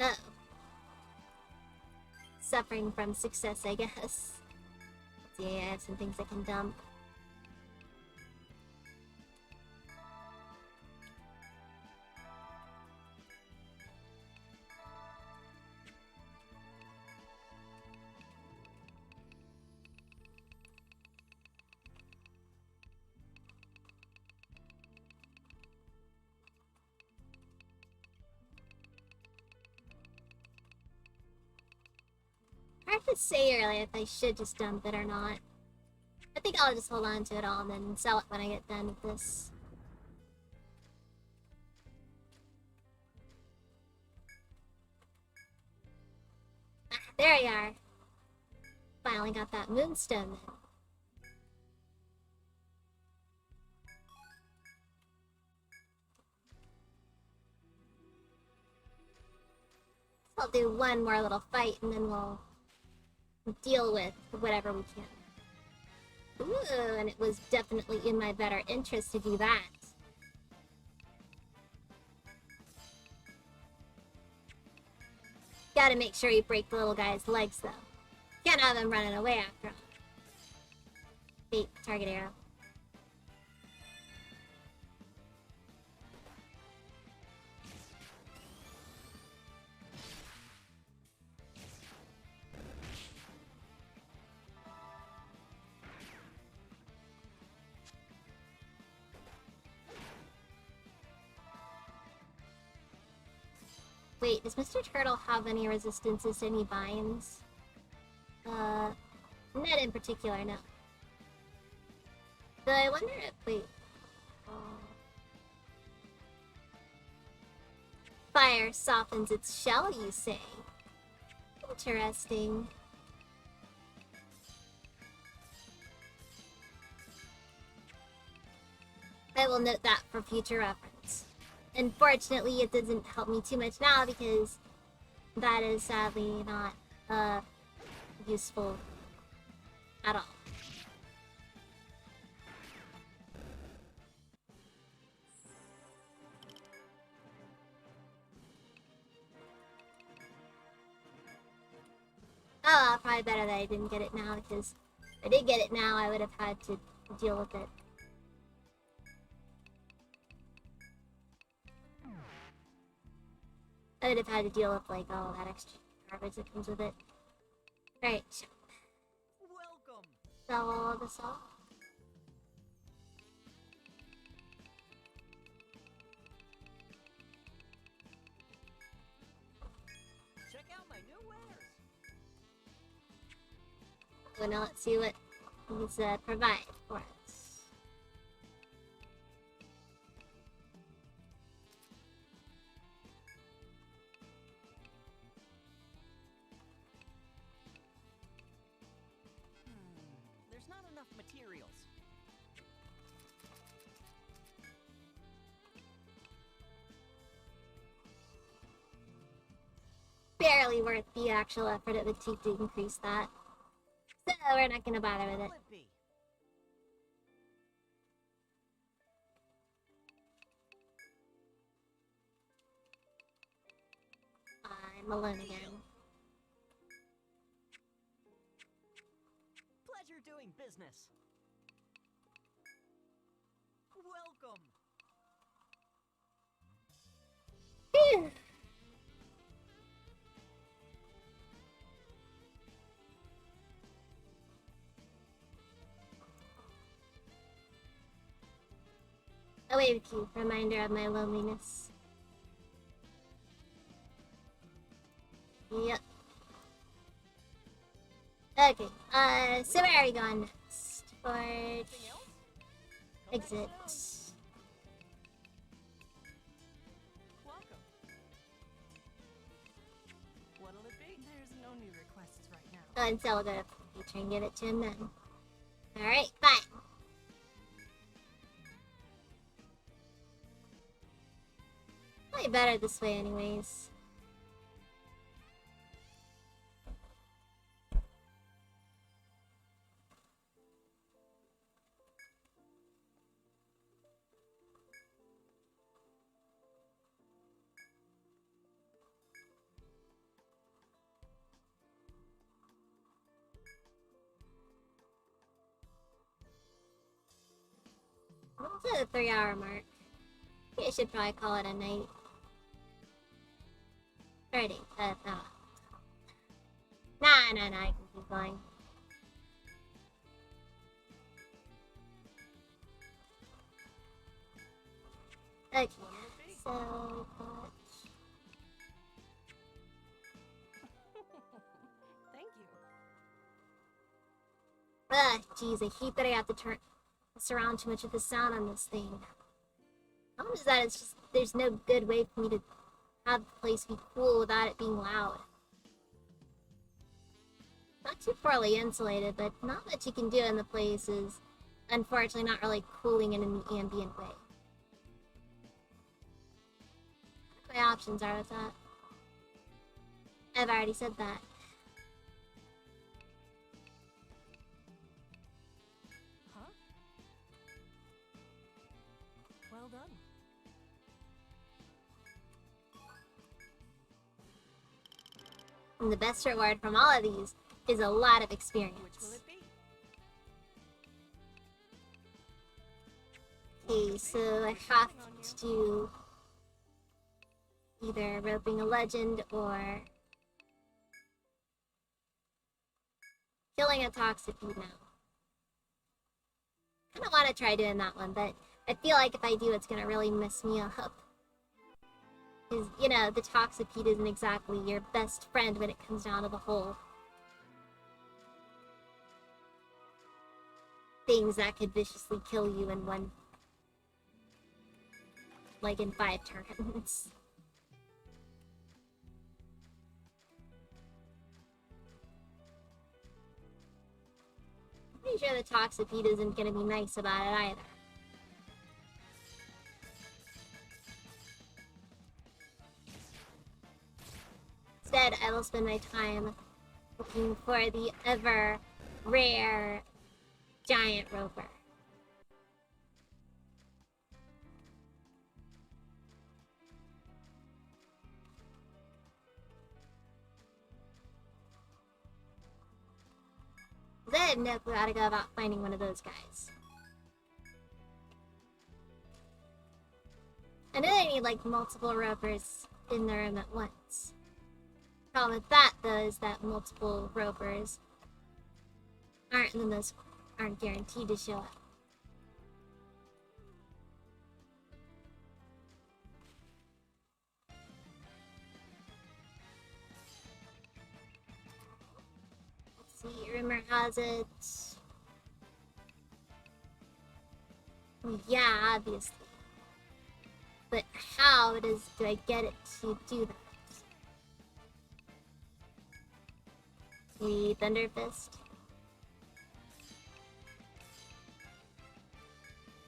Oh. Suffering from success, I guess. Let's see, I have some things I can dump. Hard to say really if I should just dump it or not. I think I'll just hold on to it all and then sell it when I get done with this. Ah, there you are. Finally got that moonstone then. I'll do one more little fight and then we'll deal with whatever we can. Ooh, and it was definitely in my better interest to do that. Gotta make sure you break the little guy's legs though. Can't have him running away after all. Wait, target arrow. Wait, does Mr. Turtle have any resistances to any vines? Not in particular, no. But I wonder if, wait. Fire softens its shell, you say? Interesting. I will note that for future reference. Unfortunately, it doesn't help me too much now because that is sadly not useful at all. Oh, probably better that I didn't get it now because if I did get it now, I would have had to deal with it I would have had to deal with like all that extra garbage that comes with it. Alright, Welcome. sell all this off. Check out my new wares. So now let's see what these provide for us. There's not enough materials. Barely worth the actual effort it would take to increase that. So we're not gonna bother with it. Will it be? I'm alone again. Pleasure doing business. Welcome. Phew. Away with you, reminder of my loneliness. Yep. Okay, so where are we going next? For Anything else? Come back exit. soon. Welcome. What'll it be? There's no new requests right now. Oh, and so I'll go to the future and give it to him then. Alright, fine. Probably better this way anyways. What's the 3-hour mark? I think I should probably call it a night. Alrighty, no. Nah, I can keep going. Okay, What'll it be? so but Thank you. jeez, I hate that I have to surround too much of the sound on this thing. The problem is that it's just there's no good way for me to have the place be cool without it being loud. Not too poorly insulated, but not much you can do in the place is unfortunately not really cooling it in the ambient way. What my options are with that. I've already said that. Huh? Well done. And the best reward from all of these is a lot of Which experience. will it be? Okay, so I have to do either roping a legend or killing a Toxipede now. Kinda wanna try doing that one, but I feel like if I do, it's gonna really mess me up. Because, you know, the Toxipede isn't exactly your best friend when it comes down to the whole things that could viciously kill you in one, like in 5 turns. Pretty sure the Toxipede isn't gonna be nice about it either. Instead, I will spend my time looking for the ever rare giant roper. I have no clue how to go about finding one of those guys. I know they need like multiple ropers in the room at once. Problem with that, though, is that multiple ropers aren't guaranteed to show up. Let's see, rumor has it. Well, yeah, obviously. But how do I get it to do that? The Thunder Fist?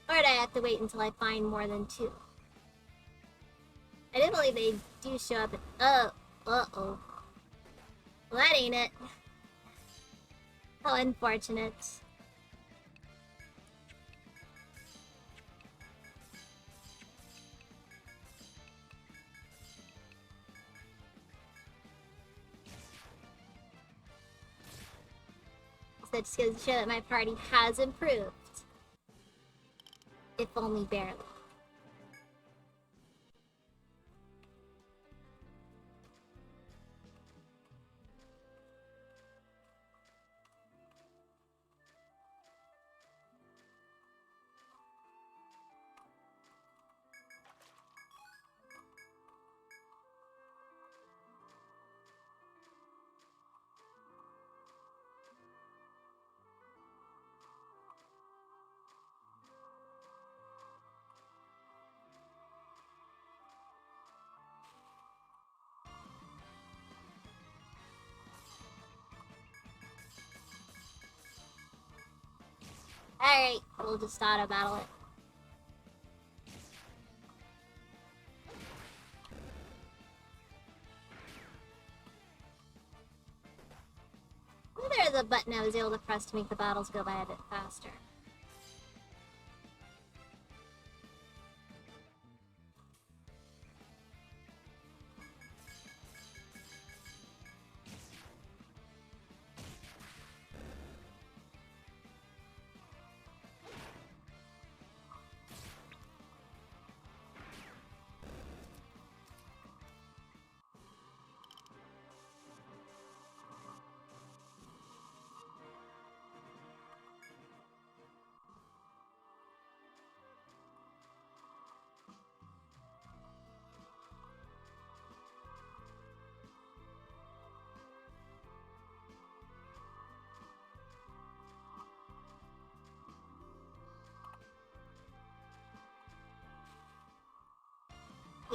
Or do I have to wait until I find more than 2? I do believe they do show up at— oh, uh-oh. Well, that ain't it. How unfortunate. So that just goes to show that my party has improved. If only barely. Alright, we'll just auto battle it. There's a button I was able to press to make the battles go by a bit faster.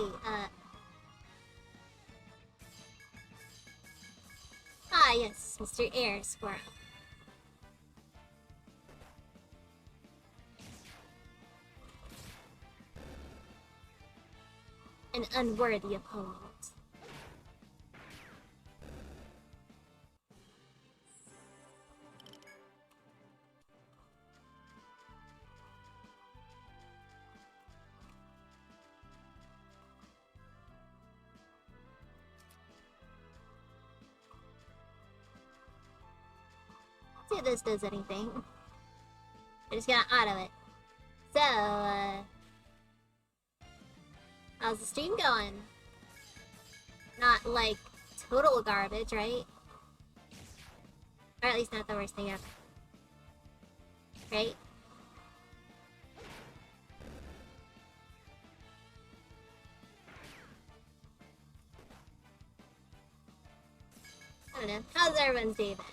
Okay, ah, yes, Mr. Air Squirrel. An unworthy opponent. See if this does anything. I'm just gonna auto it. So, how's the stream going? Not like total garbage, right? Or at least not the worst thing ever. Right? I don't know. How's everyone's day been?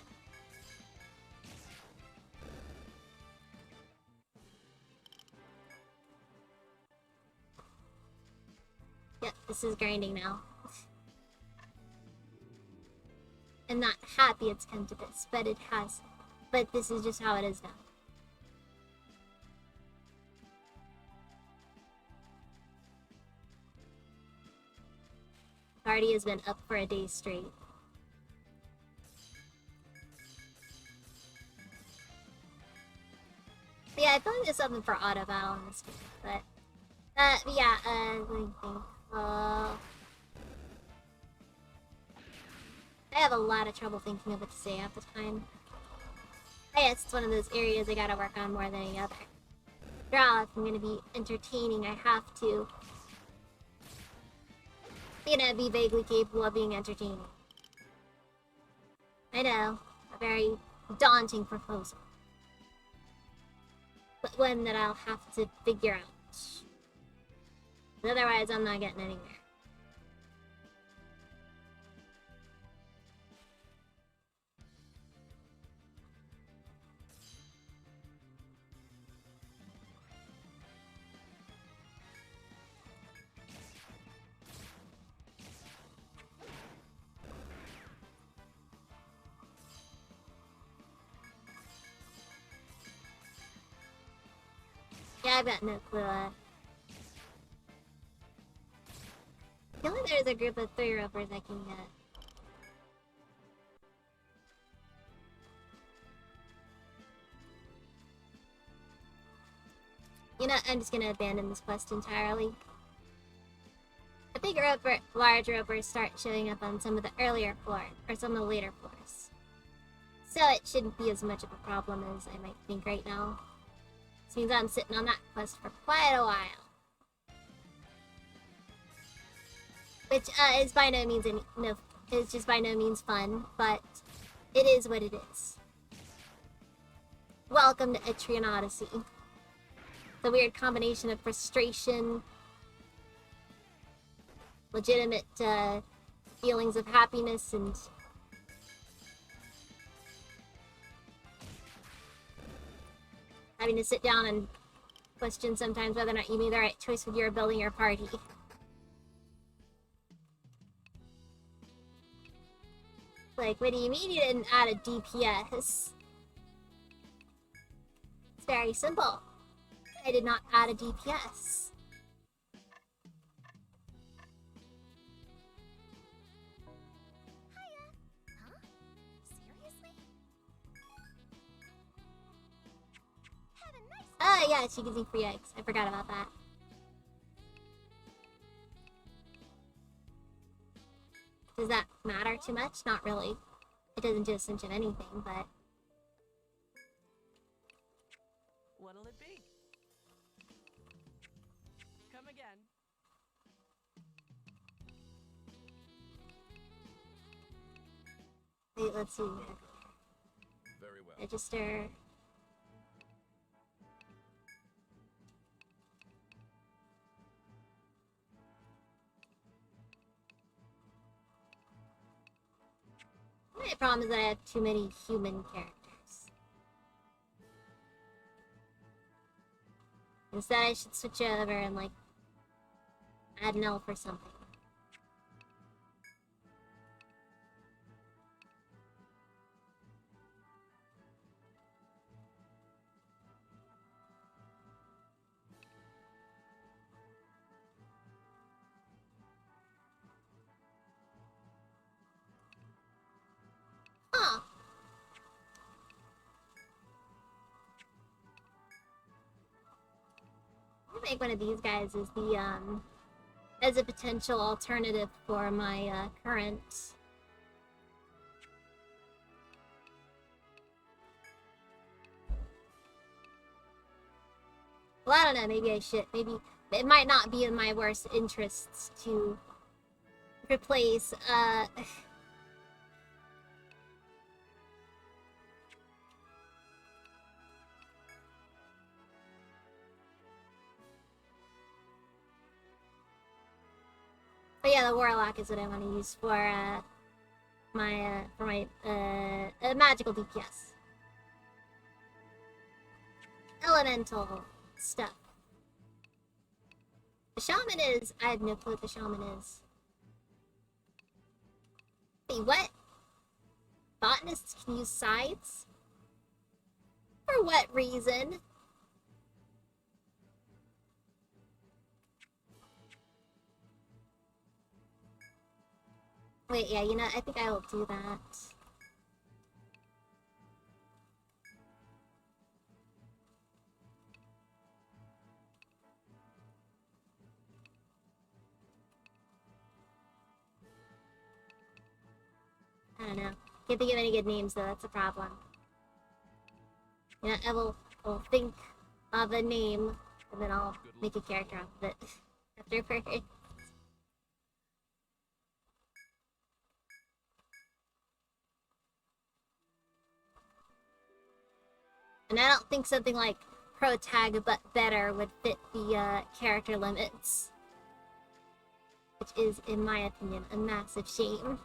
Yep, this is grinding now. I'm not happy it's come to this, but it has. But this is just how it is now. Party has been up for a day straight. But yeah, I feel like there's something for auto battle in this game, but yeah, let me think. I have a lot of trouble thinking of what to say half the time. I guess it's one of those areas I gotta work on more than any other. After all, if I'm gonna be entertaining, I have to you know, be vaguely capable of being entertaining. I know, a very daunting proposal. But one that I'll have to figure out. Otherwise, I'm not getting anywhere. Yeah, I've got no clue. I feel like there's a group of 3-ropers I can get. You know, I'm just gonna abandon this quest entirely. The big roper, large ropers start showing up on some of the earlier floors, or some of the later floors. So it shouldn't be as much of a problem as I might think right now. This means I'm sitting on that quest for quite a while. Which is by no means it's just by no means fun, but it is what it is. Welcome to Etrian Odyssey. The weird combination of frustration, legitimate feelings of happiness, and having to sit down and question sometimes whether or not you made the right choice when you were building your party. Like, what do you mean you didn't add a DPS? It's very simple. I did not add a DPS. Hiya. Huh? Seriously? Have a nice Oh yeah, she gives me free eggs. I forgot about that. Does that matter too much? Not really. It doesn't do a cinch of anything, but... What'll it be? Come again. Wait, let's see. Very well. Register. My problem is that I have too many human characters. Instead, I should switch over and, like, add an elf or something. Huh. I'm gonna make one of these guys as the, as a potential alternative for my, current... Well, I don't know, maybe I should. Maybe it might not be in my worst interests to replace, But yeah, the Warlock is what I want to use for, my magical DPS. Elemental stuff. The Shaman is... I have no clue what the Shaman is. Wait, what? Botanists can use scythes? For what reason? Wait, yeah, you know, I think I will do that. I don't know. Can't think of any good names, though. That's a problem. You know, I will think of a name, and then I'll make a character out of it afterwards. And I don't think something like Pro Tag but better would fit the character limits. Which is, in my opinion, a massive shame.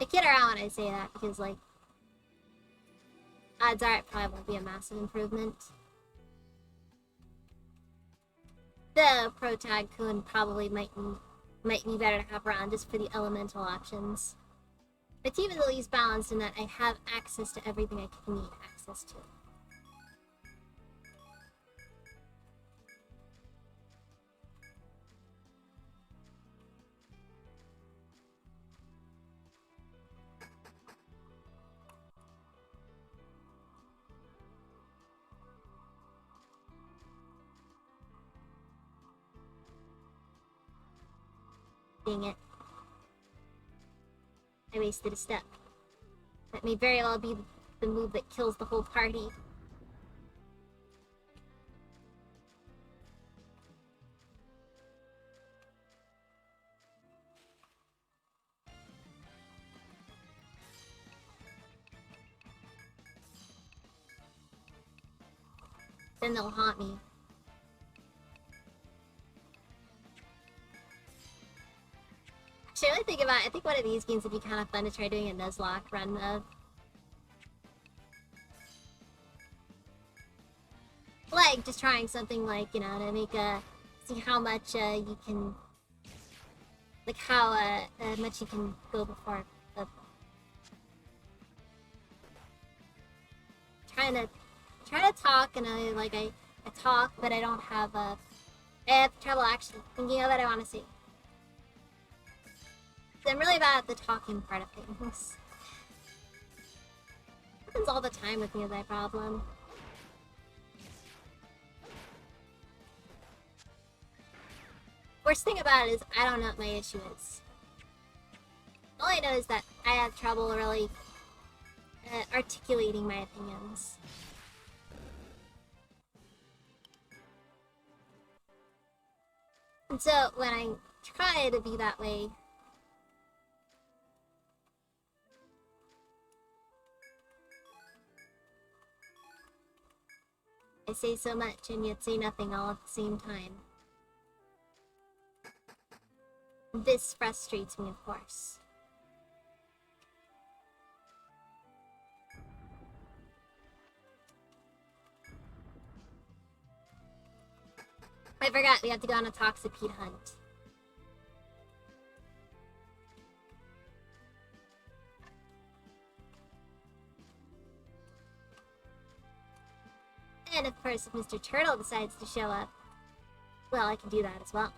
I kid around when I say that because, like, odds are it probably won't be a massive improvement. The Pro Tag Kun probably might be better to have around just for the elemental options. My team is at least balanced in that I have access to everything I can need access to. Dang it. I wasted a step. That may very well be the move that kills the whole party. Then they'll haunt me. Actually, I think one of these games would be kind of fun to try doing a Nuzlocke run of. Like, just trying something like, you know, to make see how much you can, like how much you can go before. Trying to talk, and I talk, but I don't have I have trouble actually thinking of what I want to say. I'm really bad at the talking part of things. Happens all the time with me, is my problem. Worst thing about it is I don't know what my issue is. All I know is that I have trouble really articulating my opinions. And so when I try to be that way, I say so much and yet say nothing all at the same time. This frustrates me, of course. I forgot we have to go on a Toxipede hunt. And of course, if Mr. Turtle decides to show up, well, I can do that as well.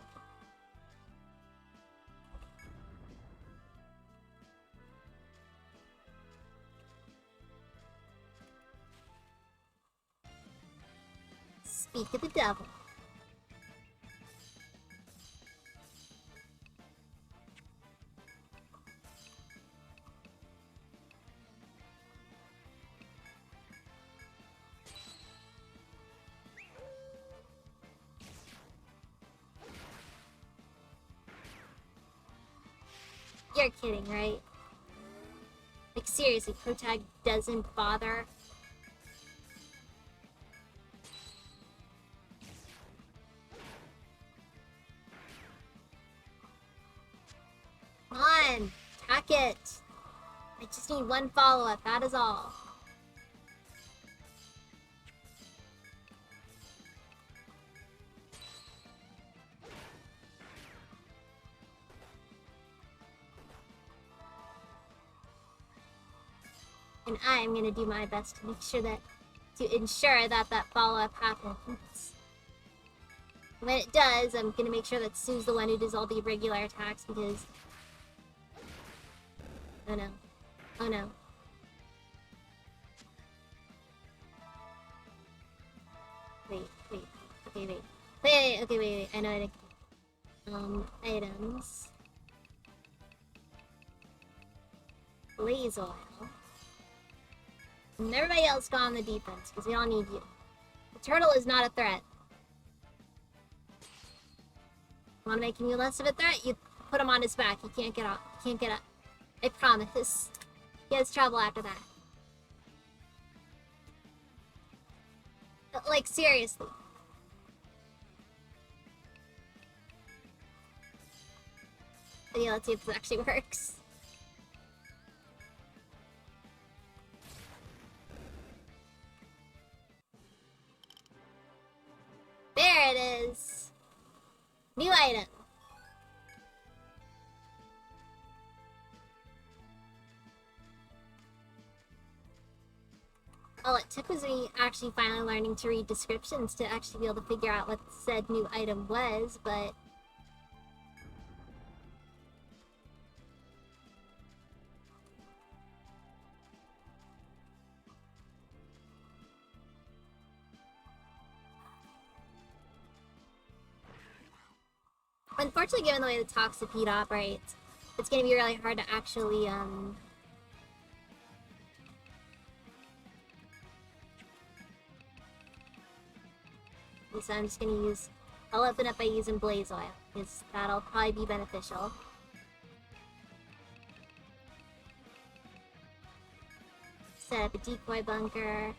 Speak of the devil. You're kidding, right? Like, seriously, Pro Tag doesn't bother? Come on! Attack it! I just need one follow-up, that is all. And I'm gonna do my best to make sure that, to ensure that that follow-up happens. When it does, I'm gonna make sure that Sue's the one who does all the irregular attacks because... Oh no. Oh no. Wait. Okay, wait. Okay, wait. I know what I can do. Items. Blaze oil. And everybody else go on the defense, because we all need you. The turtle is not a threat. Want to make him less of a threat? You put him on his back. He can't get up. He can't get up. I promise. He has trouble after that. Like, seriously. Yeah, let's see if this actually works. There it is. New item. All it took was me actually finally learning to read descriptions to actually be able to figure out what said new item was, but... Unfortunately, given the way the Toxipede operates, it's gonna be really hard to actually, so I'm just gonna use... I'll open up by using Blaze Oil, because that'll probably be beneficial. Set up a decoy bunker.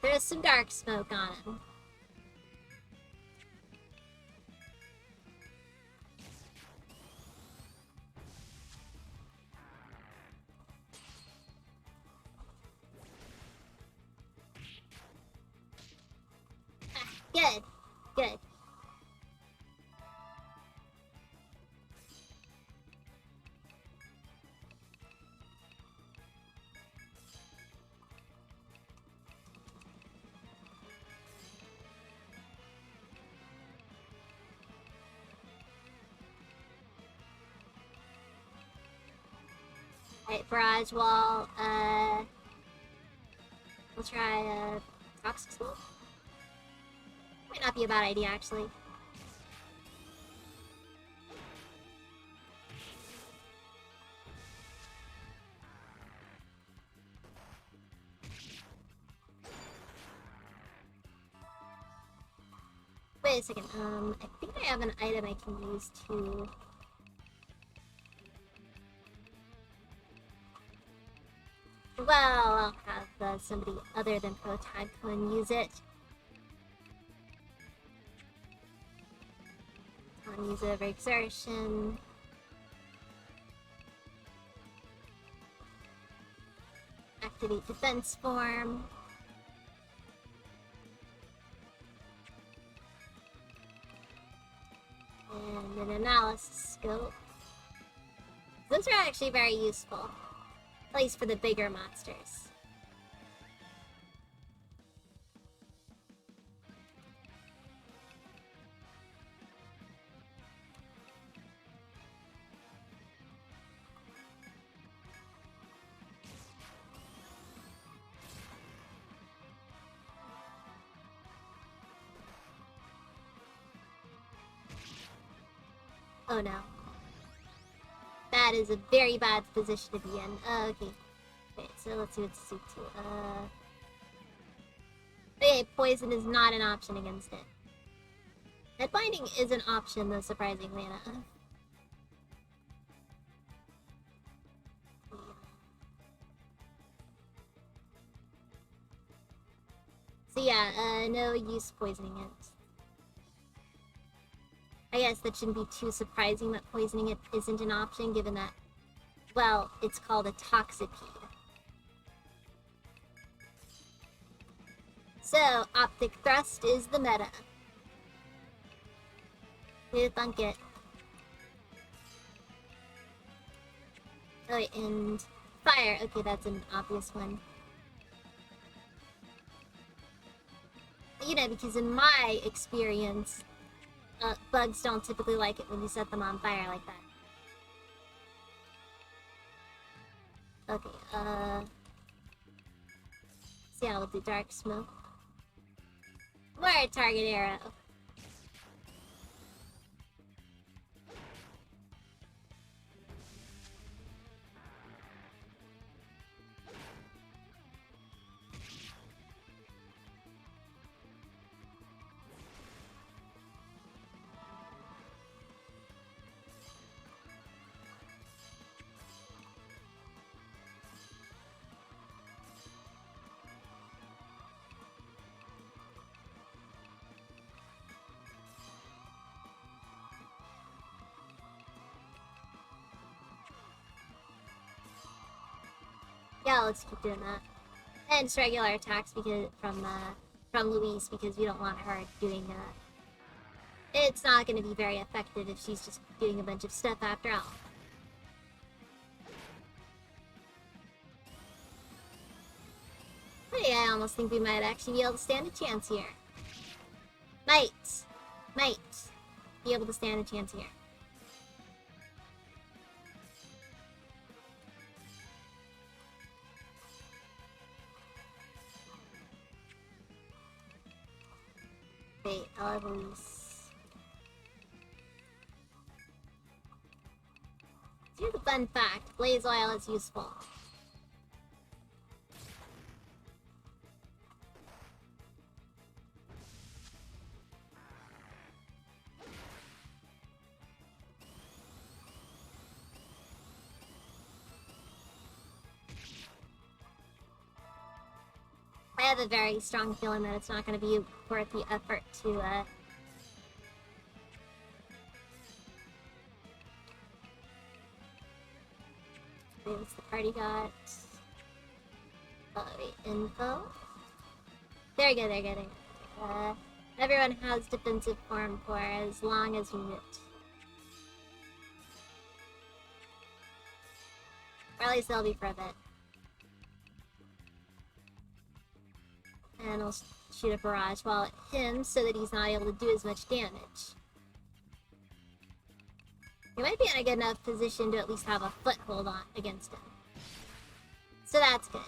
There's some dark smoke on him. Good. Good. Alright, barrage wall, we'll try, toxic smoke? Might not be a bad idea, actually. Wait a second, I think I have an item I can use to... Well, I'll have somebody other than Protag come and use it. I'll use it over exertion. Activate defense form. And an analysis scope. Those are actually very useful. At least for the bigger monsters. Oh no. That is a very bad position to be in. Okay. Okay, so let's see what Suit to. Okay, poison is not an option against it. Headbinding is an option, though, surprisingly enough. So yeah, no use poisoning it. I guess that shouldn't be too surprising that poisoning it isn't an option, given that, well, it's called a Toxipede. So, Optic Thrust is the meta. We thunk it. Oh wait, and fire. Okay, that's an obvious one. You know, because in my experience, bugs don't typically like it when you set them on fire like that. Okay, so yeah, we'll do dark smoke. More target arrow. Yeah, let's keep doing that. And just regular attacks because from Louise because we don't want her doing it's not going to be very effective if she's just doing a bunch of stuff after all. Hey, I almost think we might actually be able to stand a chance here. Might be able to stand a chance here. Wait, Eloise. Here's a fun fact. Blaze oil is useful. I have a very strong feeling that it's not going to be worth the effort to, what's the party got? Wait, info? There we go, there we go, there we go. Everyone has defensive form for as long as we need it. Or at least they'll be for a bit. And I'll shoot a barrage while at him so that he's not able to do as much damage. He might be in a good enough position to at least have a foothold on against him. So that's good.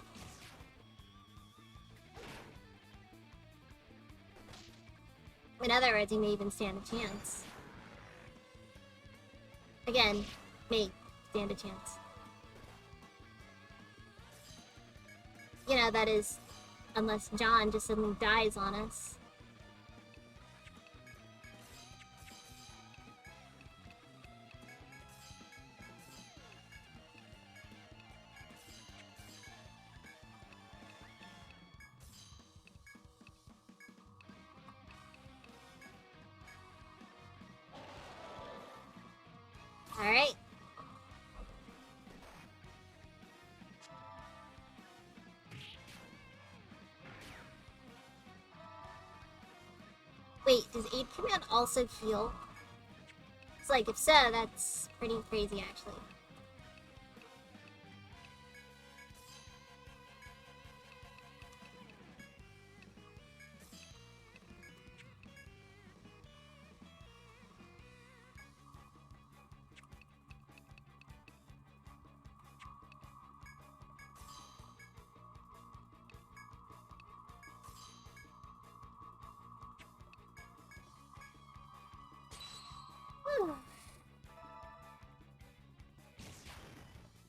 In other words, he may even stand a chance. Again, may stand a chance. You know, that is, unless John just suddenly dies on us. Alright. Wait, does Aid Command also heal? It's like, if so, that's pretty crazy, actually.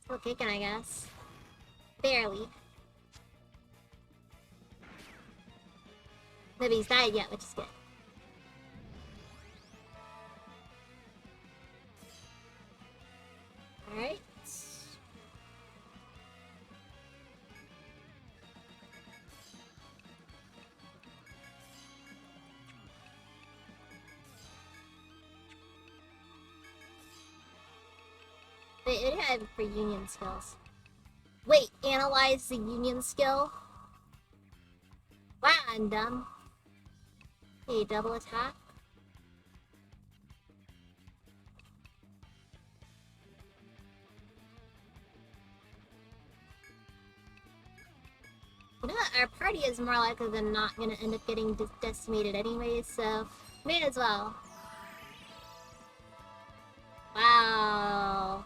Still kicking, I guess. Barely. Nobody's died yet, which is good. Alright. Wait, what do I have for union skills? Wait, analyze the union skill? Wow, I'm dumb. Okay, double attack. You know what? Our party is more likely than not gonna end up getting decimated anyways, so may as well. Wow.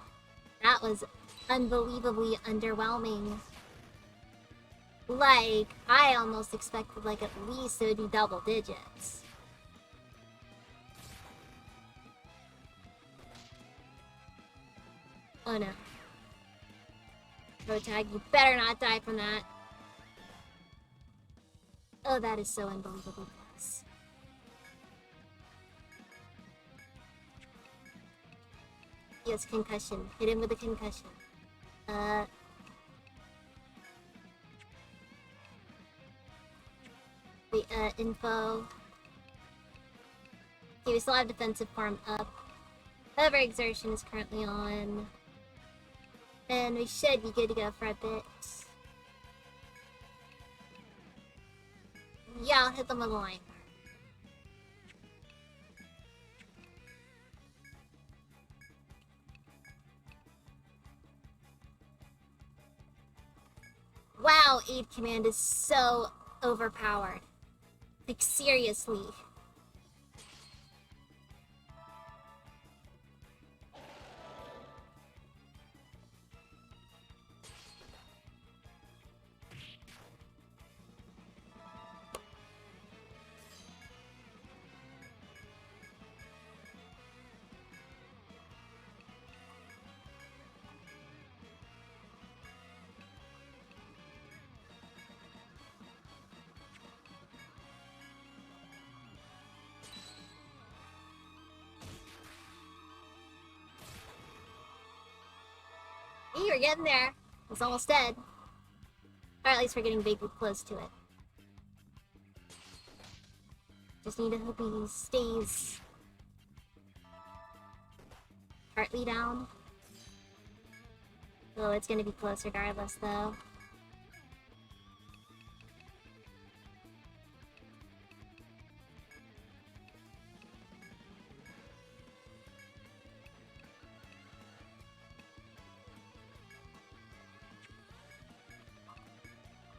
That was unbelievably underwhelming. Like, I almost expected, like, at least it would be double digits. Oh no. Protag, you better not die from that. Oh, that is so unbelievably close. Yes, concussion. Hit him with a concussion. Info. Okay, we still have defensive form up. However, exertion is currently on. And we should be good to go for a bit. Yeah, I'll hit them with a line. Wow, aid command is so overpowered. Like, seriously. Hey, we're getting there. It's almost dead. Or at least we're getting vaguely close to it. Just need to hope he stays partly down. Oh, it's gonna be close regardless, though.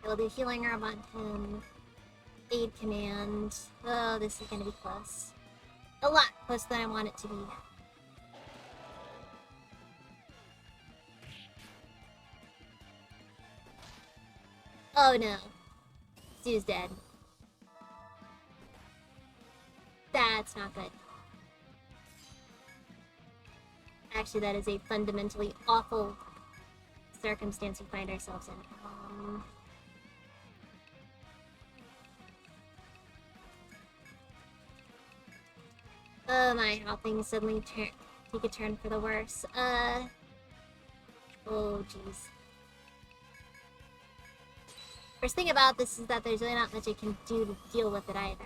We'll do healing herb on him. Aid command. Oh, this is gonna be close. A lot closer than I want it to be. Oh no. Stu's dead. That's not good. Actually, that is a fundamentally awful circumstance we find ourselves in. Oh my, how things suddenly take a turn for the worse. Oh jeez. First thing about this is that there's really not much I can do to deal with it either.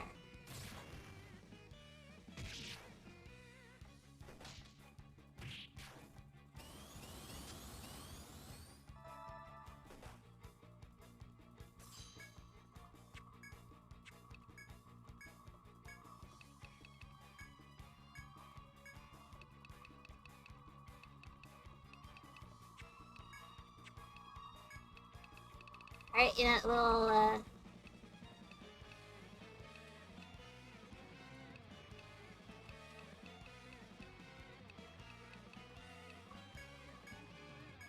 Alright, yeah, we'll,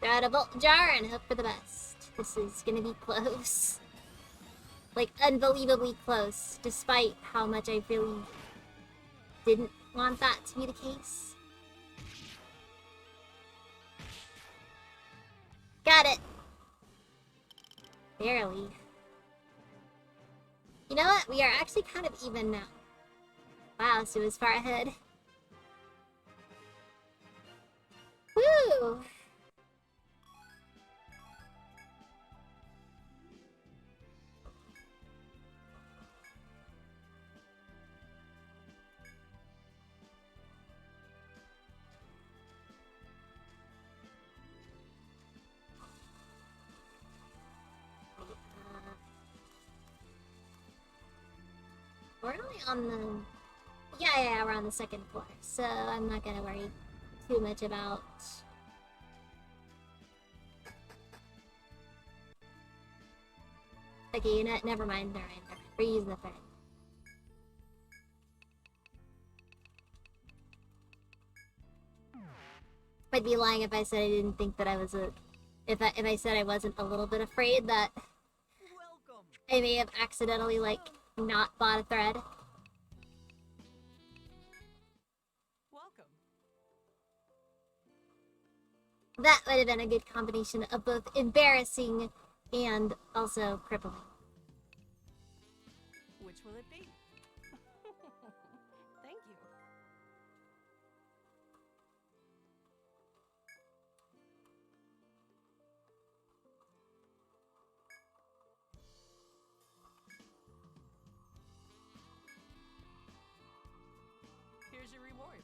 throw out a Bolt Jar and hope for the best. This is gonna be close. Like, unbelievably close, despite how much I really didn't want that to be the case. Got it! Barely. You know what? We are actually kind of even now. Wow, so it's far ahead. Woo! We're only on the... Yeah, we're on the second floor, so I'm not gonna worry too much about... Okay, never mind. We're using the thread. I'd be lying if I said I didn't think that I was a... If I said I wasn't a little bit afraid that Welcome. I may have accidentally, like, not bought a thread. Welcome. That would have been a good combination of both embarrassing and also crippling. Which will it be? Thank you. Here's your reward.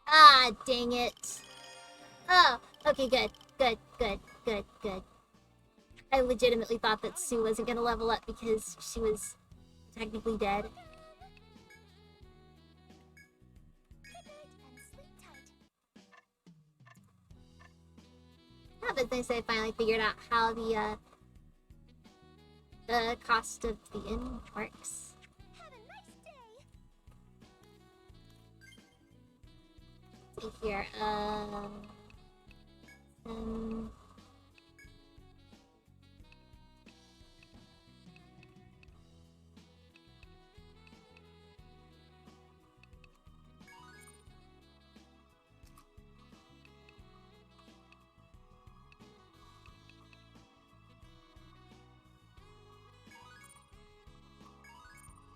Ah, dang it. Oh, okay, good. I legitimately thought that Sue wasn't gonna level up because she was technically dead. Good night and sleep tight. Yeah, but it's nice I finally figured out how the cost of the inn works. Have a nice day. See here,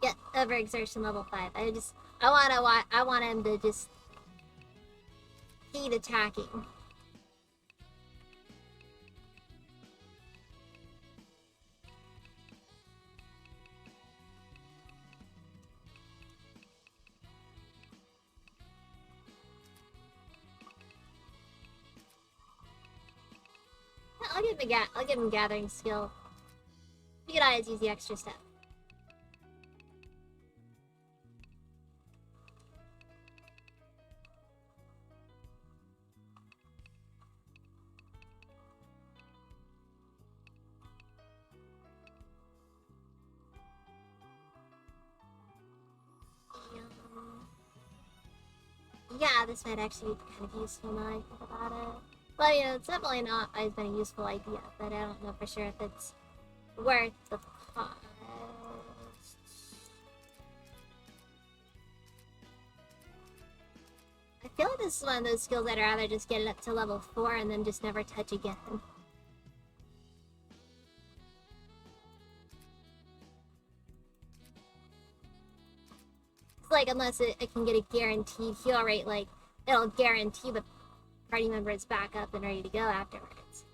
yeah, overexertion level 5. I want him to just keep attacking. Yeah, I'll give him gathering skill. You could always use the extra step. Yeah, this might actually be kind of useful now I think about it. Well, you know, it's definitely not always been a useful idea, but I don't know for sure if it's worth the cost. I feel like this is one of those skills I'd rather just get it up to level 4 and then just never touch again. It's like, unless it can get a guaranteed heal rate, like, it'll guarantee the party member is back up and ready to go afterwards.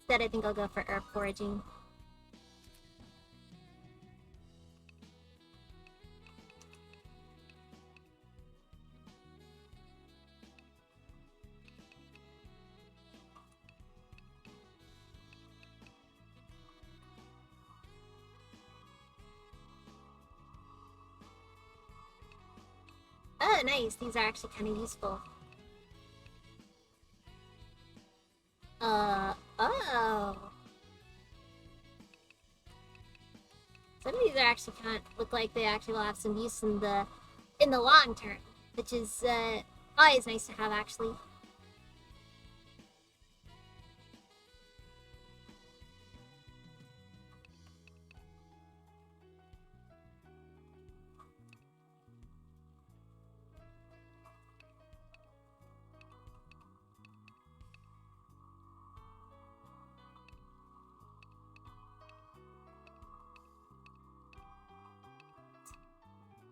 Instead, I think I'll go for herb foraging. Oh, nice. These are actually kind of useful. Oh. Some of these are actually kind of look like they actually will have some use in the long term, which is always nice to have actually.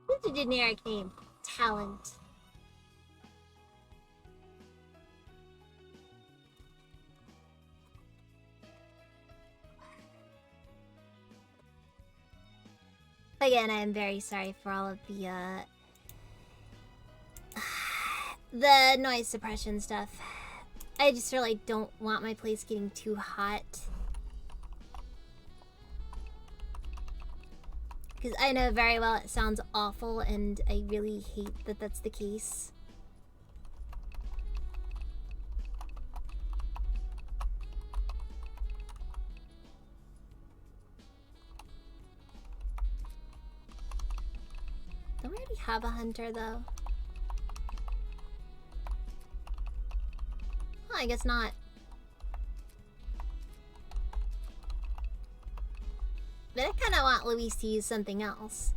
What's a generic name? Talent. Again, I am very sorry for all of the noise suppression stuff. I just really don't want my place getting too hot. Because I know very well it sounds awful, and I really hate that that's the case. Don't we already have a hunter, though? Oh, I guess not. But I kind of want Louise to use something else.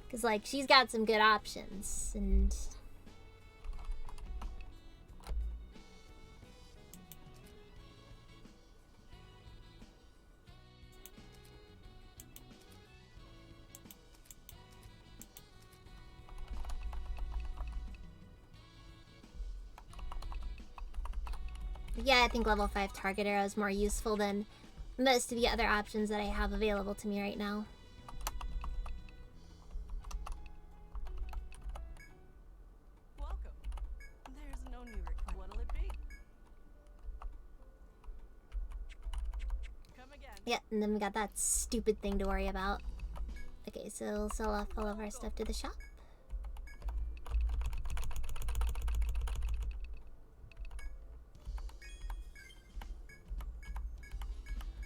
Because, like, she's got some good options, and... yeah, I think level 5 target arrow is more useful than most of the other options that I have available to me right now. Welcome. There's no new request. What'll it be? Yeah, and then we got that stupid thing to worry about. Okay, so we'll sell off all of our stuff to the shop.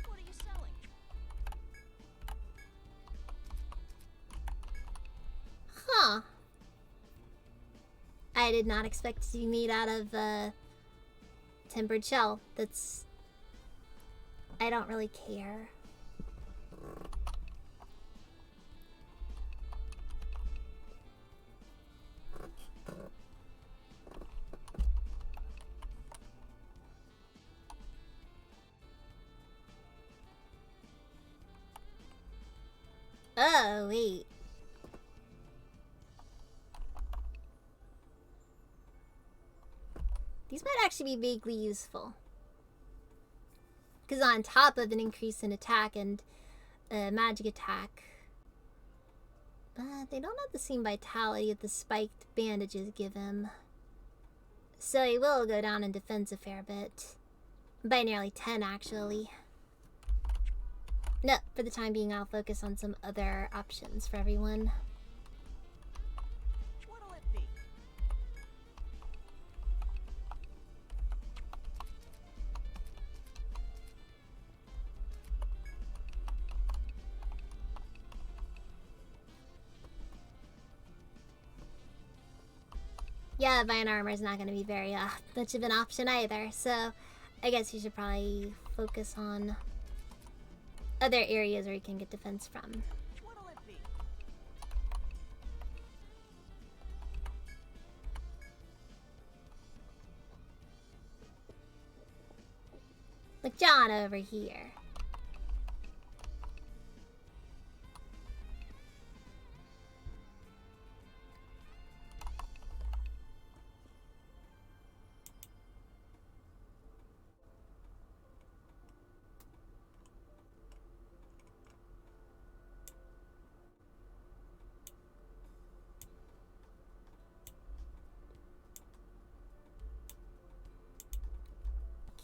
What are you selling? Huh. I did not expect to be made out of tempered shell. That's... I don't really care. Oh, wait. These might actually be vaguely useful. Because on top of an increase in attack and magic attack, but they don't have the same vitality that the spiked bandages give him. So he will go down in defense a fair bit. By nearly 10, actually. No, for the time being, I'll focus on some other options for everyone. What'll it be? Yeah, Vine Armor is not going to be very much of an option either, so I guess you should probably focus on other areas where you can get defense from. What'll it be? Like John over here.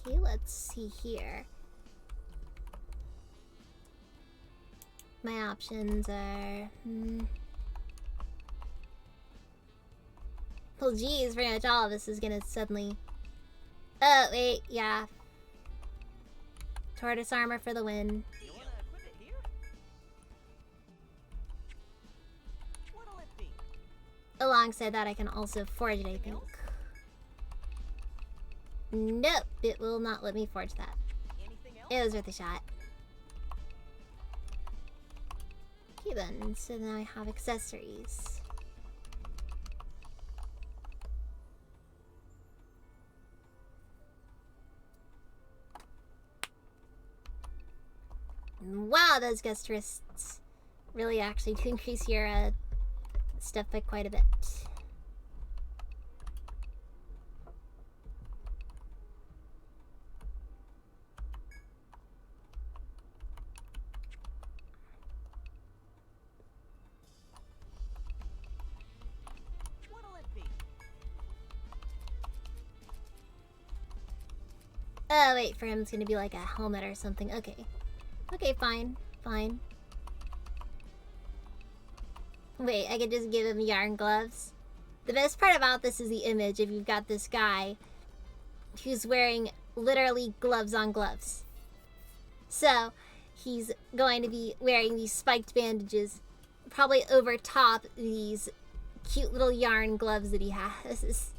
Okay, let's see here. My options are... Well, geez, pretty much all of this is gonna suddenly... Oh, wait, yeah. Tortoise armor for the win. You wanna equip it here? What'll it be? Alongside that, I can also forge it, I think. Nope, it will not let me forge that. Anything else? It was worth a shot. Okay then, so now I have accessories. Wow, those gust wrists really actually do increase your stuff by quite a bit. What'll it be? Oh, wait, for him it's gonna be like a helmet or something. Okay. Okay, fine. Fine. Wait, I could just give him yarn gloves. The best part about this is the image if you've got this guy who's wearing literally gloves on gloves. So, he's going to be wearing these spiked bandages, probably over top these cute little yarn gloves that he has.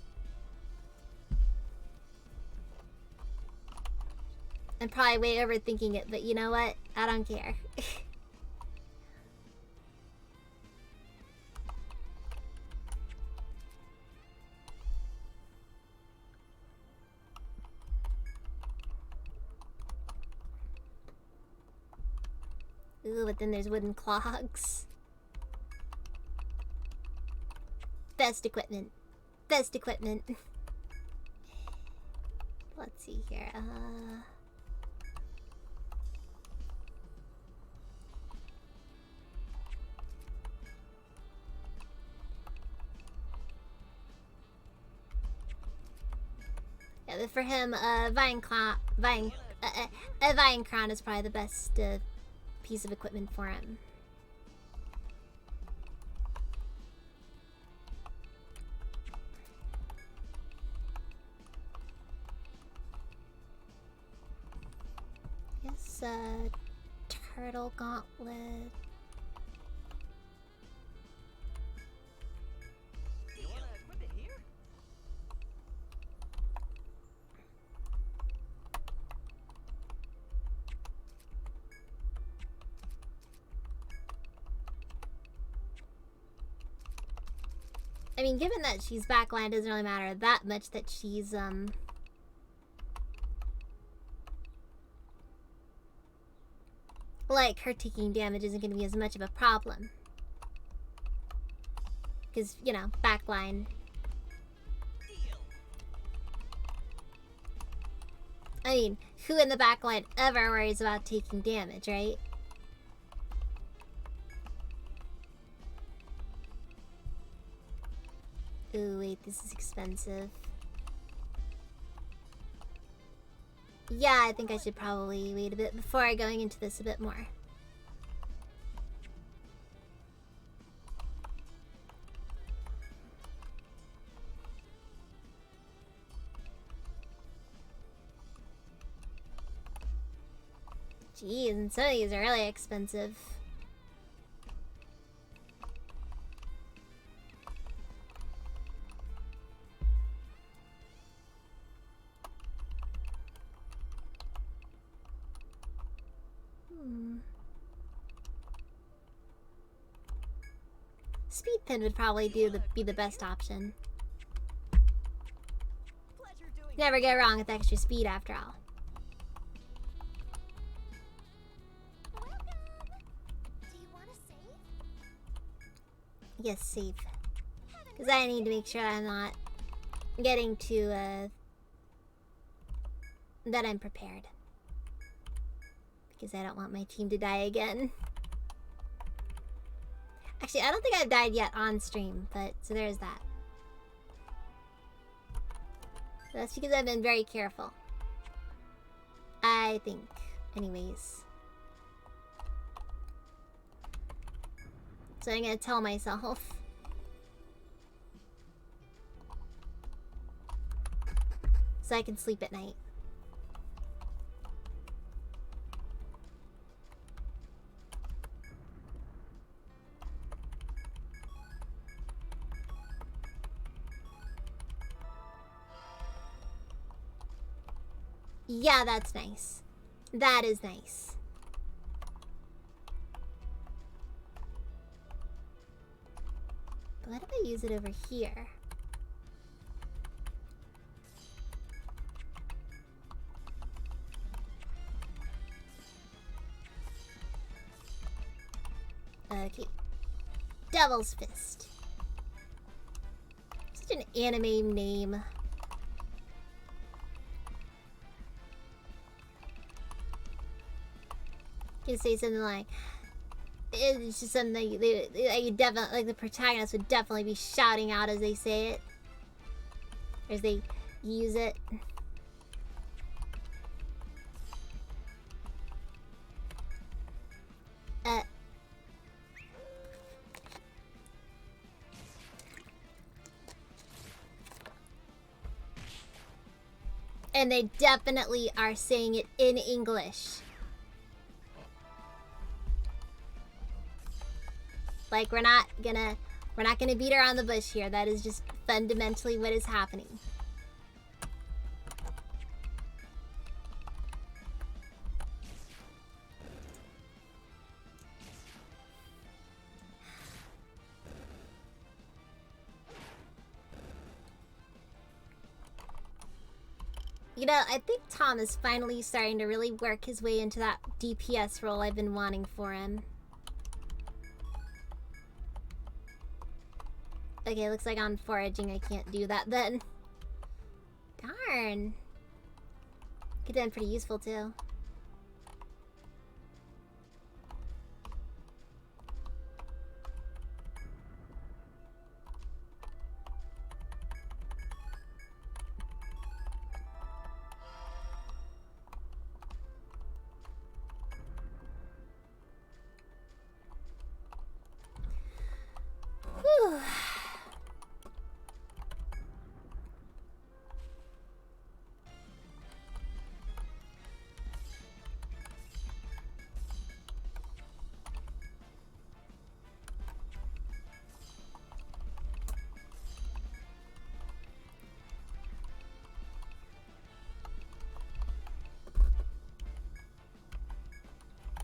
I'm probably way overthinking it, but you know what? I don't care. Ooh, but then there's wooden clogs. Best equipment. Best equipment. Let's see here. Yeah, but for him, vine A Vine Crown is probably the best piece of equipment for him. Yes, Turtle Gauntlet. You wanna equip it here? I mean, given that she's backline, it doesn't really matter that much that she's, like, her taking damage isn't going to be as much of a problem. Because, you know, backline. Deal. I mean, who in the backline ever worries about taking damage, right? Ooh, wait, this is expensive. Yeah, I think I should probably wait a bit before going into this a bit more. Jeez, and some of these are really expensive. Speed Pin would probably be the best option. Pleasure doing Never get wrong with extra speed after all. Welcome! Do you want to save? Yes, save. Because I need to make sure I'm not getting to, that I'm prepared. Because I don't want my team to die again. Actually, I don't think I've died yet on stream, but so there's that. That's because I've been very careful. I think, anyways. So I'm gonna tell myself. So I can sleep at night. Yeah, that's nice. That is nice. But what if I use it over here? Okay. Devil's Fist. Such an anime name. You say something like, it's just something that you definitely, like the protagonist would definitely be shouting out as they say it, or as they use it. And they definitely are saying it in English. Like, we're not gonna beat around the bush here. That is just fundamentally what is happening. You know, I think Tom is finally starting to really work his way into that DPS role I've been wanting for him. Okay, looks like on foraging I can't do that then. Darn. Could have been pretty useful too.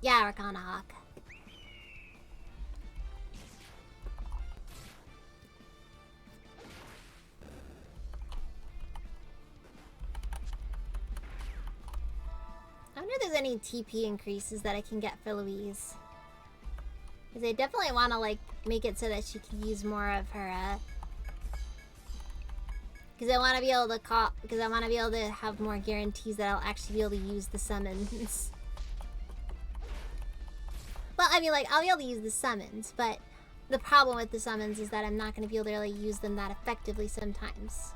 Yeah, Arcana Hawk. I wonder if there's any TP increases that I can get for Louise. Because I definitely want to, like, make it so that she can use more of her, because I want to be able to call... Because I want to be able to have more guarantees that I'll actually be able to use the summons. Well, I mean, like, I'll be able to use the summons, but the problem with the summons is that I'm not going to be able to really use them that effectively sometimes.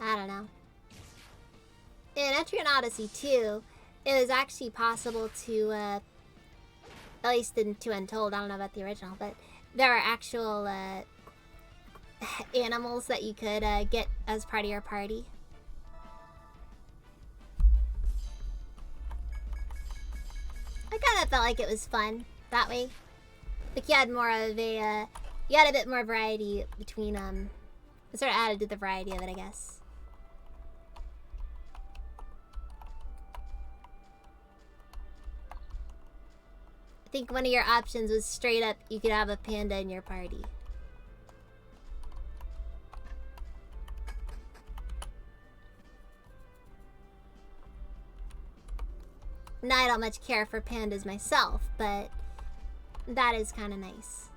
I don't know. In Etrian Odyssey 2, it was actually possible to, at least in 2 Untold, I don't know about the original, but there are actual, animals that you could, get as part of your party. I kind of felt like it was fun that way. Like, you had more of a, you had a bit more variety between, it sort of added to the variety of it, I guess. I think one of your options was straight up you could have a panda in your party. Now I don't much care for pandas myself, but that is kind of nice.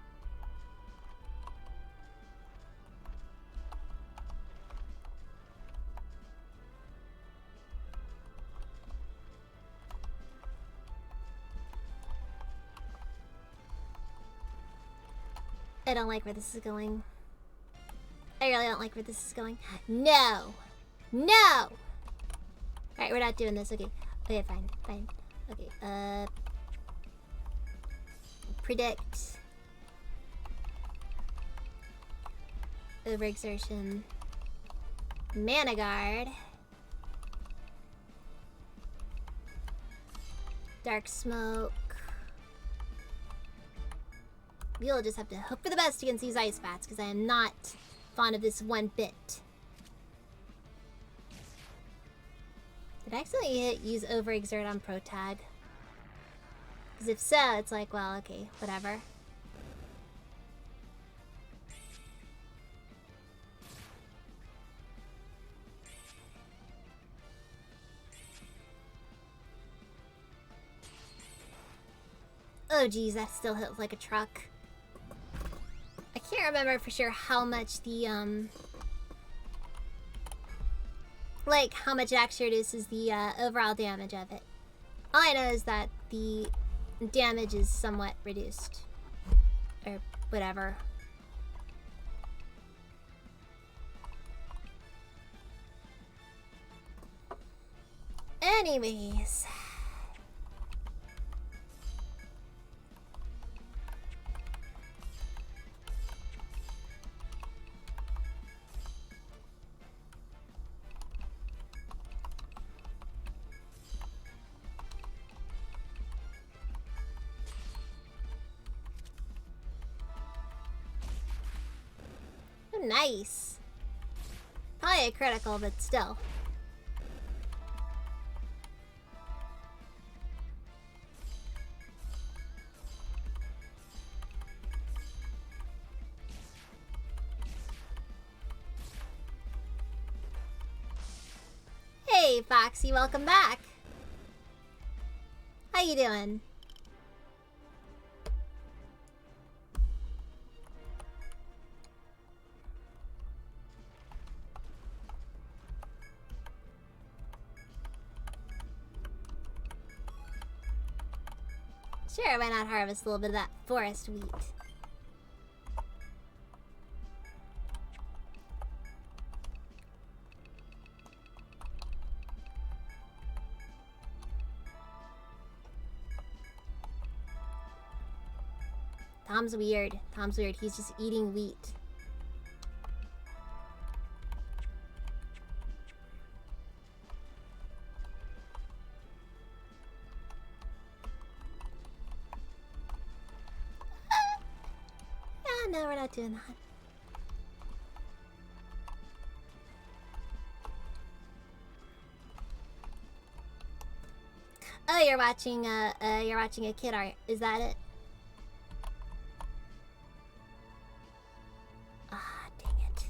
I don't like where this is going. I really don't like where this is going. No! No! Alright, we're not doing this. Okay. Okay, fine. Fine. Okay, predict. Overexertion. Mana Guard. Dark Smoke. We'll just have to hope for the best against these ice bats, because I am not fond of this one bit. Did I accidentally use Overexert on Protag? Because if so, it's like, well, okay, whatever. Oh geez, that still hits like a truck. I can't remember for sure how much the, like, how much it actually reduces the, overall damage of it. All I know is that the damage is somewhat reduced. Or whatever. Anyways. Oh, nice. Probably a critical, but still. Hey, Foxy, welcome back. How you doing? Sure, why not harvest a little bit of that forest wheat? Tom's weird. Tom's weird. He's just eating wheat. No, we're not doing that. Oh, you're watching a kid art. Is that it? Ah, dang it.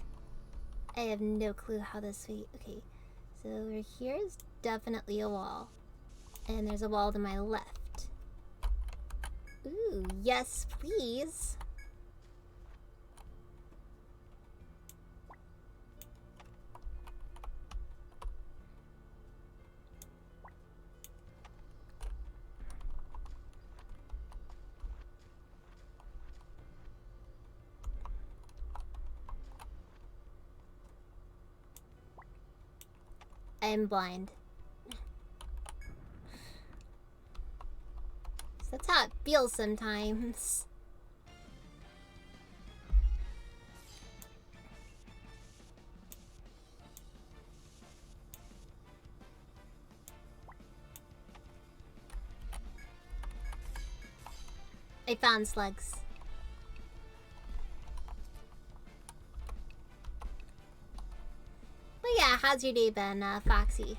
I have no clue how this way. Okay, so over here is definitely a wall, and there's a wall to my left. Ooh, yes, please. I am blind. So that's how it feels sometimes. I found slugs. Well, yeah, how's your day been, Foxy?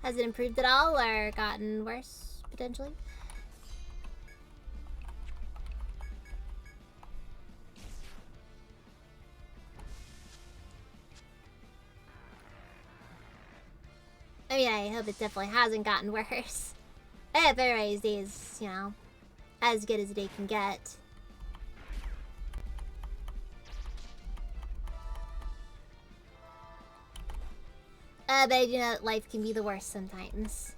Has it improved at all or gotten worse, potentially? I mean, I hope it definitely hasn't gotten worse. I hope everybody's day is, you know, as good as a day can get. But I do know that life can be the worst sometimes.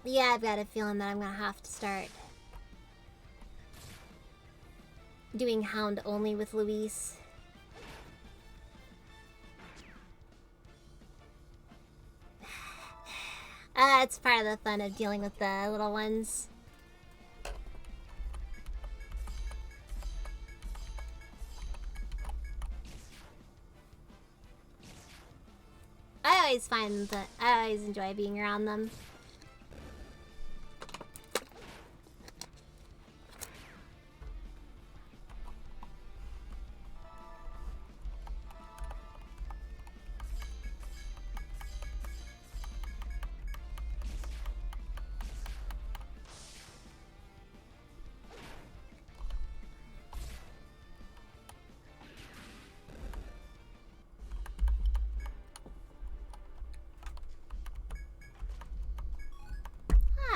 Yeah, I've got a feeling that I'm gonna have to start doing Hound only with Luis. It's part of the fun of dealing with the little ones. I always find that I always enjoy being around them.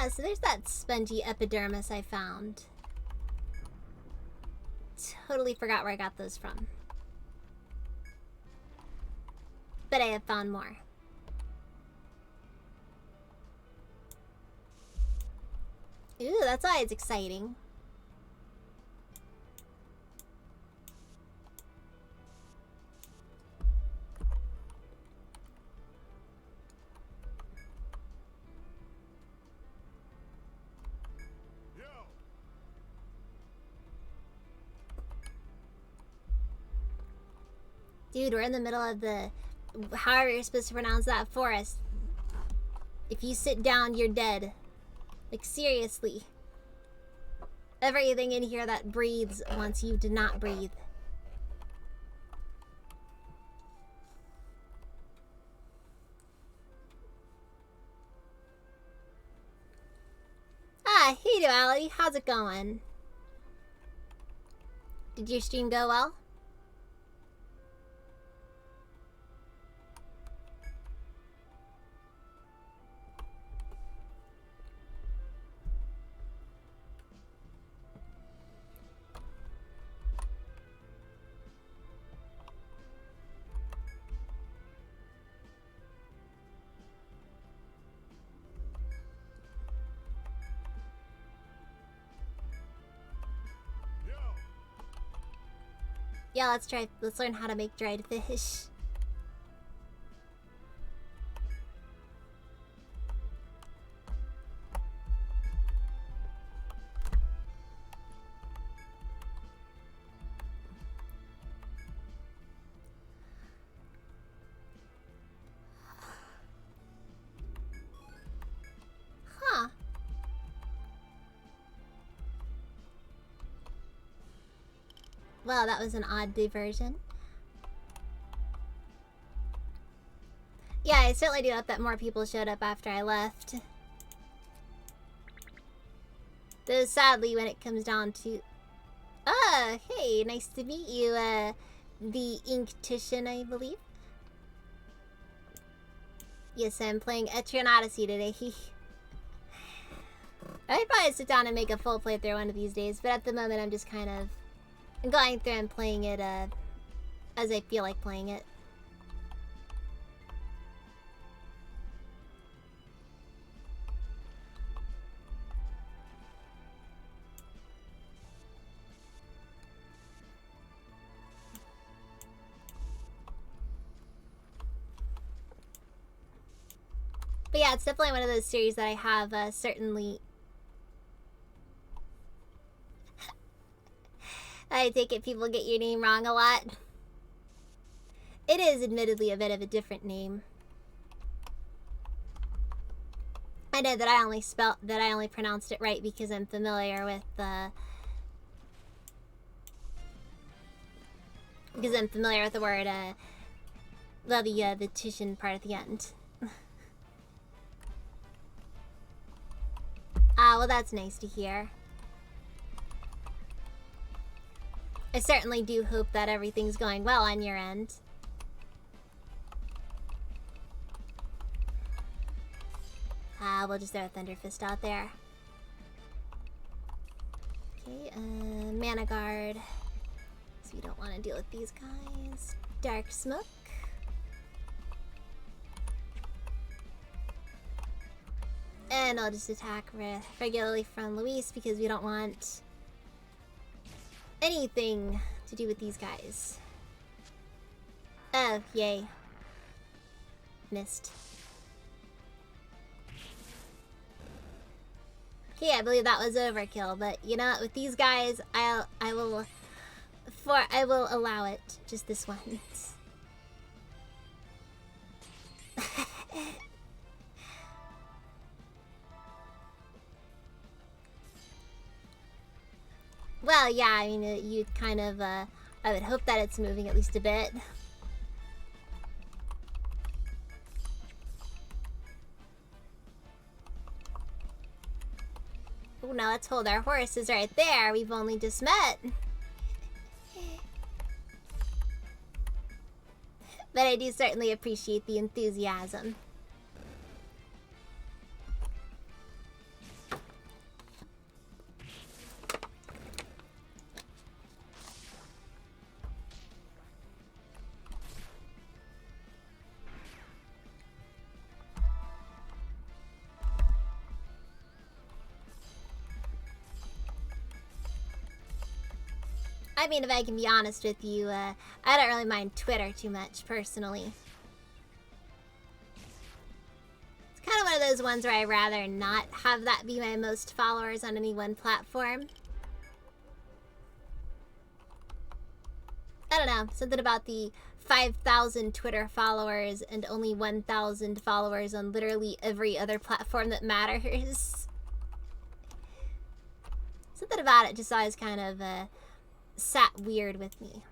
Ah, so there's that spongy epidermis I found. Totally forgot where I got those from. But I have found more. Ooh, that's always exciting. Dude, we're in the middle of the... However you're supposed to pronounce that forest. If you sit down, you're dead. Like, seriously. Everything in here that breathes wants you to not breathe. Ah, hey Duality, how's it going? Did your stream go well? Yeah, let's learn how to make dried fish. Huh. Well, that was an odd diversion. Yeah, I certainly do hope that more people showed up after I left. Though sadly, when it comes down to... Ah, hey, nice to meet you, the Inktician, I believe. Yes, I'm playing Etrian Odyssey today. I'd probably sit down and make a full playthrough one of these days, but at the moment I'm just kind of going through and playing it, as I feel like playing it. But yeah, it's definitely one of those series that I have certainly... I take it people get your name wrong a lot. It is admittedly a bit of a different name. I know that I only pronounced it right because I'm familiar with the word well, the Titian part at the end. Ah, well, that's nice to hear. I certainly do hope that everything's going well on your end. Ah, we'll just throw a Thunderfist out there. Okay, Mana Guard. So we don't want to deal with these guys. Dark Smoke. And I'll just attack regularly from Luis because we don't want anything to do with these guys. Oh, yay. Missed. Okay, I believe that was overkill, but you know what, with these guys, I will allow it just this once. Well, yeah, I mean, you'd kind of, I would hope that it's moving at least a bit. Oh, now let's hold our horses right there. We've only just met. But I do certainly appreciate the enthusiasm. I mean, if I can be honest with you, I don't really mind Twitter too much, personally. It's kind of one of those ones where I'd rather not have that be my most followers on any one platform. I don't know, something about the 5,000 Twitter followers and only 1,000 followers on literally every other platform that matters. Something about it just always kind of, sat weird with me.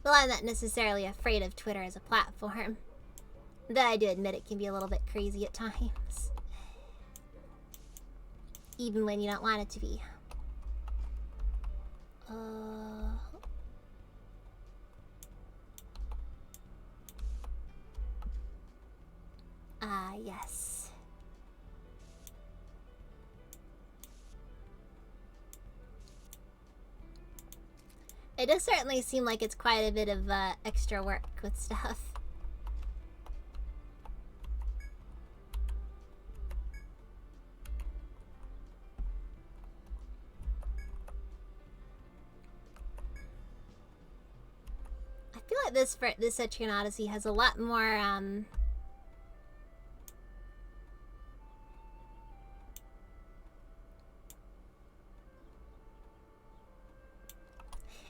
Well, I'm not necessarily afraid of Twitter as a platform. Though I do admit it can be a little bit crazy at times. Even when you don't want it to be. Yes. It does certainly seem like it's quite a bit of extra work with stuff. I feel like this Etrian Odyssey has a lot more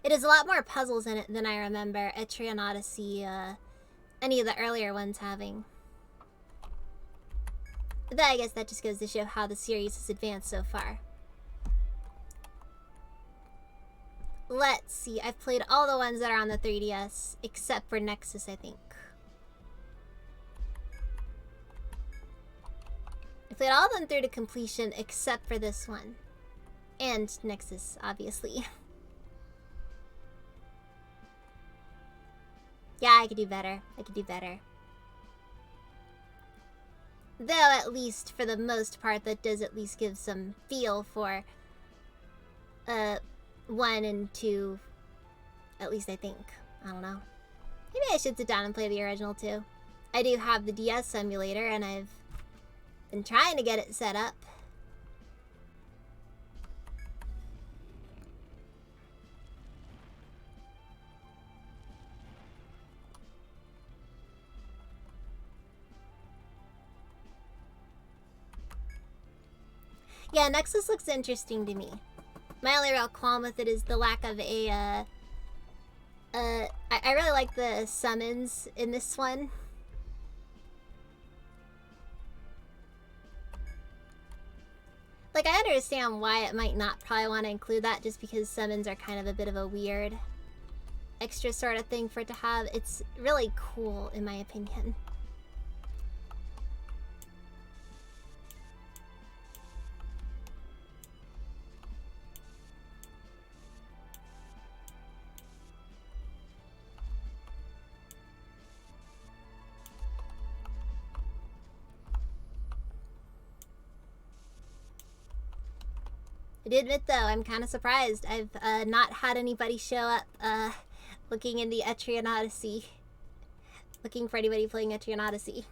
it has a lot more puzzles in it than I remember Etrian Odyssey, any of the earlier ones having. But I guess that just goes to show how the series has advanced so far. let's see. I've played all the ones that are on the 3DS, except for Nexus, I think. I played all of them through to completion, except for this one. And Nexus, obviously. Yeah, I could do better. I could do better. Though, at least, for the most part, that does at least give some feel for 1 and 2. At least I think. I don't know. Maybe I should sit down and play the original too. I do have the DS emulator, and I've been trying to get it set up. Yeah, Nexus looks interesting to me. My only real qualm with it is the lack of a, I really like the summons in this one. Like, I understand why it might not probably want to include that, just because summons are kind of a bit of a weird extra sort of thing for it to have. It's really cool, in my opinion. I did admit, though, I'm kind of surprised. I've not had anybody show up looking in the Etrian Odyssey. Looking for anybody playing Etrian Odyssey.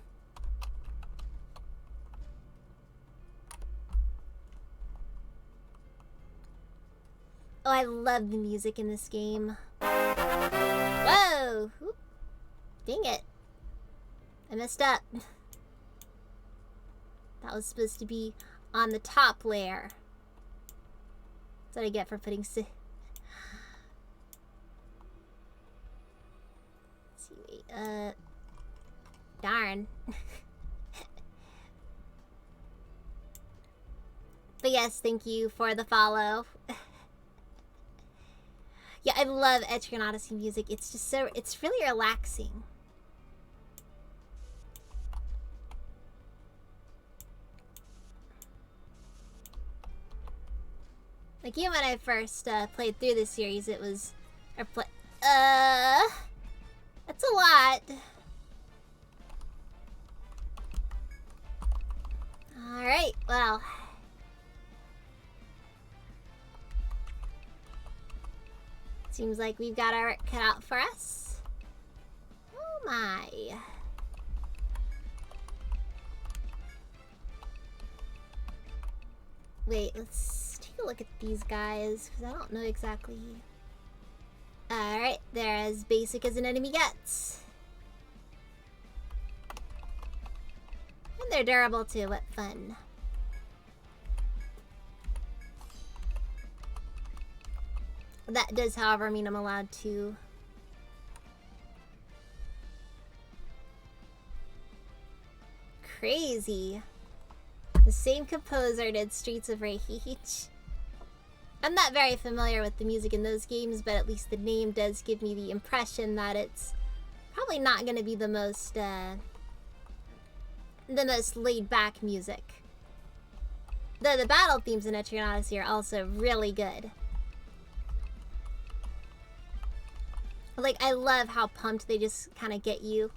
Oh, I love the music in this game. Whoa! Oop. Dang it. I messed up. That was supposed to be on the top layer. That's what I get for putting let's see, wait, darn. But yes, thank you for the follow. Yeah, I love Etrian Odyssey music. It's just so, it's really relaxing. Like, even when I first played through this series, it was... That's a lot. Alright, well... Seems like we've got our work cut out for us. Oh my... Wait, let's take a look at these guys, because I don't know exactly. Alright, they're as basic as an enemy gets. And they're durable too, what fun. That does, however, mean I'm allowed to... Crazy. The same composer did Streets of Rage. I'm not very familiar with the music in those games, but at least the name does give me the impression that it's probably not going to be the most laid-back music. Though the battle themes in Etrian Odyssey are also really good. Like, I love how pumped they just kind of get you.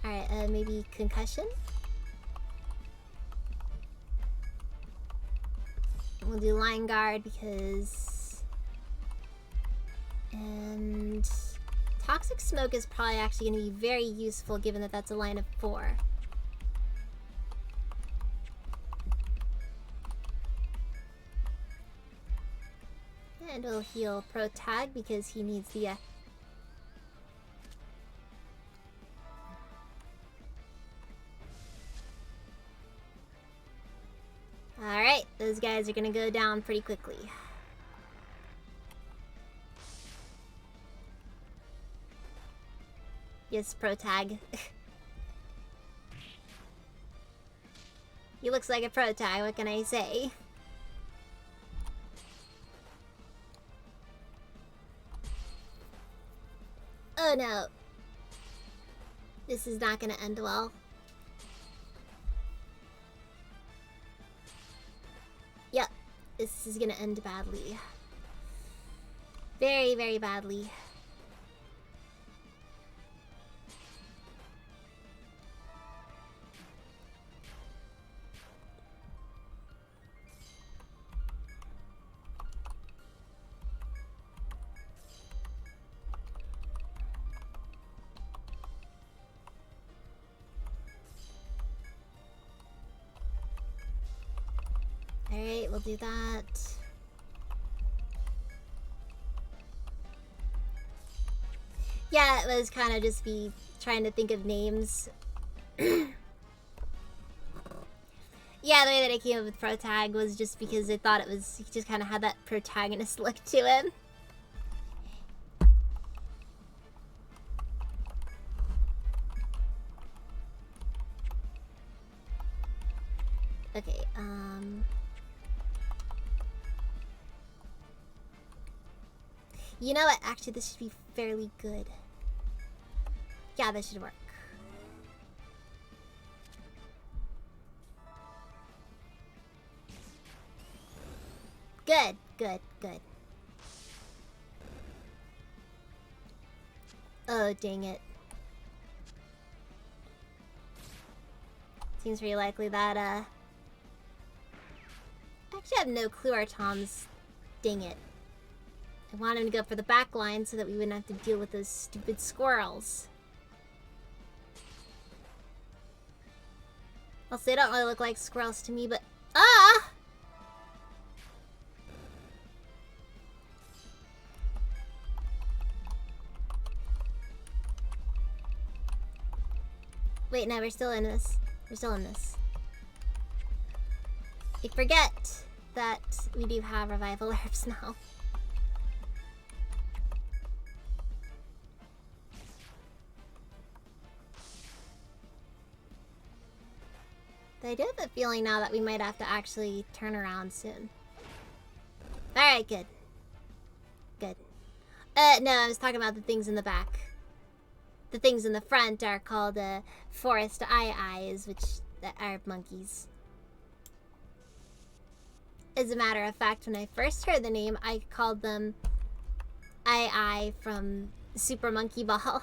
Alright, maybe concussion? We'll do line guard because... And... Toxic smoke is probably actually going to be very useful given that that's a line of 4. And we'll heal Protag because he needs the... Alright, those guys are gonna go down pretty quickly. Yes, Protag. He looks like a protag, what can I say? Oh no. This is not gonna end well. Yep, this is gonna end badly. Very, very badly. Alright, we'll do that. Yeah, it was kind of just me trying to think of names. Yeah, the way that I came up with protag was just because I thought it was, he just kind of had that protagonist look to him. Okay, you know what? Actually, this should be fairly good. Yeah, this should work. Good, good, good. Oh, dang it. Seems pretty likely that, I actually have no clue where Tom's... Dang it. I want him to go for the back line so that we wouldn't have to deal with those stupid squirrels. Also, they don't really look like squirrels to me, but... Ah! Wait, no, we're still in this. We're still in this. I forget that we do have revival herbs now. But I do have a feeling now that we might have to actually turn around soon. Alright, good. Good. No, I was talking about the things in the back. The things in the front are called forest eyes, which are monkeys. As a matter of fact, when I first heard the name, I called them Eye from Super Monkey Ball.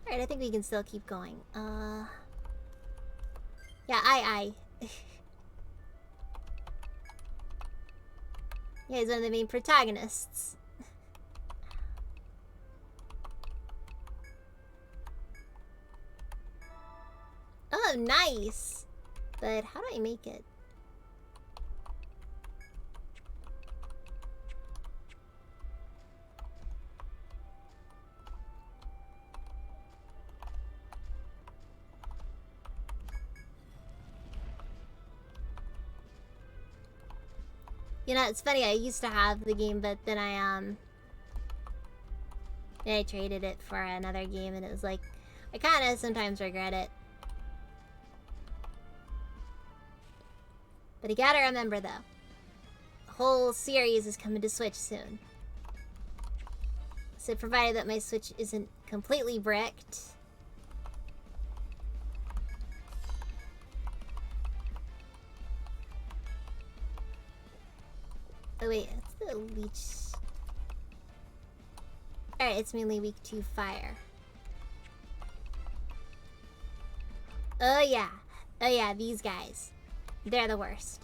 Alright, I think we can still keep going. Yeah, Eye. Yeah, he's one of the main protagonists. Oh, nice! But how do I make it? You know, it's funny, I used to have the game, but then I traded it for another game, and it was like, I kind of sometimes regret it. But you gotta remember, though, the whole series is coming to Switch soon. So provided that my Switch isn't completely bricked... Oh wait, it's the leech. Alright, it's mainly weak to fire. Oh yeah. Oh yeah, these guys. They're the worst.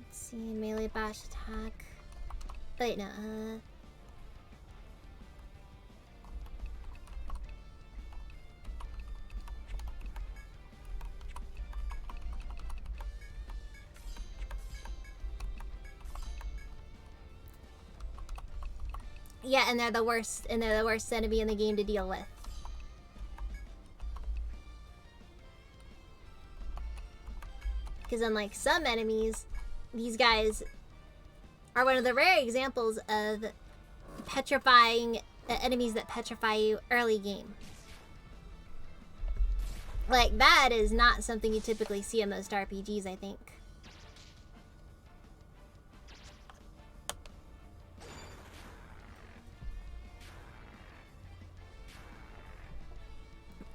Let's see, melee bash attack. Wait, no, yeah, and they're the worst enemy in the game to deal with. Because unlike some enemies, these guys are one of the rare examples of petrifying enemies that petrify you early game. Like, that is not something you typically see in most RPGs, I think.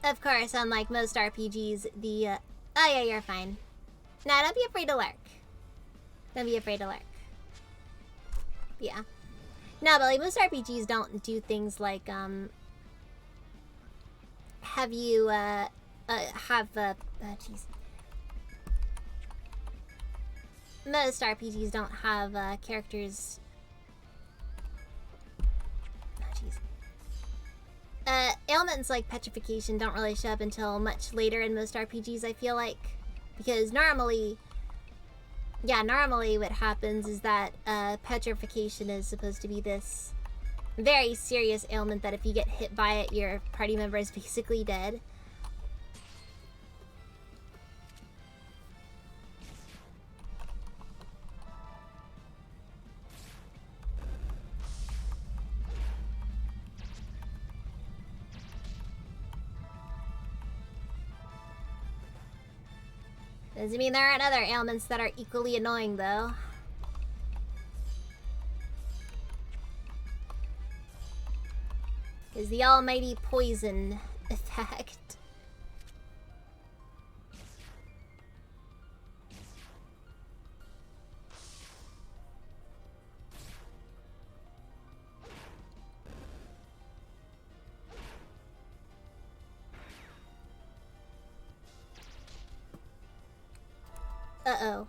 Of course, unlike most RPGs, the, oh yeah, you're fine. Nah, don't be afraid to lurk. Don't be afraid to lurk. Yeah. No, but like, most RPGs don't do things like, have you, jeez. Most RPGs don't have, characters... ailments like petrification don't really show up until much later in most RPGs, I feel like. Because normally what happens is that, petrification is supposed to be this very serious ailment that if you get hit by it, your party member is basically dead. Doesn't mean there aren't other ailments that are equally annoying, though. Is the almighty poison effect. Uh-oh.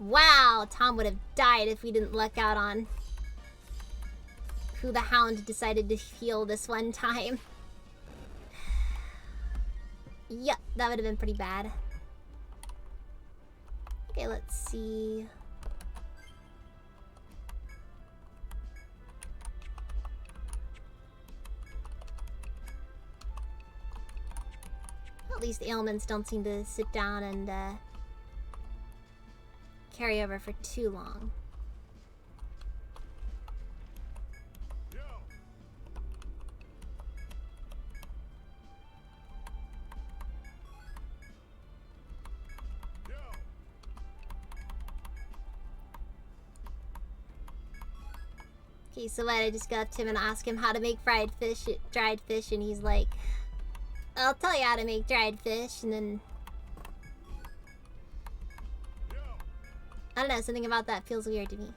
Wow, Tom would have died if we didn't luck out on who the Hound decided to heal this one time. Yep, that would have been pretty bad. Okay, let's see. At least ailments don't seem to sit down and carry over for too long. Okay, so what? I just go up to him and ask him how to make dried fish, and he's like, I'll tell you how to make dried fish, and then... I don't know, something about that feels weird to me.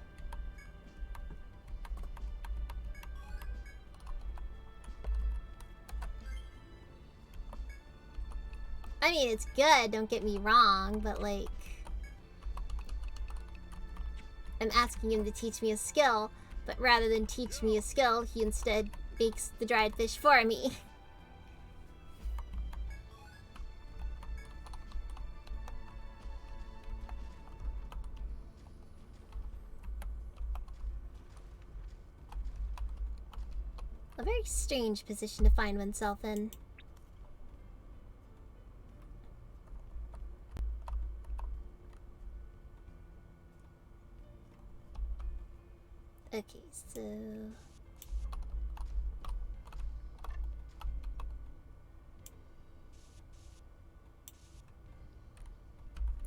I mean, it's good, don't get me wrong, but like... I'm asking him to teach me a skill, but rather than teach me a skill, he instead makes the dried fish for me. A very strange position to find oneself in. Okay, so...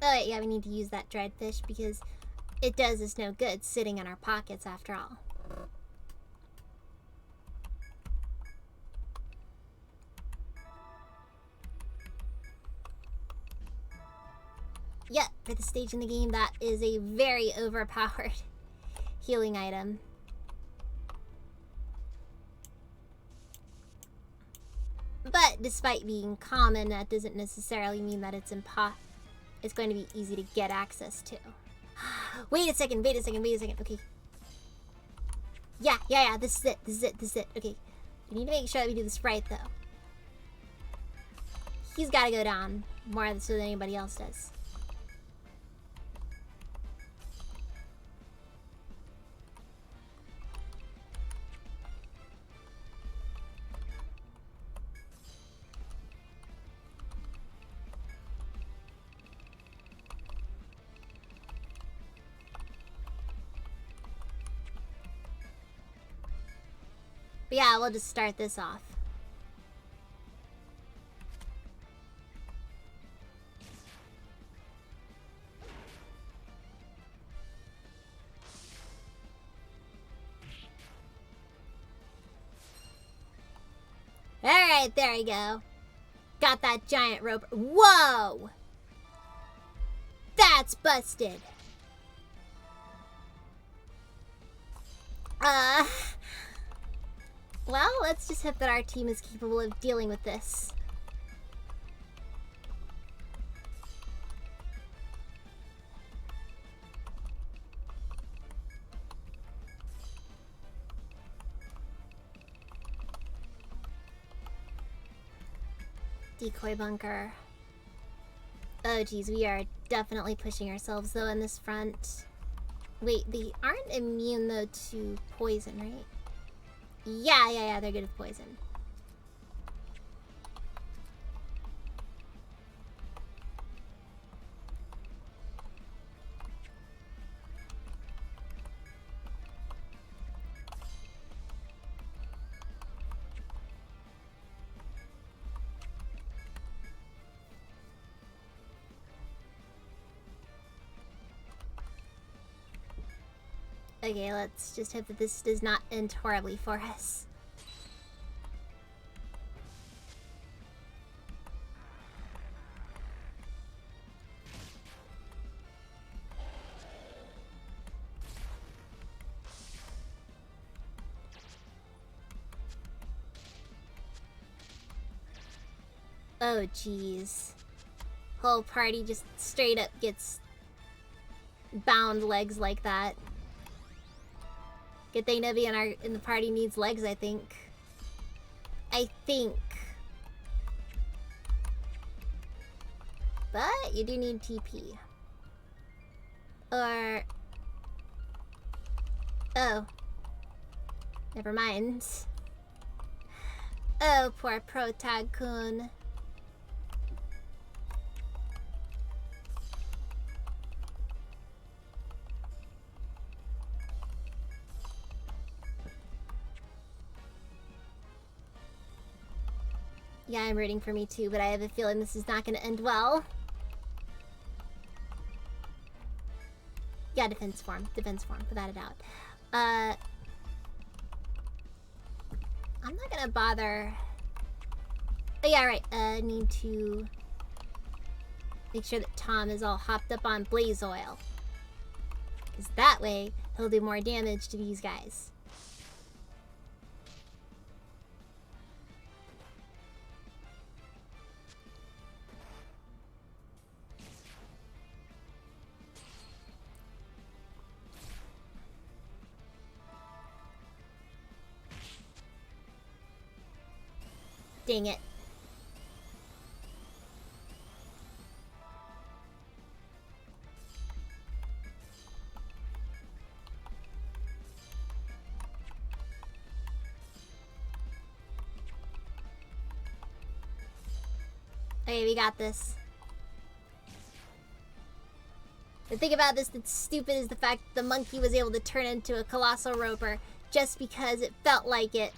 Oh yeah, we need to use that dried fish because it does us no good sitting in our pockets after all. Yep, for the stage in the game, that is a very overpowered healing item. But despite being common, that doesn't necessarily mean that it's going to be easy to get access to. Wait a second. Okay. Yeah, this is it. Okay. We need to make sure that we do this right, though. He's gotta go down more so than anybody else does. But yeah, we'll just start this off. Alright, there you go. Got that giant rope. Whoa! That's busted. Well, let's just hope that our team is capable of dealing with this. Decoy bunker. Oh geez, we are definitely pushing ourselves though in this front. Wait, they aren't immune though to poison, right? Yeah, they're good with poison. Okay, let's just hope that this does not end horribly for us. Oh jeez. Whole party just straight up gets bound legs like that. Good thing nobody in the party needs legs, I think. But you do need TP. Or... oh. Never mind. Oh, poor Protag-kun. Yeah, I'm rooting for me too, but I have a feeling this is not going to end well. Yeah, defense form, without a doubt. I'm not gonna bother. Oh yeah, right. Need to make sure that Tom is all hopped up on blaze oil, because that way he'll do more damage to these guys. Dang it. Okay, we got this. The thing about this that's stupid is the fact that the monkey was able to turn into a colossal roper just because it felt like it.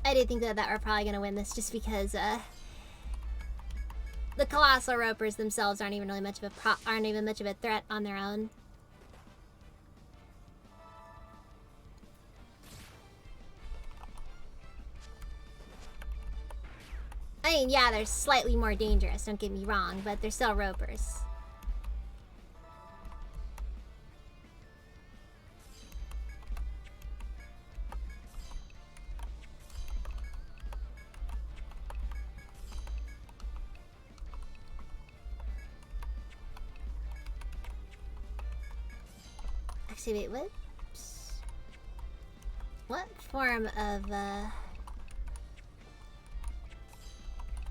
I did think that we're probably gonna win this just because the colossal ropers themselves aren't even much of a threat on their own. I mean, yeah, they're slightly more dangerous, don't get me wrong, but they're still ropers. Actually, wait, what form of,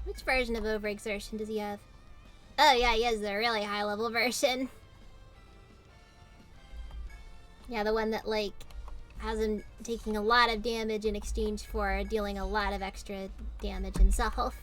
which version of overexertion does he have? Oh yeah, he has the really high level version. Yeah, the one that, like, has him taking a lot of damage in exchange for dealing a lot of extra damage himself.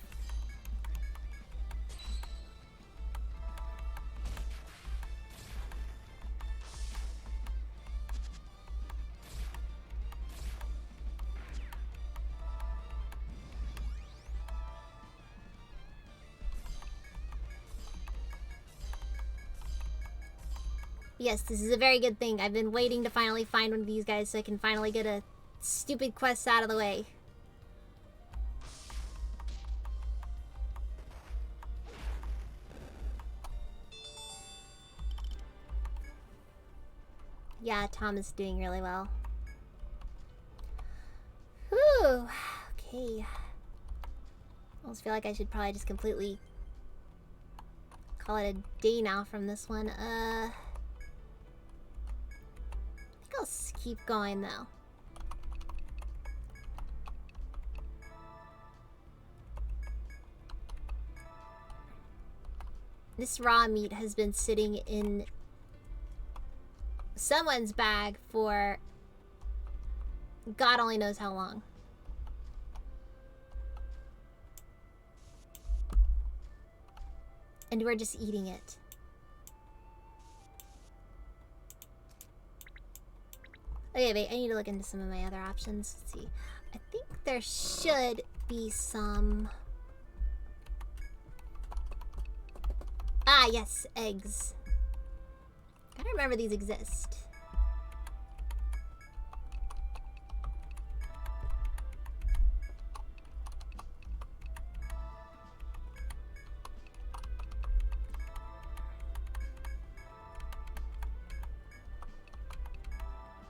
Yes, this is a very good thing. I've been waiting to finally find one of these guys so I can finally get a stupid quest out of the way. Yeah, Tom is doing really well. Whew. Okay. I almost feel like I should probably just completely call it a day now from this one. I think I'll keep going though. This raw meat has been sitting in someone's bag for God only knows how long. And we're just eating it. Okay, wait, I need to look into some of my other options. Let's see. I think there should be some... Ah, yes, eggs. I don't remember these exist.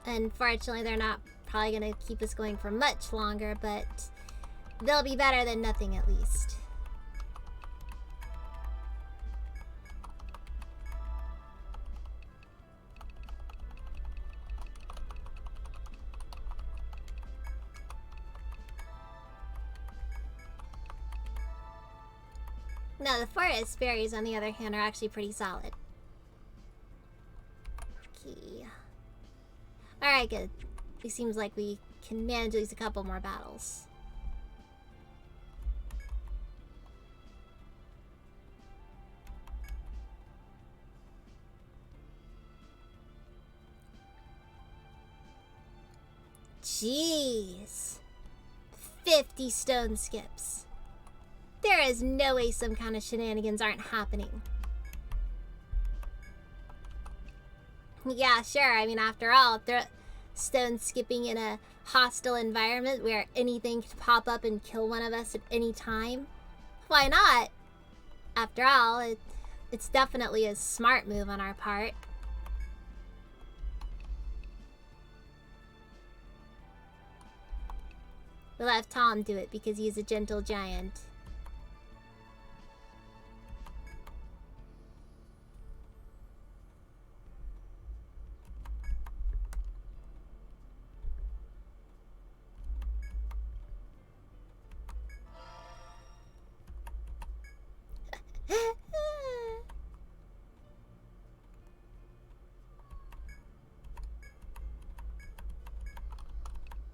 Unfortunately, they're not probably gonna keep us going for much longer, but they'll be better than nothing at least. No, the forest berries, on the other hand, are actually pretty solid. Okay. Alright, good. It seems like we can manage at least a couple more battles. Jeez. 50 stone skips. There is no way some kind of shenanigans aren't happening. Yeah, sure. I mean, after all, if they're stone skipping in a hostile environment where anything could pop up and kill one of us at any time, why not? After all, it's definitely a smart move on our part. We'll have Tom do it because he's a gentle giant.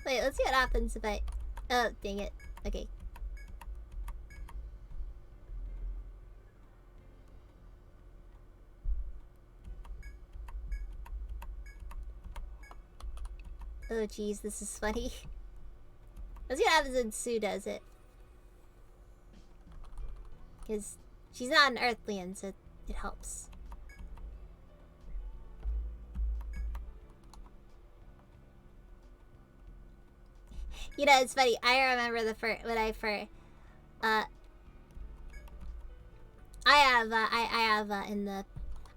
Wait, let's see what happens if I... Oh, dang it. Okay. Oh, jeez, this is funny. Let's see what happens when Sue does it. Because she's not an Earthlian, so it helps. You know, it's funny. I remember the first when I first, I have in the,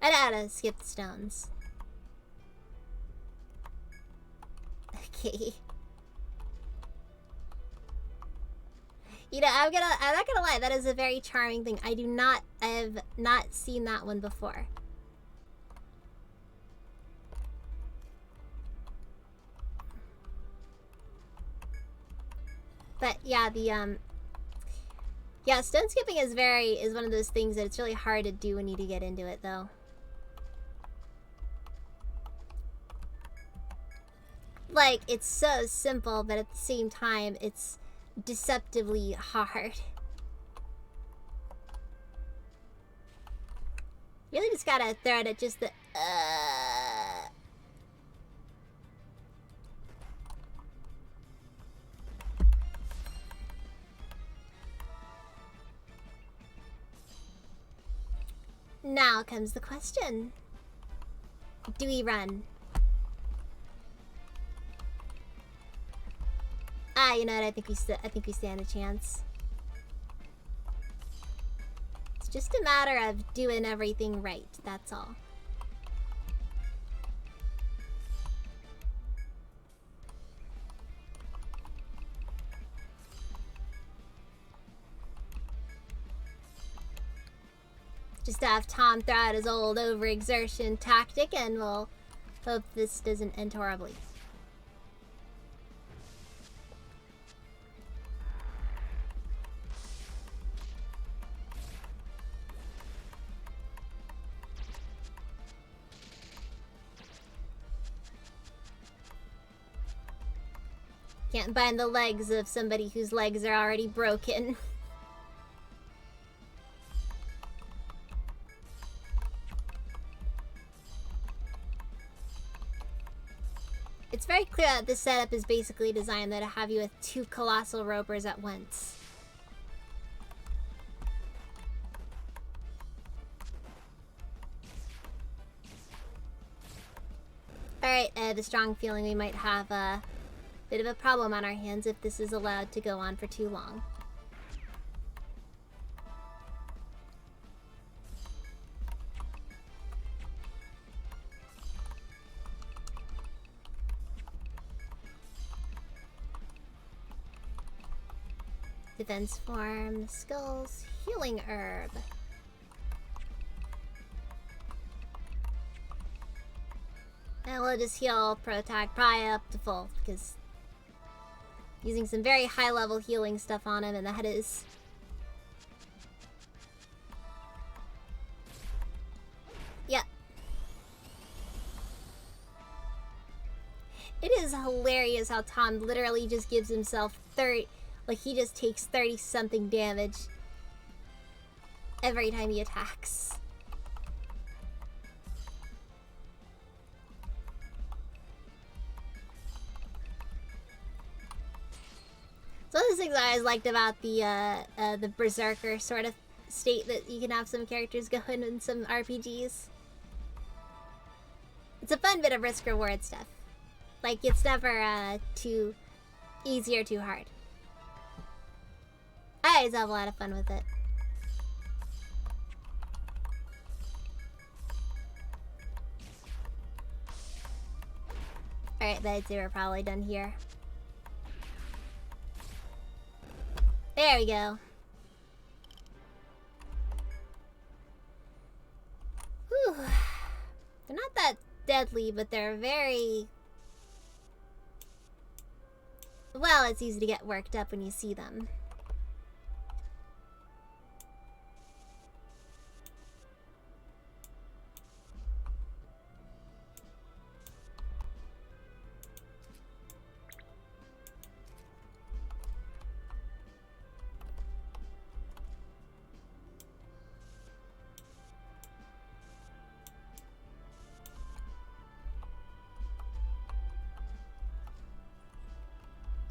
I know how to skip the stones. Okay. You know, I'm not gonna lie. That is a very charming thing. I have not seen that one before. But yeah, yeah, stone skipping is one of those things that it's really hard to do when you get into it, though. Like, it's so simple, but at the same time, it's deceptively hard. You really just gotta throw it at just the, Now comes the question. Do we run? You know what? I think we stand a chance. It's just a matter of doing everything right, that's all. Just to have Tom throw out his old overexertion tactic, and we'll hope this doesn't end horribly. Can't bind the legs of somebody whose legs are already broken. It's very clear that this setup is basically designed though to have you with 2 colossal ropers at once. Alright, I have a strong feeling we might have a bit of a problem on our hands if this is allowed to go on for too long. Defense form, skulls, healing herb. And we'll just heal Protag probably up to full, because using some very high level healing stuff on him, and that is... Yep. It is hilarious how Tom literally just gives himself 30... Like, he just takes 30-something damage every time he attacks. So one of the things I always liked about the Berserker sort of state that you can have some characters go in some RPGs. It's a fun bit of risk-reward stuff. Like, it's never too easy or too hard. I always have a lot of fun with it. Alright, but I'd say we're probably done here. There we go. Whew. They're not that deadly, but they're very... Well, it's easy to get worked up when you see them.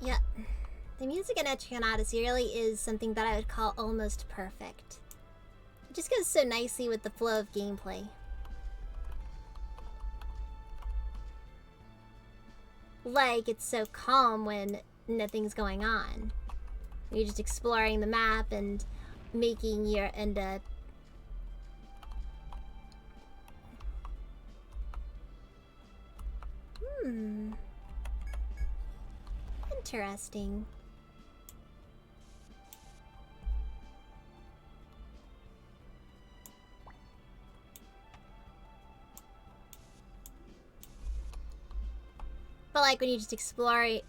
Yep. The music in Etrian Odyssey really is something that I would call almost perfect. It just goes so nicely with the flow of gameplay. Like, it's so calm when nothing's going on. You're just exploring the map and making your Interesting. But like when you just exploring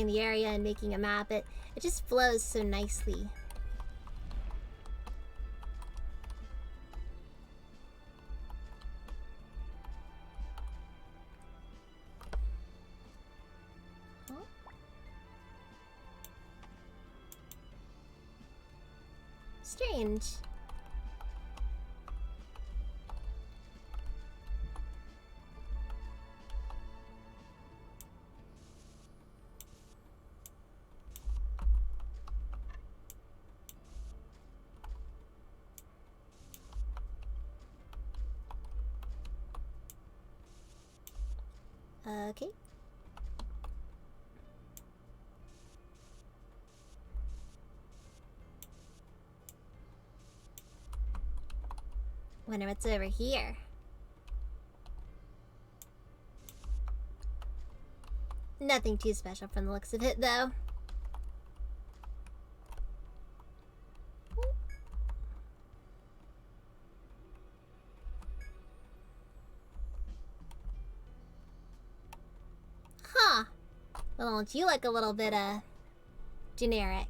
the area and making a map, it just flows so nicely. Strange. Okay. Wonder what's over here. Nothing too special from the looks of it, though. Huh. Well, don't you look a little bit, generic?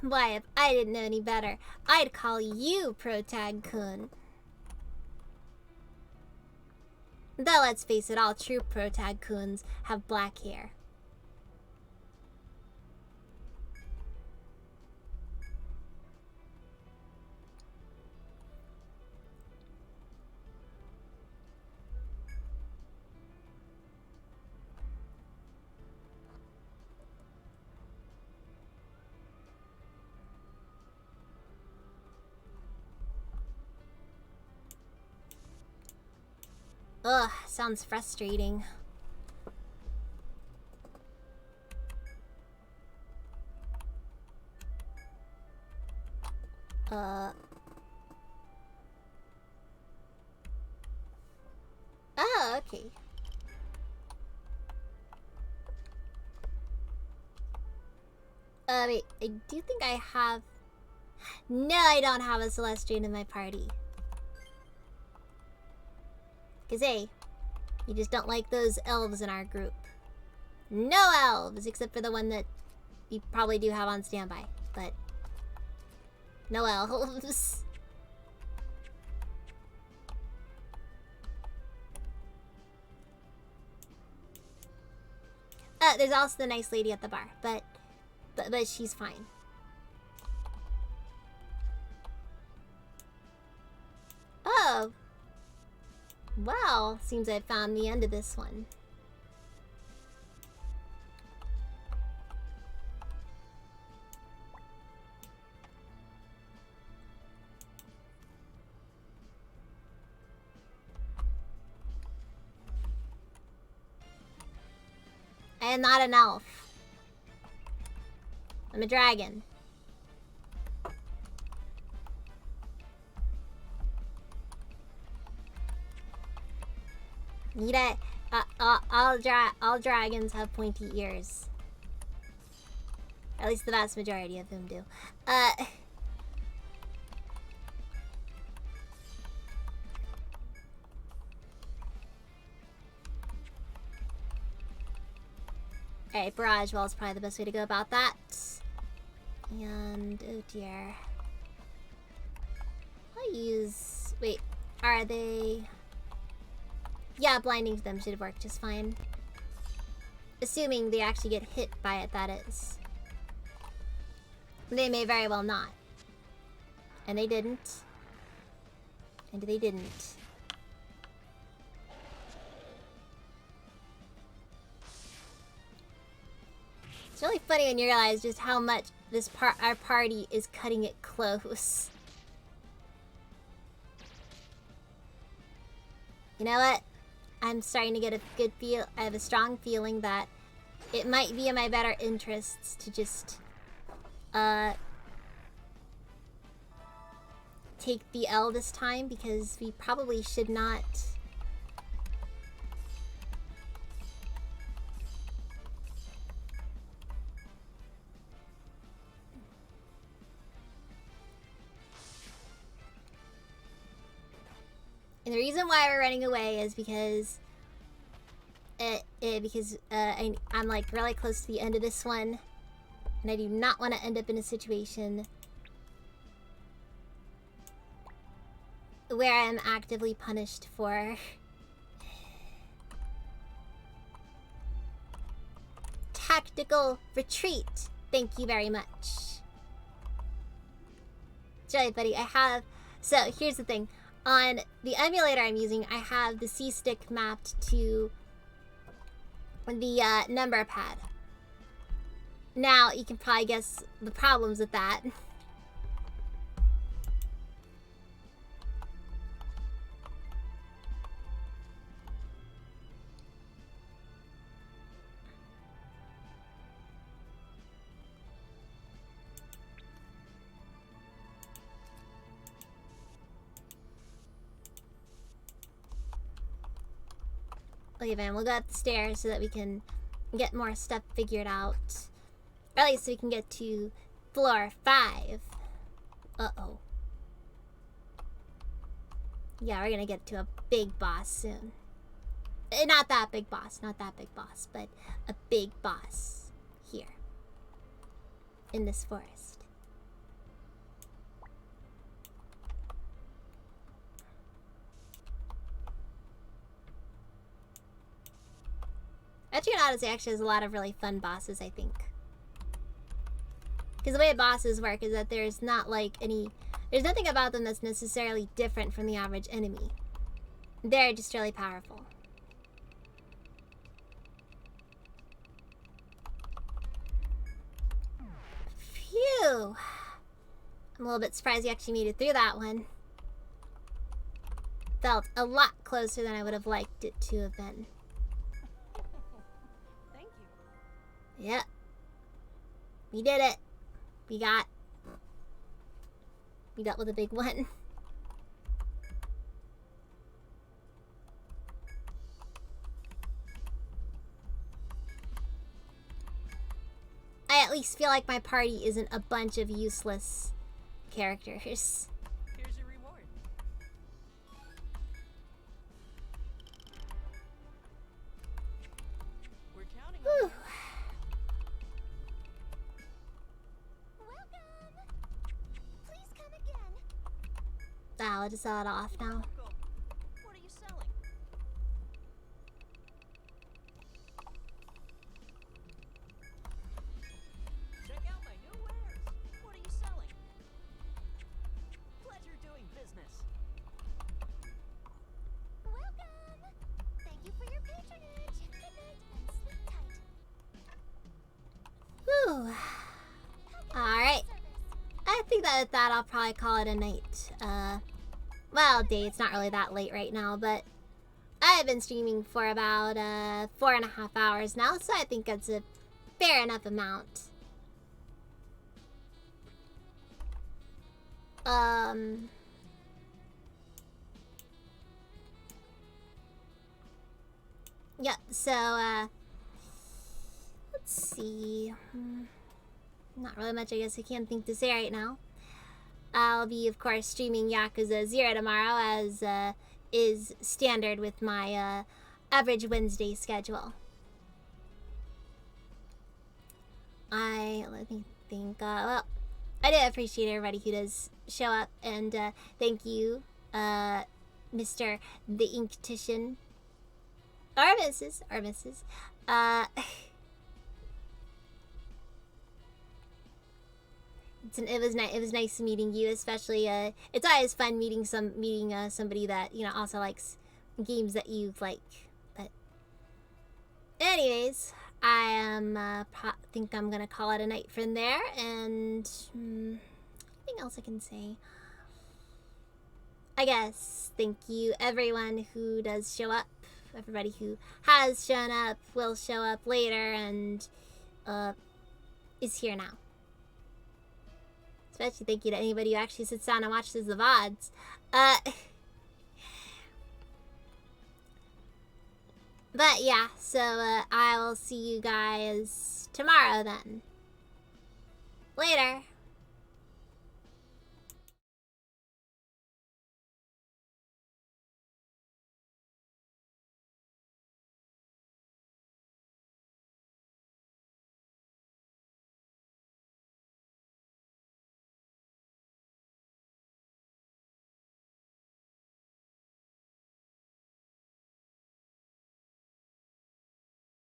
Why, if I didn't know any better, I'd call you Protag-kun. Though, let's face it, all true Protag-kuns have black hair. Ugh, sounds frustrating. Oh, okay. Wait, I do think I have... No, I don't have a Celestian in my party. Cause hey, you just don't like those elves in our group. No elves, except for the one that you probably do have on standby. But no elves. There's also the nice lady at the bar, but she's fine. Oh. Well, seems I found the end of this one. I am not an elf. I'm a dragon. All dragons have pointy ears. At least the vast majority of them do. Alright, Barrage Wall is probably the best way to go about that. And, oh dear. I'll use... Wait, are they... Yeah, blinding to them should work just fine. Assuming they actually get hit by it, that is. They may very well not. And they didn't. And they didn't. It's really funny when you realize just how much our party is cutting it close. You know what? I'm starting to get a good feel. I have a strong feeling that it might be in my better interests to just take the L this time, because we probably should not. And the reason why we're running away is because I'm like really close to the end of this one, and I do not want to end up in a situation where I'm actively punished for tactical retreat. Thank you very much. Jelly Buddy, I have... So, here's the thing. On the emulator I'm using, I have the C-stick mapped to the number pad. Now, you can probably guess the problems with that. Okay, Van, we'll go up the stairs so that we can get more stuff figured out. Or at least so we can get to floor 5. Uh-oh. Yeah, we're gonna get to a big boss soon. Not that big boss, but a big boss here. In this forest. Etrian Odyssey actually has a lot of really fun bosses, I think. Because the way bosses work is that there's not like any... There's nothing about them that's necessarily different from the average enemy. They're just really powerful. Phew! I'm a little bit surprised you actually made it through that one. Felt a lot closer than I would have liked it to have been. Thank you. Yep. We did it. We dealt with a big one. I at least feel like my party isn't a bunch of useless characters. Here's your reward. We're counting on Whew. Welcome! Please come again. I'll just sell it off now. Welcome. What are you selling? Check out my new wares. What are you selling? Pleasure doing business. Welcome! Thank you for your patronage. Good night and sleep tight. Whew. How can I Alright. be of service? I think that with that I'll probably call it a night. Well, day, it's not really that late right now, but I've been streaming for about 4.5 hours now, so I think that's a fair enough amount. Yep, so let's see. Not really much I guess I can't think to say right now. I'll be, of course, streaming Yakuza 0 tomorrow, as is standard with my average Wednesday schedule. Let me think, well, I do appreciate everybody who does show up, and thank you, Mr. The Inktician, or Mrs. It was nice meeting you, especially it's always fun meeting somebody that, you know, also likes games that you like. But anyways, I think I'm gonna call it a night from there, and anything else I can say? I guess thank you everyone who does show up, everybody who has shown up, will show up later, and is here now. Especially thank you to anybody who actually sits down and watches the VODs. But yeah, so I will see you guys tomorrow then. Later.